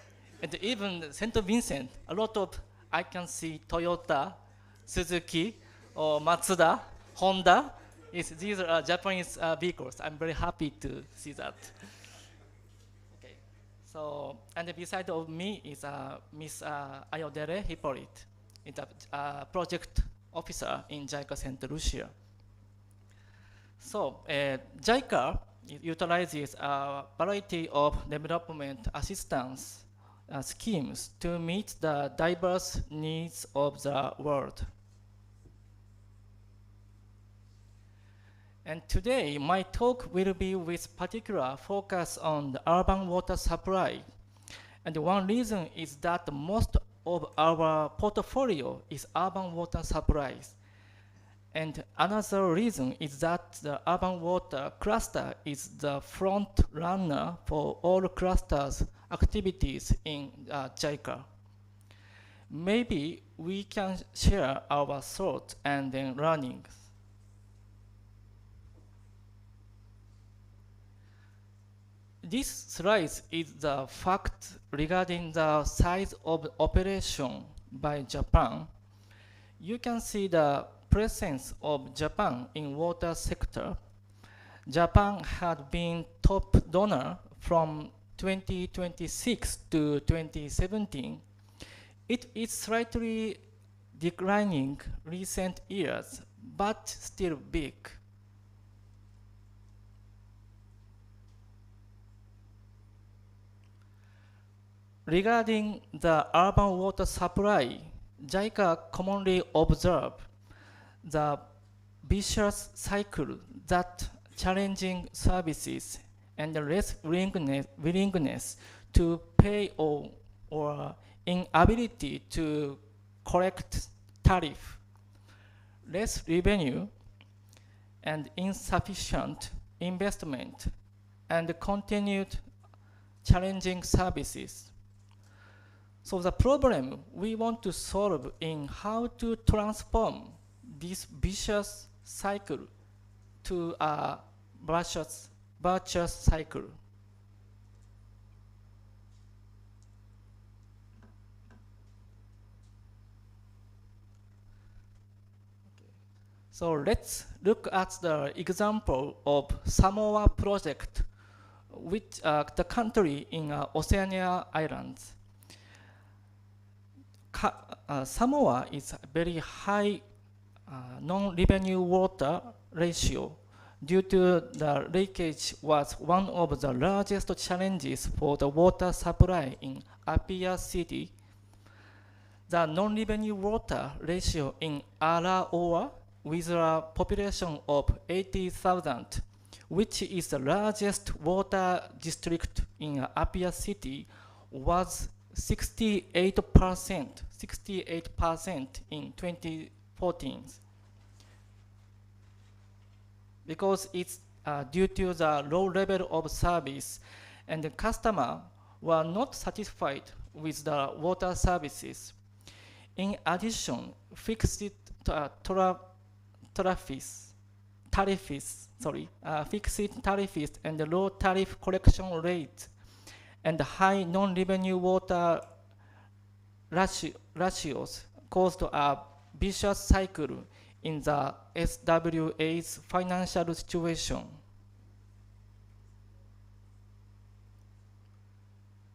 and even St. Vincent, a lot of I can see Toyota, Suzuki, or Mazda, Honda. These are Japanese vehicles. I'm very happy to see that. Okay. So, and beside of me is Miss Ayodele Hippolyte, is a project officer in JICA St. Lucia. So, JICA utilizes a variety of development assistance schemes to meet the diverse needs of the world. And today, my talk will be with particular focus on the urban water supply. And one reason is that most of our portfolio is urban water supplies. And another reason is that the urban water cluster is the front runner for all clusters activities in JICA. Maybe we can share our thoughts and then learnings. This slide is the fact regarding the size of operation by Japan. You can see the presence of Japan in water sector. Japan had been top donor from 2026 to 2017. It is slightly declining recent years, but still big. Regarding the urban water supply, JICA commonly observe the vicious cycle that challenging services and the less willingness to pay or inability to collect tariff, less revenue, and insufficient investment, and continued challenging services. So the problem we want to solve in how to transform this vicious cycle to a virtuous cycle. So let's look at the example of Samoa project, which the country in Oceania Islands. Samoa is very high non-revenue water ratio due to the leakage was one of the largest challenges for the water supply in Apia City. The non-revenue water ratio in Araoa, with a population of 80,000, which is the largest water district in Apia City, was 68% in 2014. Because it's due to the low level of service, and the customer were not satisfied with the water services. In addition, fixed tariffs and the low tariff collection rate and high non-revenue water ratios caused a vicious cycle in the SWA's financial situation.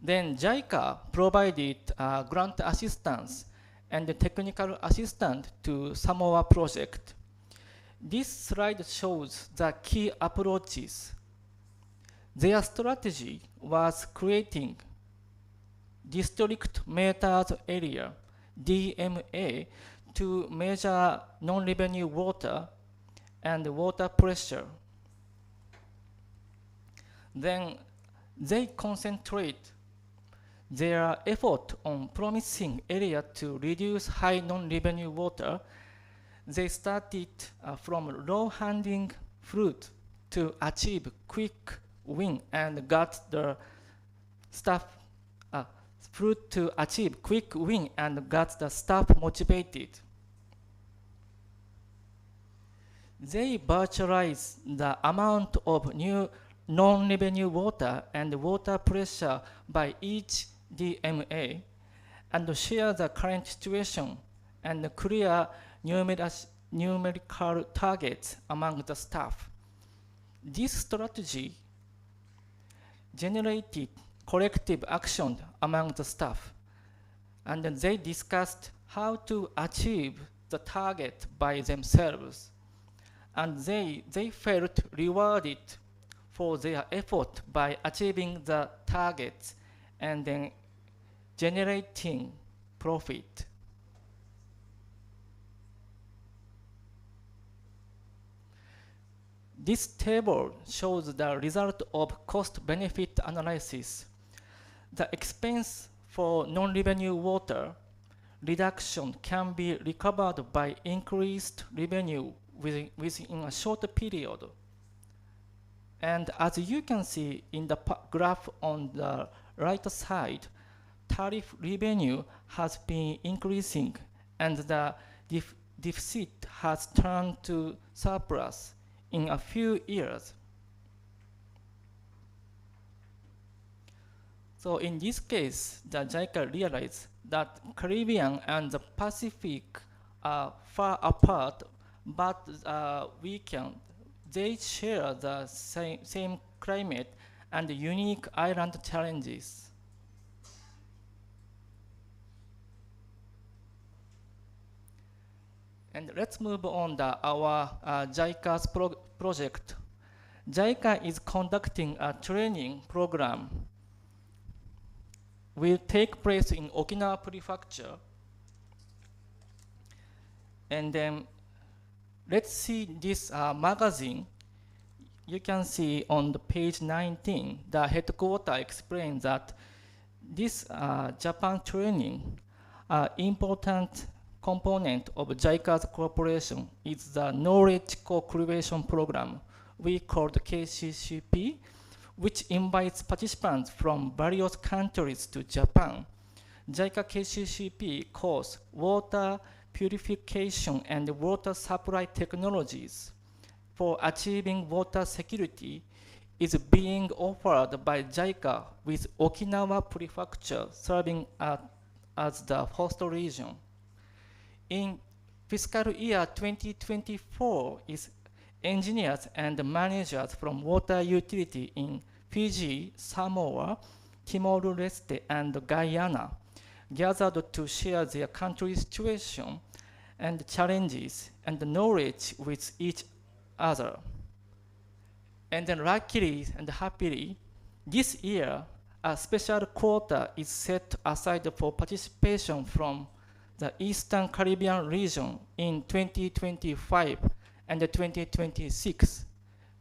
Then JICA provided grant assistance and technical assistance to Samoa project. This slide shows the key approaches. Their strategy was creating district meters area, DMA, to measure non-revenue water and water pressure. Then they concentrate their effort on promising area to reduce high non-revenue water. They started from low-hanging fruit to achieve quick win and got the staff motivated. They virtualize the amount of new non-revenue water and water pressure by each DMA and share the current situation and clear numerical targets among the staff. This strategy generated collective action among the staff, and they discussed how to achieve the target by themselves, and they felt rewarded for their effort by achieving the targets and then generating profit. This table shows the result of cost-benefit analysis. The expense for non-revenue water reduction can be recovered by increased revenue within a short period. And as you can see in the graph on the right side, tariff revenue has been increasing and the deficit has turned to surplus in a few years. So in this case, the JICA realized that Caribbean and the Pacific are far apart, but they share the same climate and unique island challenges. And let's move on to our JICA's project. JICA is conducting a training program. Will take place in Okinawa Prefecture. And then let's see this magazine. You can see on the page 19, the headquarters explains that this Japan training, important component of JICA's cooperation is the knowledge co-creation program we called KCCP, which invites participants from various countries to Japan. JICA KCCP course water purification and water supply technologies for achieving water security is being offered by JICA with Okinawa Prefecture serving as the host region. In fiscal year 2024 is engineers and managers from water utility in Fiji, Samoa, Timor-Leste, and Guyana gathered to share their country's situation and challenges and knowledge with each other. And then luckily and happily, this year, a special quota is set aside for participation from the Eastern Caribbean region in 2025 and 2026.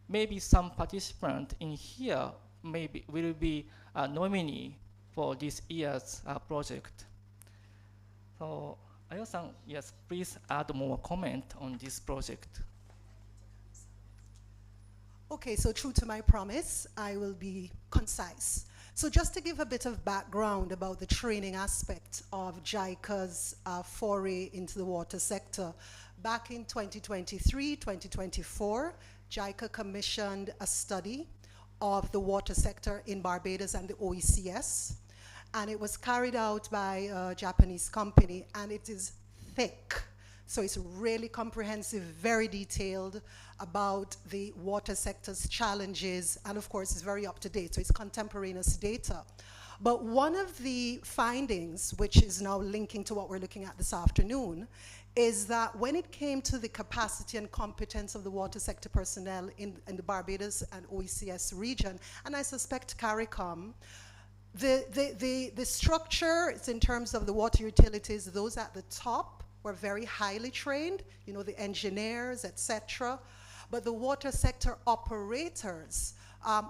Maybe some participant in here will be a nominee for this year's project. So, Ayo-san, yes, please add more comment on this project. Okay, so true to my promise, I will be concise. So just to give a bit of background about the training aspect of JICA's foray into the water sector, back in 2023, 2024, JICA commissioned a study of the water sector in Barbados and the OECS, and it was carried out by a Japanese company, and it is thick. So it's really comprehensive, very detailed about the water sector's challenges, and of course it's very up to date, so it's contemporaneous data. But one of the findings, which is now linking to what we're looking at this afternoon, is that when it came to the capacity and competence of the water sector personnel in the Barbados and OECS region, and I suspect CARICOM, the structure is in terms of the water utilities, those at the top were very highly trained, you know, the engineers, etc. But the water sector operators,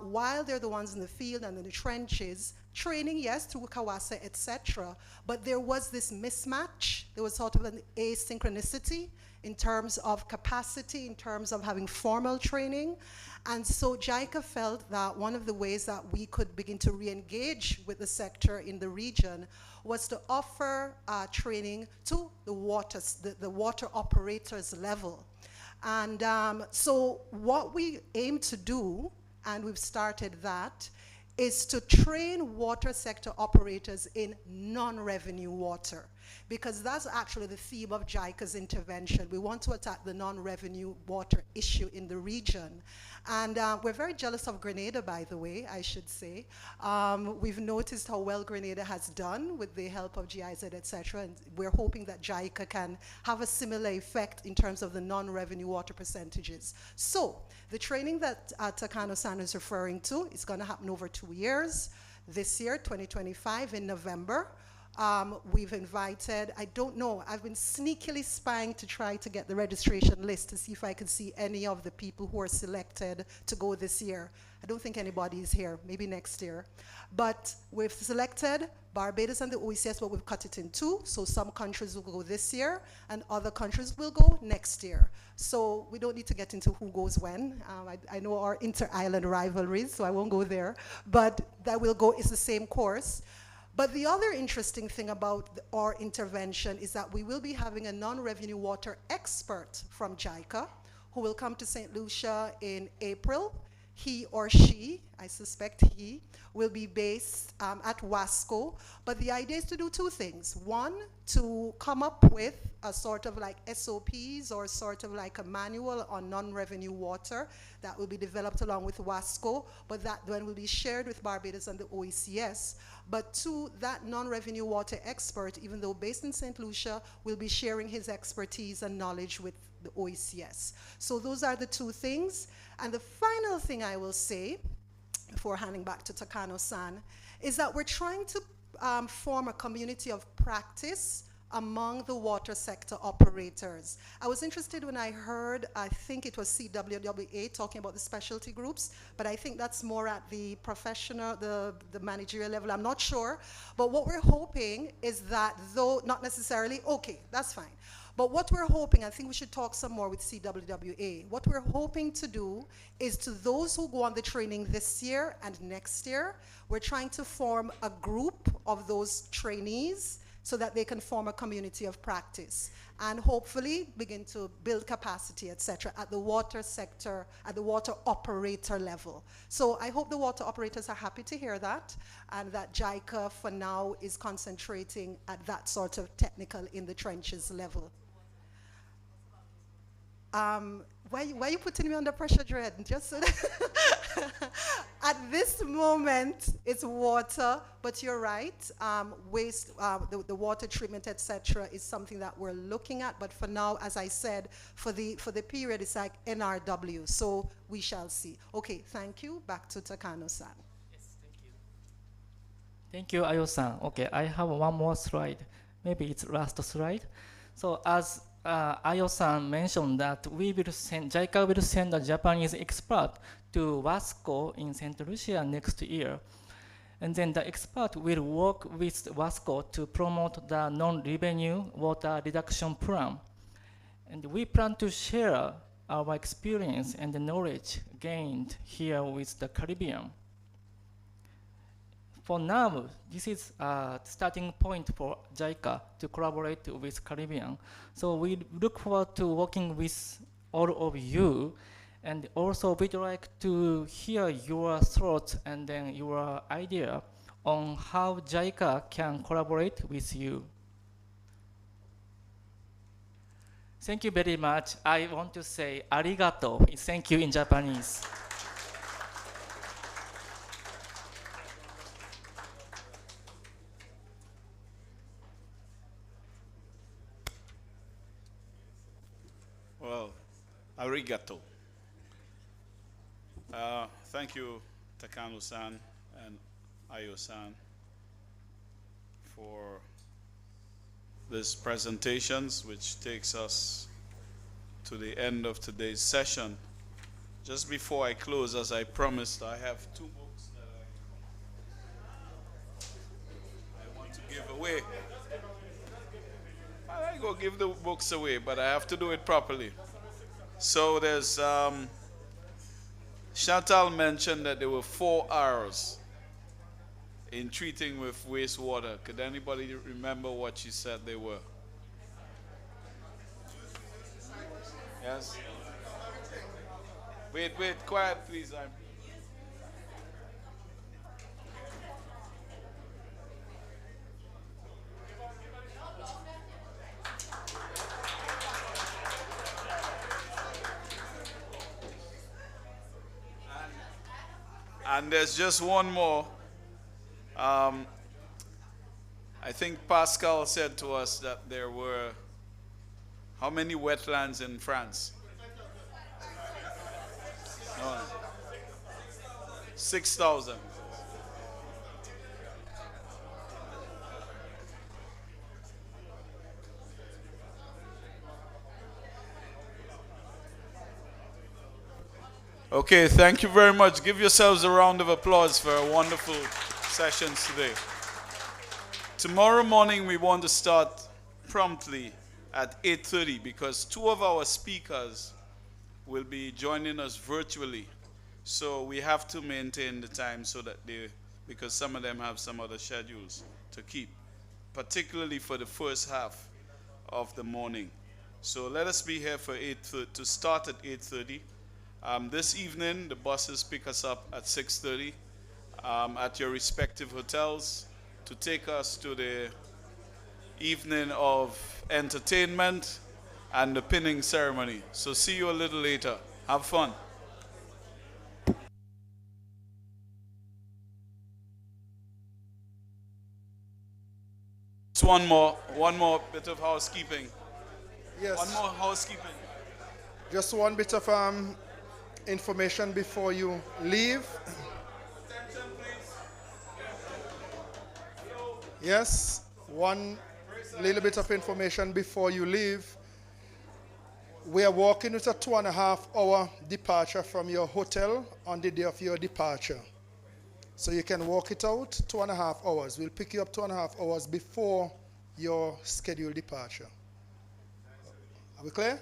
while they're the ones in the field and in the trenches, training, yes, through Kawasa, etc., but there was this mismatch. There was sort of an asynchronicity in terms of capacity, in terms of having formal training. And so JICA felt that one of the ways that we could begin to re-engage with the sector in the region was to offer training to the water operators level. And so what we aim to do, and we've started that, is to train water sector operators in non-revenue water, because that's actually the theme of JICA's intervention. We want to attack the non-revenue water issue in the region. And we're very jealous of Grenada, by the way, I should say. We've noticed how well Grenada has done with the help of GIZ, etc., and we're hoping that JICA can have a similar effect in terms of the non-revenue water percentages. So the training that Takano-san is referring to is going to happen over 2 years. This year, 2025, in November. We've invited, I don't know, I've been sneakily spying to try to get the registration list to see if I can see any of the people who are selected to go this year. I don't think anybody is here, maybe next year. But we've selected Barbados and the OECS, but we've cut it in two. So some countries will go this year and other countries will go next year. So we don't need to get into who goes when. I know our inter-island rivalries, so I won't go there. But that will go, it's the same course. But the other interesting thing about our intervention is that we will be having a non-revenue water expert from JICA who will come to St. Lucia in April. He or she, I suspect he, will be based at WASCO. But the idea is to do two things. One, to come up with a sort of like SOPs or sort of like a manual on non-revenue water that will be developed along with WASCO, but that then will be shared with Barbados and the OECS. But two, that non-revenue water expert, even though based in St. Lucia, will be sharing his expertise and knowledge with the OECS. So those are the two things. And the final thing I will say, before handing back to Takano-san, is that we're trying to form a community of practice among the water sector operators. I was interested when I heard, I think it was CWWA talking about the specialty groups, but I think that's more at the professional, the managerial level, I'm not sure. But what we're hoping is that, though not necessarily, okay, that's fine. But what we're hoping, I think we should talk some more with CWWA, what we're hoping to do is to those who go on the training this year and next year, we're trying to form a group of those trainees so that they can form a community of practice and hopefully begin to build capacity, etc., at the water sector, at the water operator level. So I hope the water operators are happy to hear that, and that JICA for now is concentrating at that sort of technical in the trenches level. Why are you putting me under pressure, Dread? Just so that at this moment, it's water, but you're right. Waste, the water treatment, etc., is something that we're looking at. But for now, as I said, for the period, it's like NRW. So we shall see. Okay, thank you. Back to Takano-san. Thank you, Ayo-san. Okay, I have one more slide. Maybe it's last slide. So as Ayo-san mentioned that JICA will send a Japanese expert to Wasco in St. Lucia next year. And then the expert will work with Wasco to promote the non-revenue water reduction plan. And we plan to share our experience and the knowledge gained here with the Caribbean. For now, this is a starting point for JICA to collaborate with Caribbean. So we look forward to working with all of you, and also we'd like to hear your thoughts and then your idea on how JICA can collaborate with you. Thank you very much. I want to say arigato. Thank you in Japanese. Well, arigato. Thank you, Takano-san and Ayo-san, for these presentations, which takes us to the end of today's session. Just before I close, as I promised, I have two books that I want to give away. I go give the books away, but I have to do it properly. So there's, Chantal mentioned that there were 4 R's in treating with wastewater. Could anybody remember what she said they were? Yes? Wait, quiet please. And there's just one more. I think Pascal said to us that there were how many wetlands in France? No. 6,000. Okay, thank you very much. Give yourselves a round of applause for our wonderful sessions today. Tomorrow morning we want to start promptly at 8:30 because 2 of our speakers will be joining us virtually. So we have to maintain the time so that because some of them have some other schedules to keep, particularly for the first half of the morning. So let us be here for to start at 8:30. This evening, the buses pick us up at 6:30 at your respective hotels to take us to the evening of entertainment and the pinning ceremony. So see you a little later. Have fun. Just one more bit of housekeeping. Yes. One more housekeeping. Just one bit of information before you leave. Yes, one little bit of information before you leave. We are walking with a 2.5-hour departure from your hotel on the day of your departure. So you can walk it out 2.5 hours. We'll pick you up 2.5 hours before your scheduled departure. Are we clear?